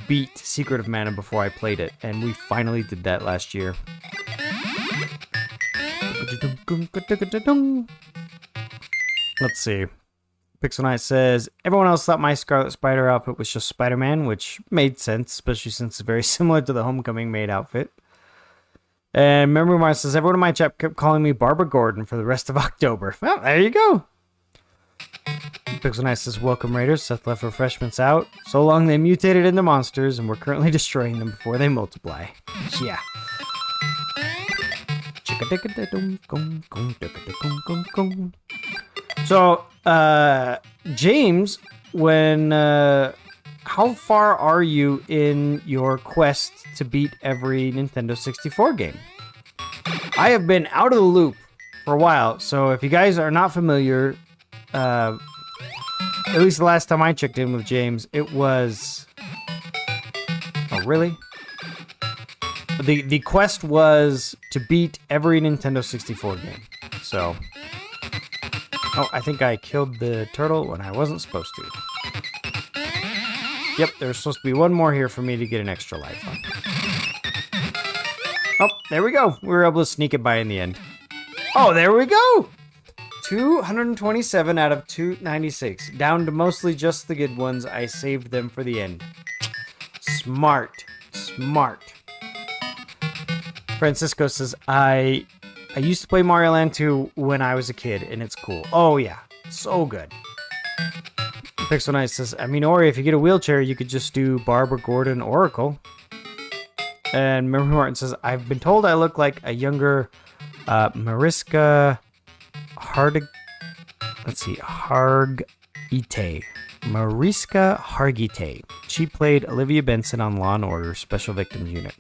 beat Secret of Mana before I played it, and we finally did that last year. Let's see. Pixel Knight says, everyone else thought my Scarlet Spider outfit was just Spider-Man, which made sense, especially since it's very similar to the Homecoming Maid outfit. And Memory Mars says, everyone in my chat kept calling me Barbara Gordon for the rest of October. Well, there you go. Pixel Knight says, welcome Raiders. Seth left refreshments out. So long they mutated into monsters, and we're currently destroying them before they multiply. Yeah. So, James, how far are you in your quest to beat every Nintendo 64 game? I have been out of the loop for a while, so if you guys are not familiar, at least the last time I checked in with James, it was... Oh, really? The quest was to beat every Nintendo 64 game, so... Oh, I think I killed the turtle when I wasn't supposed to. Yep, there's supposed to be one more here for me to get an extra life on. Oh, there we go. We were able to sneak it by in the end. Oh, there we go! 227 out of 296. Down to mostly just the good ones. I saved them for the end. Smart. Smart. Francisco says, I used to play Mario Land 2 when I was a kid, and it's cool. Oh, yeah. So good. Pixel Knight says, I mean, Ori, if you get a wheelchair, you could just do Barbara Gordon Oracle. And Memory Martin says, I've been told I look like a younger Mariska Hargitay. Mariska Hargitay. She played Olivia Benson on Law & Order Special Victims Unit.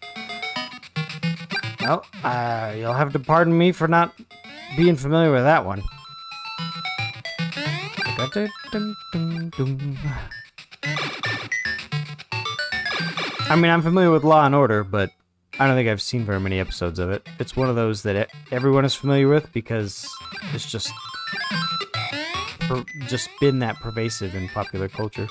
Well, you'll have to pardon me for not being familiar with that one. I mean, I'm familiar with Law & Order, but I don't think I've seen very many episodes of it. It's one of those that everyone is familiar with because it's just been that pervasive in popular culture.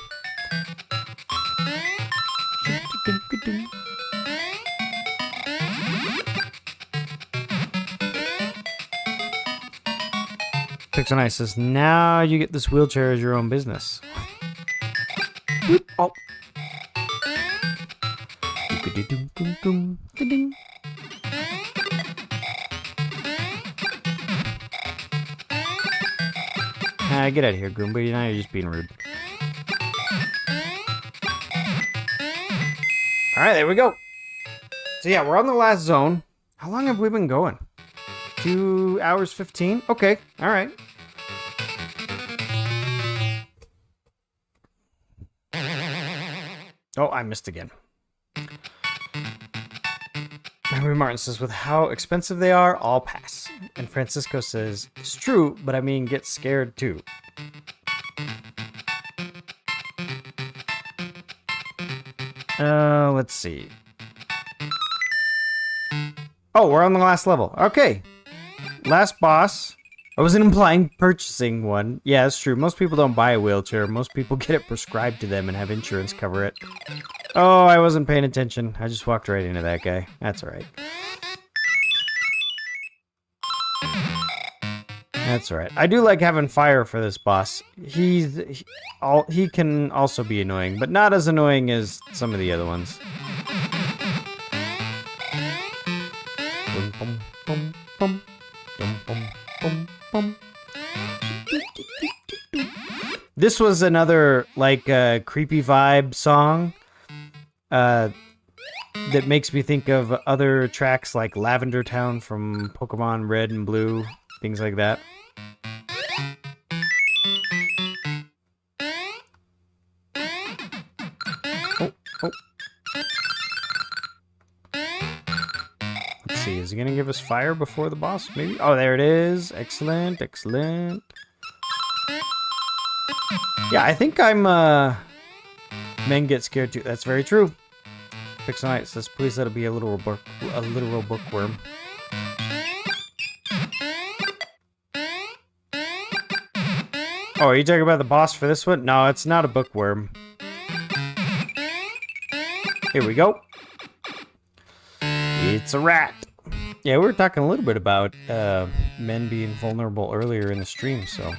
Pixel says, now you get this wheelchair as your own business. Oh. Get out of here, Goomba. Now you're just being rude. Alright, there we go. So yeah, we're on the last zone. How long have we been going? 2 hours 15? Okay, alright. Oh, I missed again. Henry Martin says, with how expensive they are, I'll pass. And Francisco says, it's true, but I mean, get scared too. Let's see. Oh, we're on the last level. Okay. Last boss. I wasn't implying purchasing one. Yeah, that's true. Most people don't buy a wheelchair. Most people get it prescribed to them and have insurance cover it. Oh, I wasn't paying attention. I just walked right into that guy. That's alright. That's alright. I do like having fire for this boss. He can also be annoying, but not as annoying as some of the other ones. Bum, bum, bum, bum, bum, bum, bum. This was another like creepy vibe song that makes me think of other tracks like Lavender Town from Pokemon Red and Blue, things like that. Oh. Let's see, is he gonna give us fire before the boss? Maybe? Oh, there it is. Excellent, excellent. Yeah, I think I'm, men get scared too. That's very true. Pixel says, please let it be a literal bookworm. Oh, are you talking about the boss for this one? No, it's not a bookworm. Here we go. It's a rat. Yeah, we were talking a little bit about men being vulnerable earlier in the stream, so...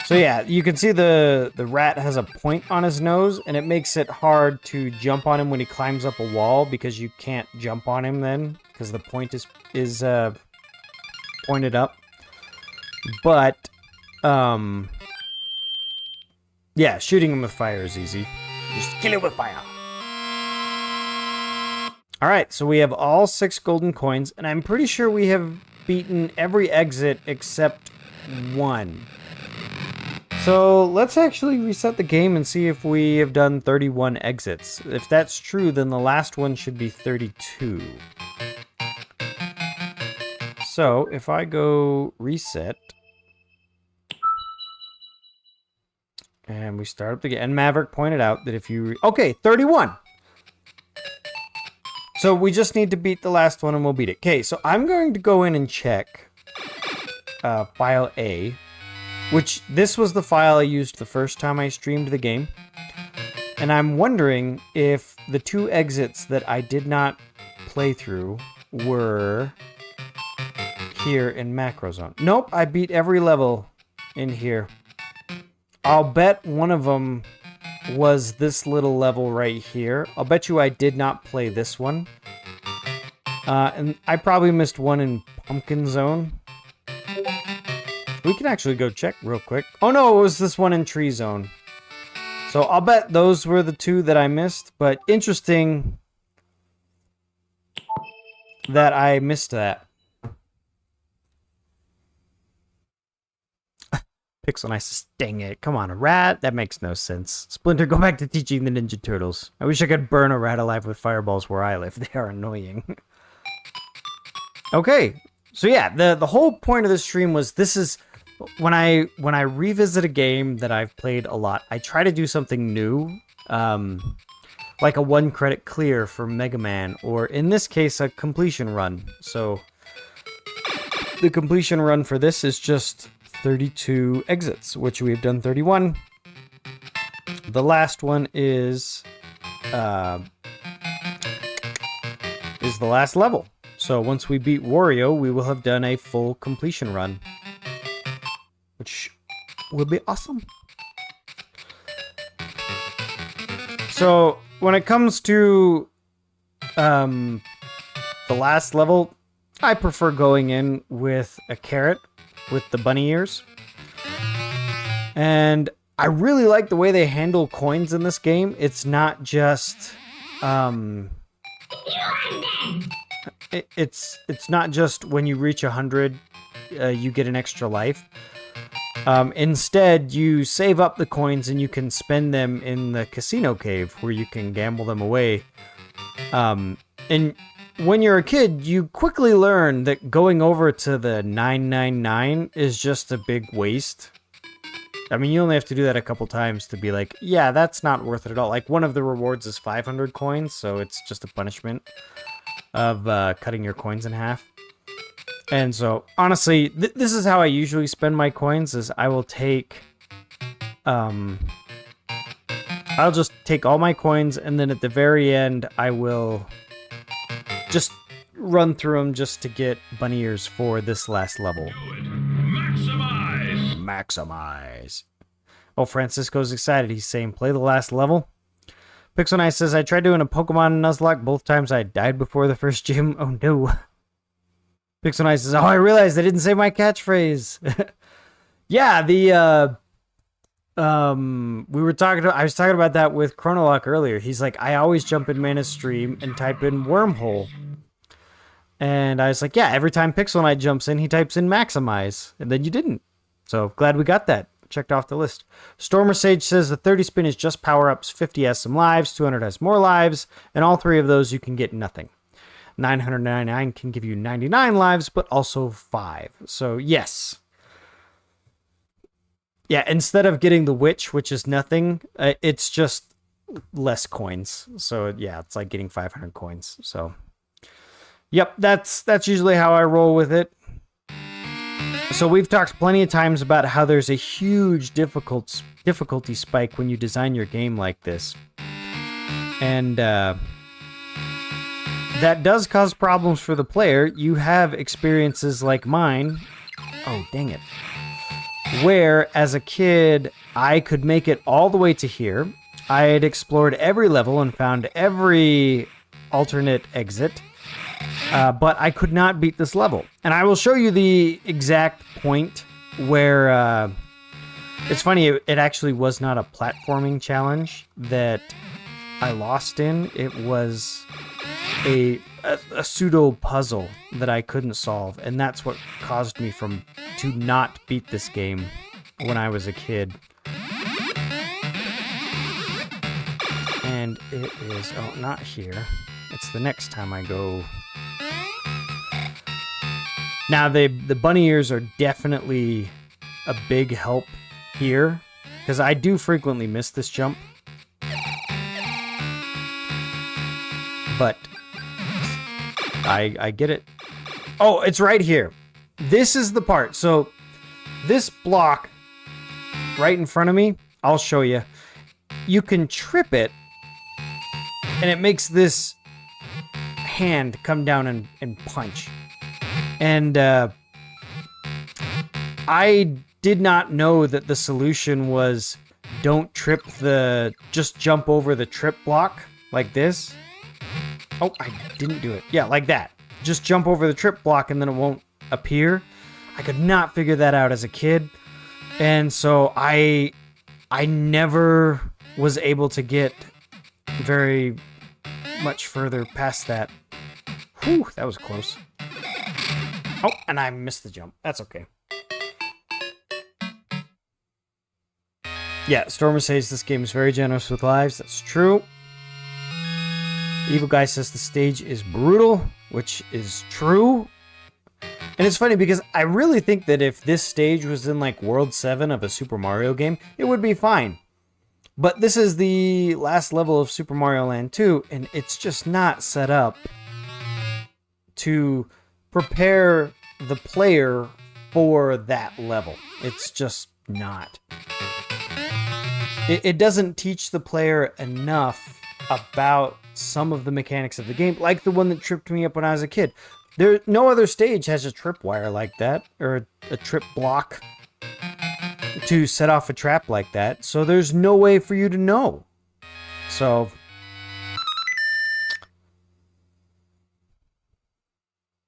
So yeah, you can see the rat has a point on his nose, and it makes it hard to jump on him when he climbs up a wall, because you can't jump on him then, because the point is pointed up. But, yeah, shooting him with fire is easy. Just kill it with fire. Alright, so we have all 6 golden coins, and I'm pretty sure we have beaten every exit except one. So let's actually reset the game and see if we have done 31 exits. If that's true, then the last one should be 32. So if I go reset, and we start up again, and Maverick pointed out that if you... Okay, 31! So we just need to beat the last one and we'll beat it. Okay, so I'm going to go in and check file A, which this was the file I used the first time I streamed the game. And I'm wondering if the 2 exits that I did not play through were here in Macro Zone. Nope, I beat every level in here. I'll bet one of them was this little level right here. I'll bet you I did not play this one. And I probably missed one in Pumpkin Zone. We can actually go check real quick. Oh no, it was this one in Tree Zone. So I'll bet those were the 2 that I missed, but interesting that I missed that. Pixel Nice says, dang it. Come on, a rat? That makes no sense. Splinter, go back to teaching the Ninja Turtles. I wish I could burn a rat alive with fireballs where I live. They are annoying. Okay. So yeah, the whole point of this stream was this is when I revisit a game that I've played a lot, I try to do something new. Like a 1-credit clear for Mega Man, or in this case, a completion run. So the completion run for this is just 32 exits, which we've done 31. The last one is the last level. So once we beat Wario, we will have done a full completion run, which will be awesome. So when it comes to the last level, I prefer going in with a carrot with the bunny ears. And I really like the way they handle coins in this game. It's not just it's not just when you reach 100 you get an extra life. Instead, you save up the coins and you can spend them in the casino cave where you can gamble them away. And when you're a kid, you quickly learn that going over to the 999 is just a big waste. I mean, you only have to do that a couple times to be like, yeah, that's not worth it at all. Like, one of the rewards is 500 coins, so it's just a punishment of cutting your coins in half. And so, honestly, this is how I usually spend my coins, is I will take... I'll just take all my coins, and then at the very end, I will just run through them just to get bunny ears for this last level. Maximize! Maximize. Oh, Francisco's excited. He's saying, play the last level. Pixel Nice says, I tried doing a Pokemon Nuzlocke. Both times I died before the first gym. Oh, no. Pixel Nice says, oh, I realized I didn't say my catchphrase. Yeah, I was talking about that with Chronolock earlier. He's like, I always jump in Mana's stream and type in wormhole. And I was like, yeah, every time Pixel Knight jumps in, he types in maximize. And then you didn't. So glad we got that checked off the list. Stormer Sage says the 30 spin is just power-ups. 50 has some lives, 200 has more lives, and all three of those you can get nothing. 999 can give you 99 lives, but also 5. So, yes. Yeah, instead of getting the witch, which is nothing, it's just less coins. So, yeah, it's like getting 500 coins. So, yep, that's usually how I roll with it. So we've talked plenty of times about how there's a huge difficulty spike when you design your game like this. And that does cause problems for the player. You have experiences like mine. Oh, dang it. Where, as a kid, I could make it all the way to here. I had explored every level and found every alternate exit. But I could not beat this level. And I will show you the exact point where... it's funny, it actually was not a platforming challenge that I lost in. It was a pseudo puzzle that I couldn't solve. And that's what caused me to not beat this game when I was a kid. And it is... Oh, not here. It's the next time I go... Now, the bunny ears are definitely a big help here, because I do frequently miss this jump. But I get it. Oh, it's right here. This is the part. So this block right in front of me, I'll show you. You can trip it, and it makes this hand come down and punch. And I did not know that the solution was just jump over the trip block like this. Oh, I didn't do it. Yeah, like that. Just jump over the trip block and then it won't appear. I could not figure that out as a kid. And so I never was able to get very much further past that. Whew, that was close. Oh, and I missed the jump. That's okay. Yeah, Stormer says this game is very generous with lives. That's true. Evil Guy says the stage is brutal, which is true. And it's funny because I really think that if this stage was in like World 7 of a Super Mario game, it would be fine. But this is the last level of Super Mario Land 2, and it's just not set up to prepare the player for that level. It's just not. It doesn't teach the player enough about some of the mechanics of the game, like the one that tripped me up when I was a kid. No other stage has a tripwire like that, or a trip block to set off a trap like that, so there's no way for you to know. So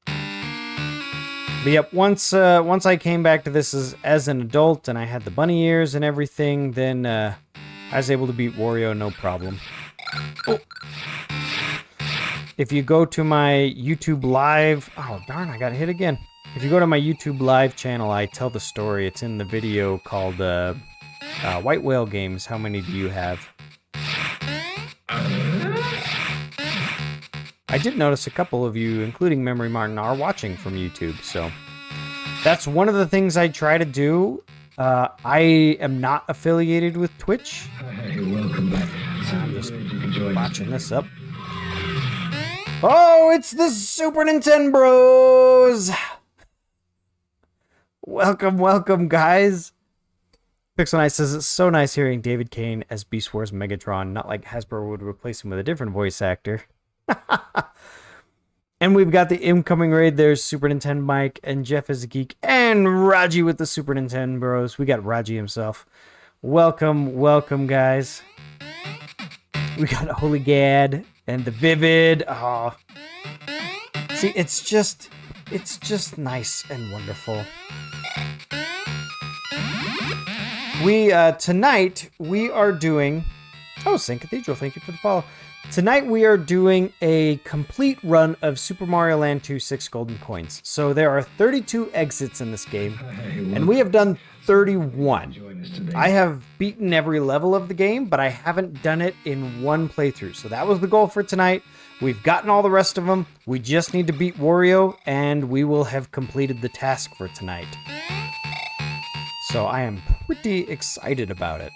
but yep, once I came back to this as an adult and I had the bunny ears and everything, then I was able to beat Wario no problem. Oh. If you go to my YouTube Live... Oh, darn, I got hit again. If you go to my YouTube Live channel, I tell the story. It's in the video called White Whale Games. How many do you have? I did notice a couple of you, including Memory Martin, are watching from YouTube, so that's one of the things I try to do. I am not affiliated with Twitch. Hey, welcome back. I'm just watching this up. Oh, it's the Super Nintendo Bros! Welcome, guys. Pixel Knight says, it's so nice hearing David Kane as Beast Wars Megatron, not like Hasbro would replace him with a different voice actor. And we've got the incoming raid. There's Super Nintendo Mike and Jeff is a Geek and Raji with the Super Nintendo Bros. We got Raji himself. Welcome, guys. We got Holy Gad and the Vivid. Oh, see, it's just nice and wonderful. Tonight we are doing. Oh, St. Cathedral, thank you for the follow. Tonight we are doing a complete run of Super Mario Land 2 6 Golden Coins. So there are 32 exits in this game, and we have done 31. I have beaten every level of the game, but I haven't done it in one playthrough. So that was the goal for tonight. We've gotten all the rest of them. We just need to beat Wario, and we will have completed the task for tonight. So I am pretty excited about it.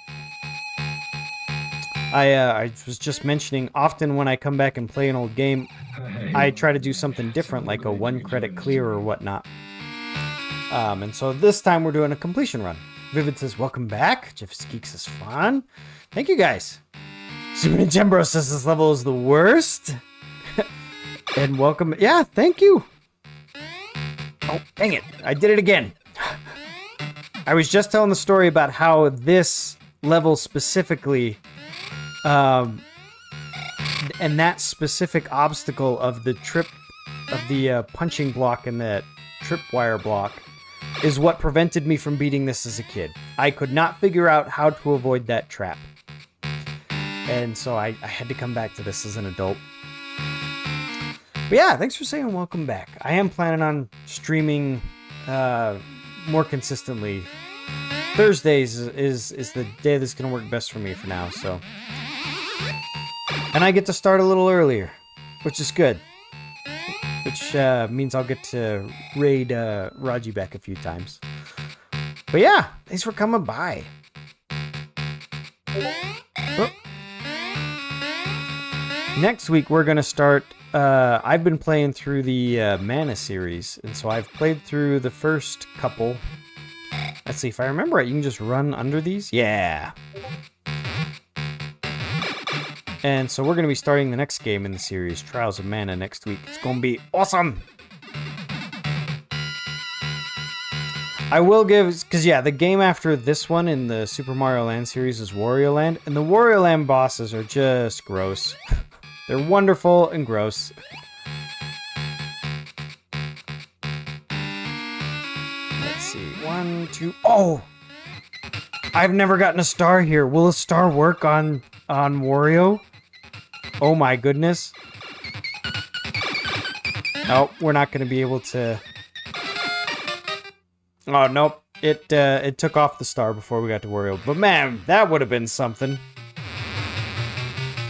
I was just mentioning, often when I come back and play an old game, I try to do something different, like a 1-credit clear or whatnot. And so this time we're doing a completion run. Vivid says, welcome back. Jeff Geeks is fun. Thank you, guys. Super Nintendo Bros says this level is the worst. And welcome. Yeah, thank you. Oh, dang it. I did it again. I was just telling the story about how this level specifically... and that specific obstacle of the punching block and the tripwire block is what prevented me from beating this as a kid. I could not figure out how to avoid that trap. And so I had to come back to this as an adult. But yeah, thanks for saying welcome back. I am planning on streaming more consistently. Thursdays is the day that's going to work best for me for now, so... And I get to start a little earlier, which is good. Which means I'll get to raid Raji back a few times. But yeah, thanks for coming by. Oh. Next week we're going to start... I've been playing through the Mana series, and so I've played through the first couple. Let's see, if I remember right, you can just run under these? Yeah. And so we're going to be starting the next game in the series, Trials of Mana, next week. It's going to be awesome! I will give... Because, yeah, the game after this one in the Super Mario Land series is Wario Land. And the Wario Land bosses are just gross. They're wonderful and gross. Let's see. 1, 2... Oh! I've never gotten a star here. Will a star work on Wario? Oh my goodness. Oh, we're not going to be able to... Oh, nope. it took off the star before we got to Wario. But man, that would have been something.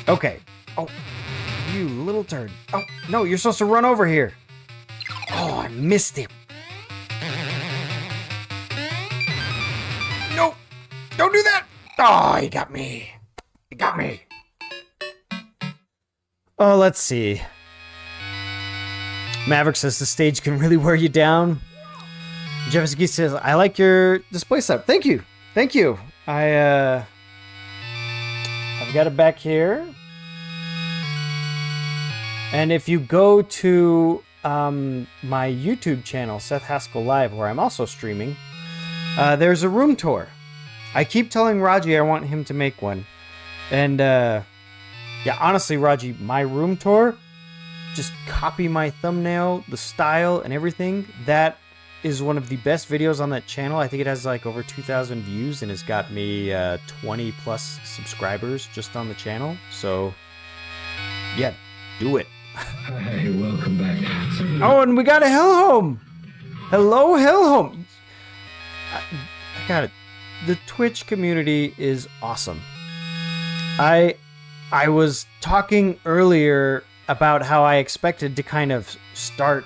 Okay. Oh, you little turd. Oh, no, you're supposed to run over here. Oh, I missed him. No, don't do that. Oh, he got me. He got me. Oh, let's see. Maverick says the stage can really wear you down. Jeffsky says, I like your display setup. Thank you. Thank you. I've got it back here. And if you go to my YouTube channel, Seth Haskell Live, where I'm also streaming, there's a room tour. I keep telling Raji I want him to make one. And yeah, honestly, Raji, my room tour, just copy my thumbnail, the style, and everything. That is one of the best videos on that channel. I think it has like over 2,000 views and it's got me 20 plus subscribers just on the channel. So yeah, do it. Hey, welcome back. Oh, and we got a Hellhome. Hello, Hellhome. I got it. The Twitch community is awesome. I was talking earlier about how I expected to kind of start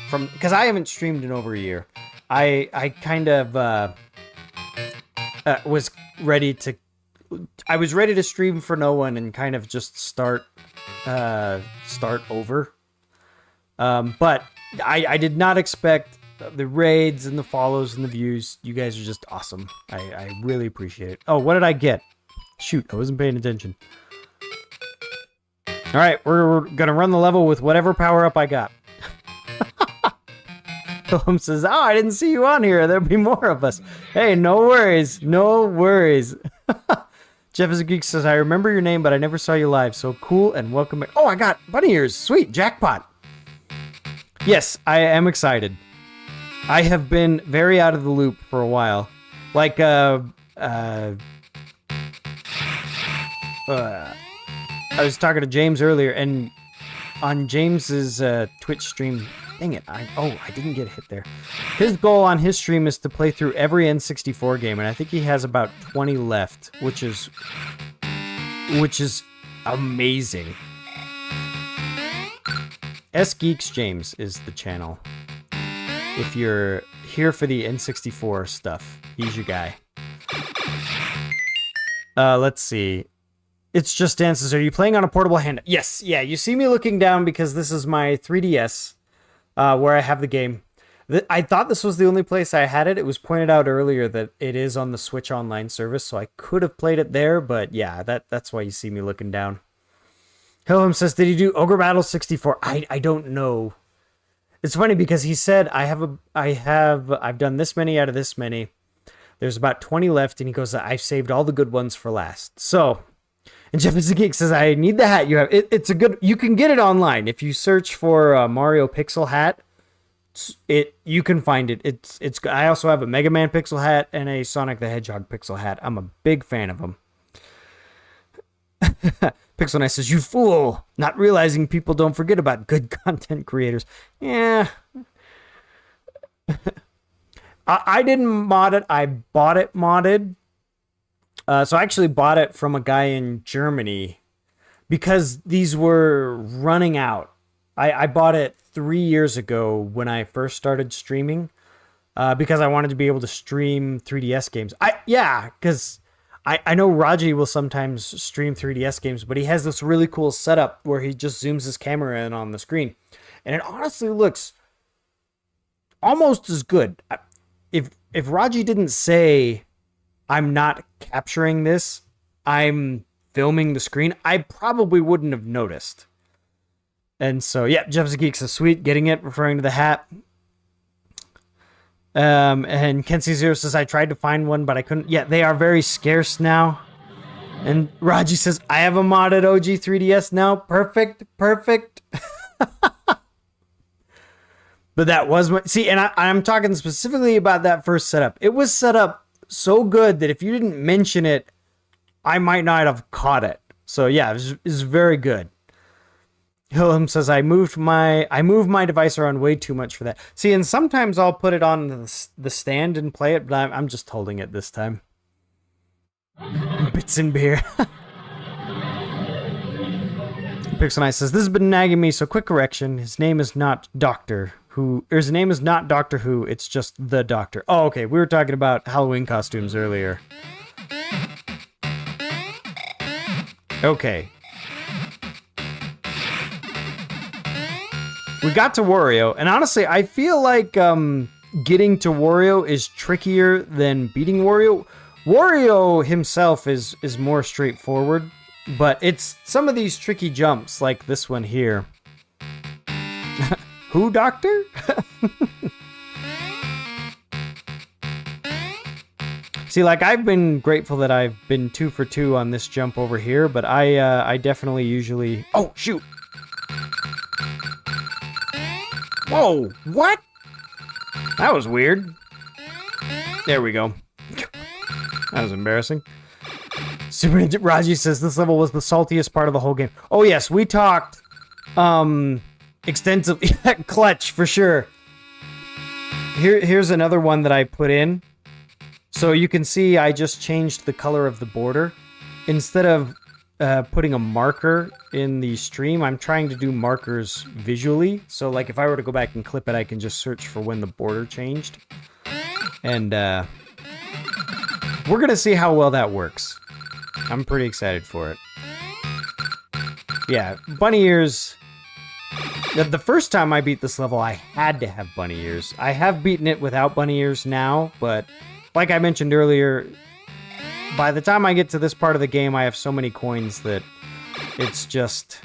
from, because I haven't streamed in over a year. I kind of was ready to stream for no one and kind of just start over. But I did not expect the raids and the follows and the views. You guys are just awesome. I really appreciate it. Oh, what did I get? Shoot, I wasn't paying attention. All right, we're gonna run the level with whatever power up I got. Tom says, "Oh, I didn't see you on here. There'll be more of us." Hey, no worries, no worries. Jeff is a Geek says, "I remember your name, but I never saw you live. So cool and welcome back." Oh, I got bunny ears. Sweet jackpot. Yes, I am excited. I have been very out of the loop for a while. Like I was talking to James earlier, and on James's Twitch stream, dang it, I didn't get hit there. His goal on his stream is to play through every N64 game, and I think he has about 20 left, which is amazing. S Geeks James is the channel. If you're here for the N64 stuff, he's your guy. Let's see. It's just dances. Are you playing on a portable hand? Yes, yeah. You see me looking down because this is my 3DS, where I have the game. I thought this was the only place I had it. It was pointed out earlier that it is on the Switch Online service, so I could have played it there, but yeah, that's why you see me looking down. Hilham says, did he do Ogre Battle 64? I don't know. It's funny because he said, I've done this many out of this many. There's about 20 left, and he goes, I've saved all the good ones for last. So, and Jeff is a Geek says, I need the hat you have. It's a good, you can get it online. If you search for Mario Pixel hat, you can find it. It's. I also have a Mega Man Pixel hat and a Sonic the Hedgehog Pixel hat. I'm a big fan of them. Pixel Nice says, you fool, not realizing people don't forget about good content creators. Yeah. I didn't mod it. I bought it modded. So I actually bought it from a guy in Germany because these were running out. I bought it 3 years ago when I first started streaming because I wanted to be able to stream 3DS games. Because I know Raji will sometimes stream 3DS games, but he has this really cool setup where he just zooms his camera in on the screen. And it honestly looks almost as good. If Raji didn't say, I'm not capturing this, I'm filming the screen, I probably wouldn't have noticed. And so, yeah, Jeff's a Geek says, sweet, getting it, referring to the hat. And Kenzie Zero says, I tried to find one, but I couldn't. Yeah, they are very scarce now. And Raji says, I have a modded OG 3DS now. Perfect. But that was my... See, and I'm talking specifically about that first setup. It was set up so good that if you didn't mention it, I might not have caught it. So, yeah, it was very good. Hillam says I moved my device around way too much for that. See, and sometimes I'll put it on the stand and play it, but I'm just holding it this time. Bits and beer. Pixel says this has been nagging me, so quick correction. His name is not Doctor Who. Or his name is not Doctor Who. It's just the Doctor. Oh, okay. We were talking about Halloween costumes earlier. Okay. We got to Wario, and honestly, I feel like getting to Wario is trickier than beating Wario. Wario himself is more straightforward, but it's some of these tricky jumps, like this one here. Who, Doctor? See, like, I've been grateful that I've been 2 for 2 on this jump over here, but I definitely usually... Oh, shoot! Whoa, what? That was weird. There we go. That was embarrassing. Super Ninja Raji says this level was the saltiest part of the whole game. Oh yes, we talked extensively. Clutch, for sure. Here's another one that I put in. So you can see I just changed the color of the border. Instead of putting a marker in the stream, I'm trying to do markers visually. So like if I were to go back and clip it, I can just search for when the border changed. And we're going to see how well that works. I'm pretty excited for it. Yeah, bunny ears. The first time I beat this level, I had to have bunny ears. I have beaten it without bunny ears now, but like I mentioned earlier, by the time I get to this part of the game, I have so many coins that it's just...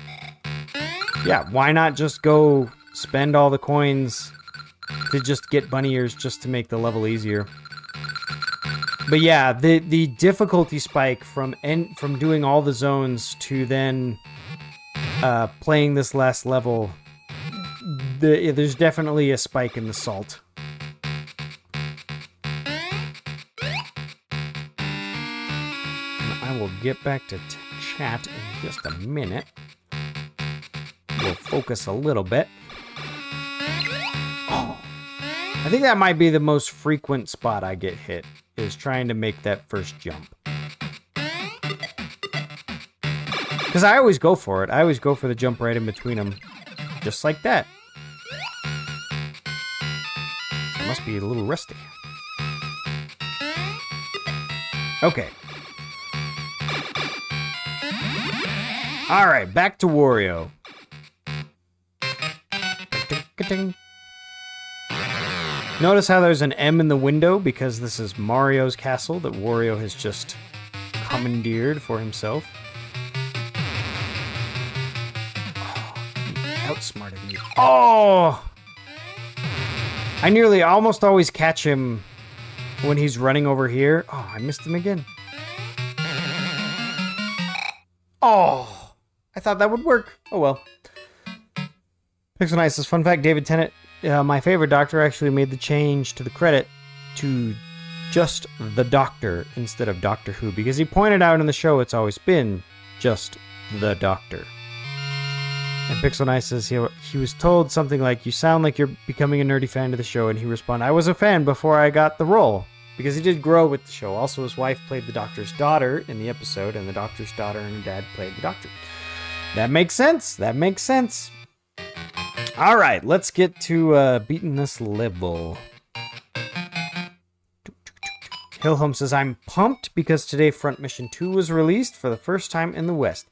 Yeah, why not just go spend all the coins to just get bunny ears just to make the level easier? But yeah, the difficulty spike from doing all the zones to then playing this last level, there's definitely a spike in the salt. I will get back to chat in just a minute. We'll focus a little bit. Oh, I think that might be the most frequent spot I get hit, is trying to make that first jump. Because I always go for it. I always go for the jump right in between them. Just like that. I must be a little rusty. Okay. Alright, back to Wario. Notice how there's an M in the window because this is Mario's castle that Wario has just commandeered for himself. Oh, he outsmarted me. Oh! I almost always catch him when he's running over here. Oh, I missed him again. Oh! I thought that would work. Oh well. Pixel Nice says, fun fact, David Tennant, my favorite Doctor, actually made the change to the credit to just the Doctor instead of Doctor Who, because he pointed out in the show it's always been just the Doctor. And Pixel Nice says he was told something like, you sound like you're becoming a nerdy fan of the show, and he responded, I was a fan before I got the role. Because he did grow with the show. Also, his wife played the Doctor's daughter in the episode, and the Doctor's daughter and her dad played the Doctor. That makes sense. That makes sense. All right, let's get to beating this level. Hillhome says, I'm pumped because today Front Mission 2 was released for the first time in the West.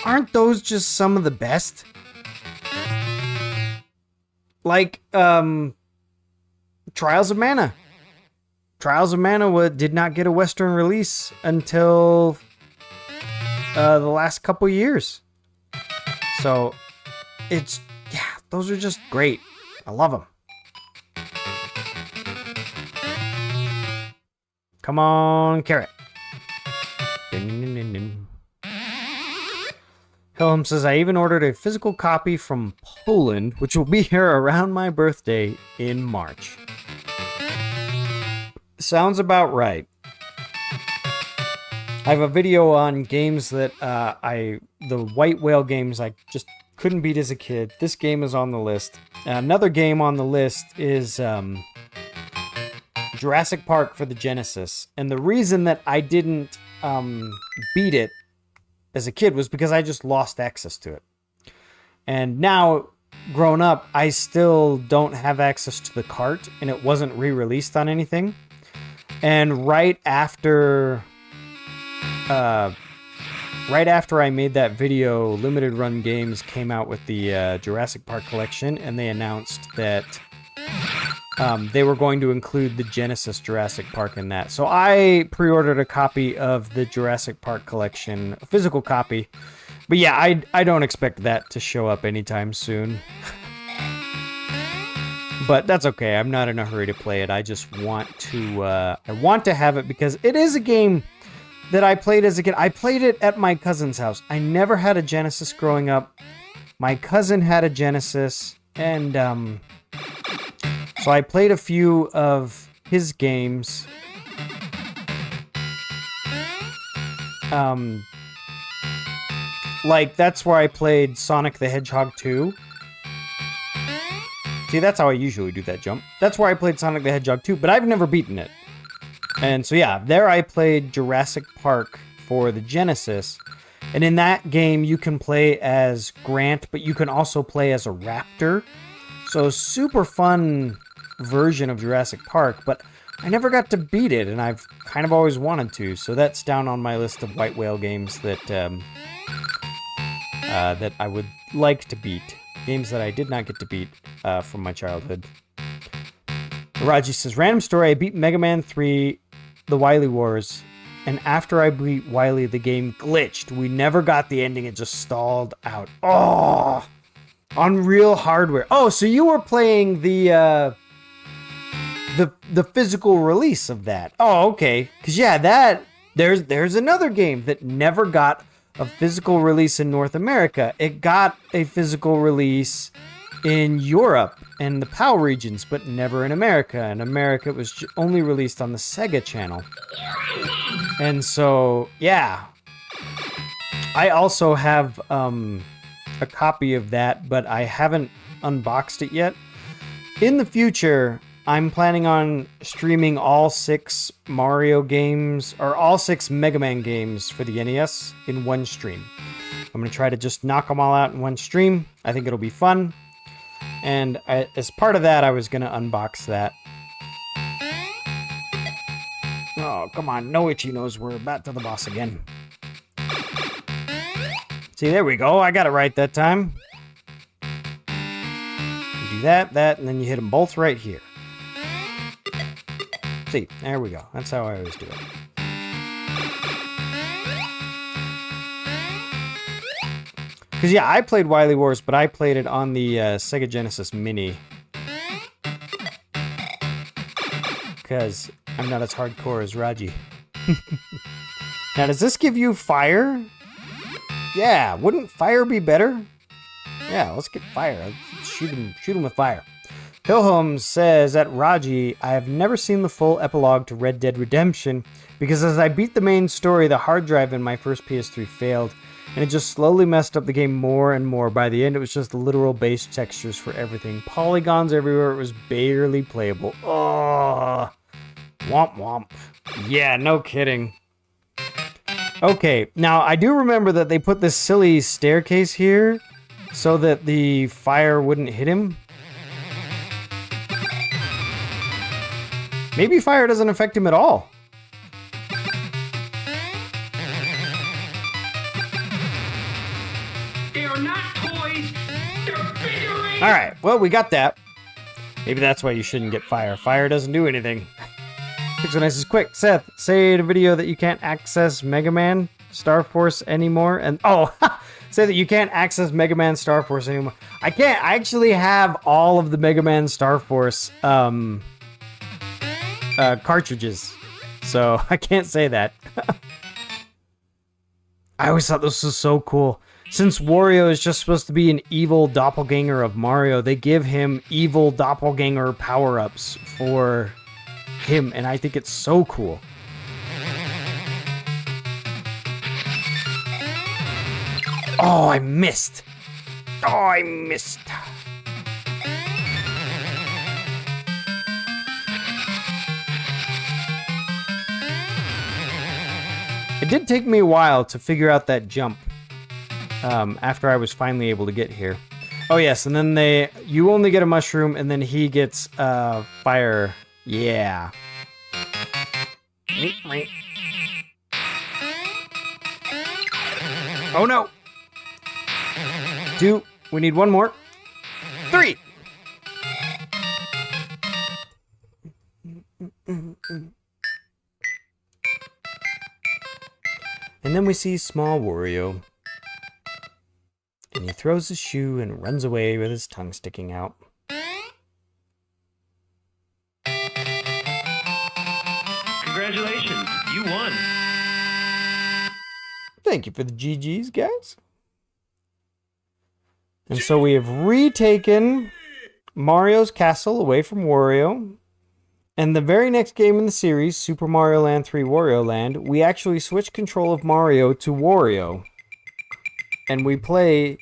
Aren't those just some of the best? Like, Trials of Mana. Trials of Mana did not get a Western release until the last couple years. So, yeah, those are just great. I love them. Come on, Carrot. Helm says, I even ordered a physical copy from Poland, which will be here around my birthday in March. Sounds about right. I have a video on games that the White Whale games I just Couldn't beat as a kid. This game is on the list. Another game on the list is Jurassic Park for the Genesis. And the reason that I didn't beat it as a kid was because I just lost access to it. And now, grown up, I still don't have access to the cart, and it wasn't re-released on anything. And right after I made that video, Limited Run Games came out with the Jurassic Park collection, and they announced that they were going to include the Genesis Jurassic Park in that. So I pre-ordered a copy of the Jurassic Park collection, a physical copy. But yeah, I don't expect that to show up anytime soon. But that's okay. I'm not in a hurry to play it. I just want to have it because it is a game that I played as a kid. I played it at my cousin's house. I never had a Genesis growing up. My cousin had a Genesis, and so I played a few of his games. Like, that's where I played Sonic the Hedgehog 2. See, that's how I usually do that jump. That's where I played Sonic the Hedgehog 2, but I've never beaten it. And so yeah, there I played Jurassic Park for the Genesis. And in that game, you can play as Grant, but you can also play as a raptor. So super fun version of Jurassic Park, but I never got to beat it, and I've kind of always wanted to. So that's down on my list of white whale games that that I would like to beat. Games that I did not get to beat from my childhood. Raji says, random story, I beat Mega Man 3, the Wily Wars, and after I beat Wily, the game glitched. We never got the ending, it just stalled out. Oh! On real hardware. Oh, so you were playing the physical release of that. Oh, okay. Because yeah, there's another game that never got a physical release in North America. It got a physical release in Europe and the PAL regions, but never in America. In America, it was only released on the Sega channel. And so, yeah. I also have a copy of that, but I haven't unboxed it yet. In the future, I'm planning on streaming all 6 Mario games, or all 6 Mega Man games for the NES in one stream. I'm going to try to just knock them all out in one stream. I think it'll be fun. And as part of that, I was going to unbox that. Oh, come on. No itchy nose. We're back to the boss again. See, there we go. I got it right that time. You do that, and then you hit them both right here. See, there we go. That's how I always do it. Because, yeah, I played Wily Wars, but I played it on the Sega Genesis Mini. Because I'm not as hardcore as Raji. Now, does this give you fire? Yeah, wouldn't fire be better? Yeah, let's get fire. Let's shoot him with fire. Pilholm says, at Raji, I have never seen the full epilogue to Red Dead Redemption because as I beat the main story, the hard drive in my first PS3 failed, and it just slowly messed up the game more and more. By the end, it was just literal base textures for everything. Polygons everywhere, it was barely playable. Oh, womp womp. Yeah, no kidding. Okay, now I do remember that they put this silly staircase here so that the fire wouldn't hit him. Maybe fire doesn't affect him at all. They're not toys, they're figurines! Alright, well, we got that. Maybe that's why you shouldn't get fire. Fire doesn't do anything. Pixel is quick. Seth, say in a video that you can't access Mega Man Star Force anymore. And say that you can't access Mega Man Star Force anymore. I can't. I actually have all of the Mega Man Star Force cartridges, so I can't say that. I always thought this was so cool. Since Wario is just supposed to be an evil doppelganger of Mario, they give him evil doppelganger power-ups for him, and I think it's so cool. Oh, I missed. Oh, I missed. It did take me a while to figure out that jump after I was finally able to get here. Oh, yes, and then you only get a mushroom, and then he gets fire. Yeah. Oh, no. 2. We need 1 more. 3. And then we see small Wario. And he throws his shoe and runs away with his tongue sticking out. Congratulations, you won. Thank you for the GGs, guys. And so we have retaken Mario's castle away from Wario. And the very next game in the series, Super Mario Land 3 Wario Land, we actually switch control of Mario to Wario. And we play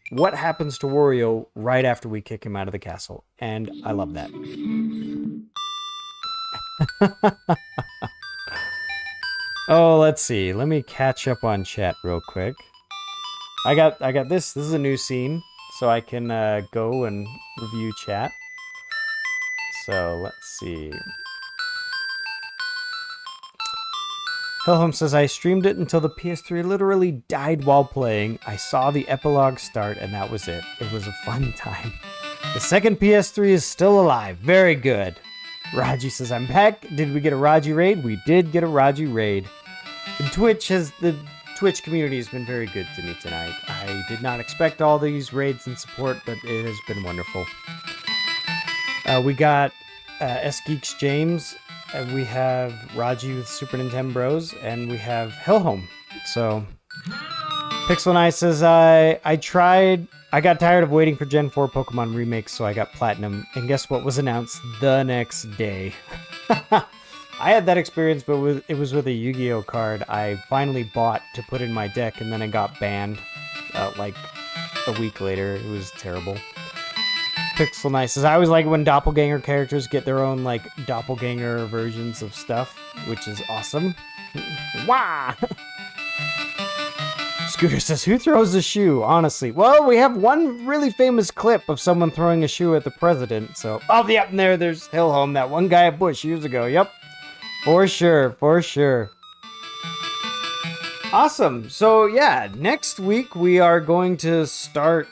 what happens to Wario right after we kick him out of the castle. And I love that. Oh, let's see. Let me catch up on chat real quick. I got this. This is a new scene, so I can go and review chat. So let's see. Hilholm says, I streamed it until the PS3 literally died while playing. I saw the epilogue start, and that was it. It was a fun time. The second PS3 is still alive. Very good. Raji says, I'm back. Did we get a Raji raid? We did get a Raji raid. The Twitch community has been very good to me tonight. I did not expect all these raids and support, but it has been wonderful. We got S-Geeks James, we have Raji with Super Nintendo Bros, and we have Hilholm. So, Pixel Knight says, I got tired of waiting for Gen 4 Pokemon remakes, so I got Platinum. And guess what was announced the next day? I had that experience, but it was with a Yu-Gi-Oh card I finally bought to put in my deck, and then it got banned like a week later. It was terrible. Pixel Knight says, I always like when doppelganger characters get their own, like, doppelganger versions of stuff, which is awesome. Wah! Scooter says, who throws a shoe, honestly? Well, we have one really famous clip of someone throwing a shoe at the president, so... Oh, yep, and there's Hilholm, that one guy at Bush years ago, yep. For sure, for sure. Awesome, so yeah, next week we are going to start,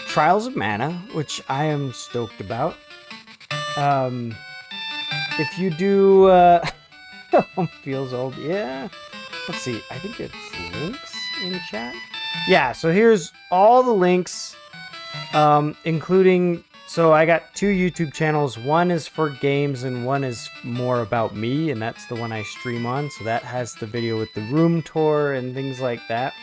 Trials of Mana, which I am stoked about. If you do, feels old, yeah. Let's see, I think it's links in chat. Yeah, so here's all the links, including, so I got 2 YouTube channels. One is for games and one is more about me, and that's the one I stream on. So that has the video with the room tour and things like that.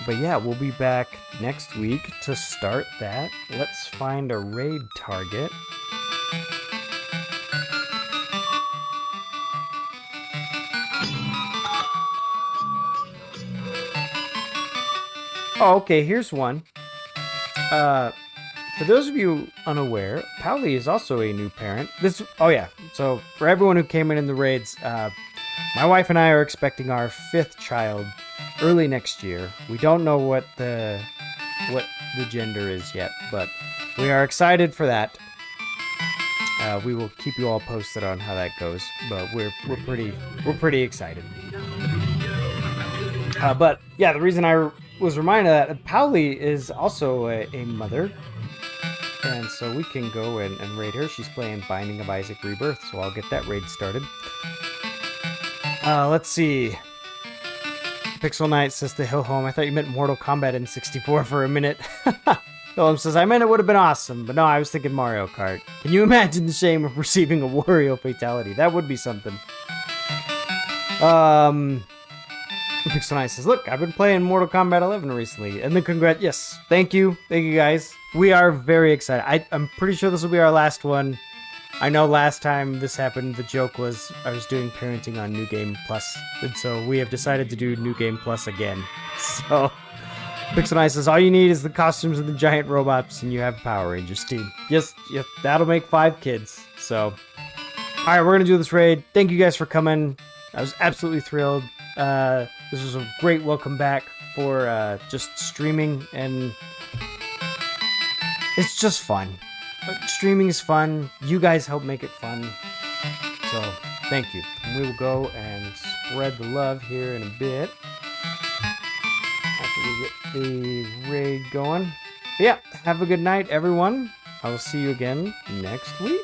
But yeah, we'll be back next week to start that. Let's find a raid target. Oh, okay, here's one. For those of you unaware, Pauli is also a new parent. Oh yeah, so for everyone who came in the raids, my wife and I are expecting our 5th child early next year. We don't know what the gender is yet, but we are excited for that. We will keep you all posted on how that goes, but we're pretty excited. But yeah, the reason I was reminded that Pauli is also a mother, and so we can go and raid her. She's playing Binding of Isaac Rebirth, so I'll get that raid started. Let's see. Pixel Knight says to Hilholm, I thought you meant Mortal Kombat in 64 for a minute. Hilholm says, I meant it would have been awesome, but no, I was thinking Mario Kart. Can you imagine the shame of receiving a Wario fatality? That would be something. Pixel Knight says, look, I've been playing Mortal Kombat 11 recently. And then yes, thank you guys. We are very excited. I'm pretty sure this will be our last one. I know last time this happened, the joke was I was doing parenting on New Game Plus, and so we have decided to do New Game Plus again. So, Pixelnice says all you need is the costumes and the giant robots, and you have Power Rangers team. Yes, that'll make 5 kids. So, all right, we're gonna do this raid. Thank you guys for coming. I was absolutely thrilled. This was a great welcome back for just streaming, and it's just fun. Streaming is fun. You guys help make it fun. So, thank you. And we will go and spread the love here in a bit. After we get the raid going. But yeah, have a good night, everyone. I will see you again next week.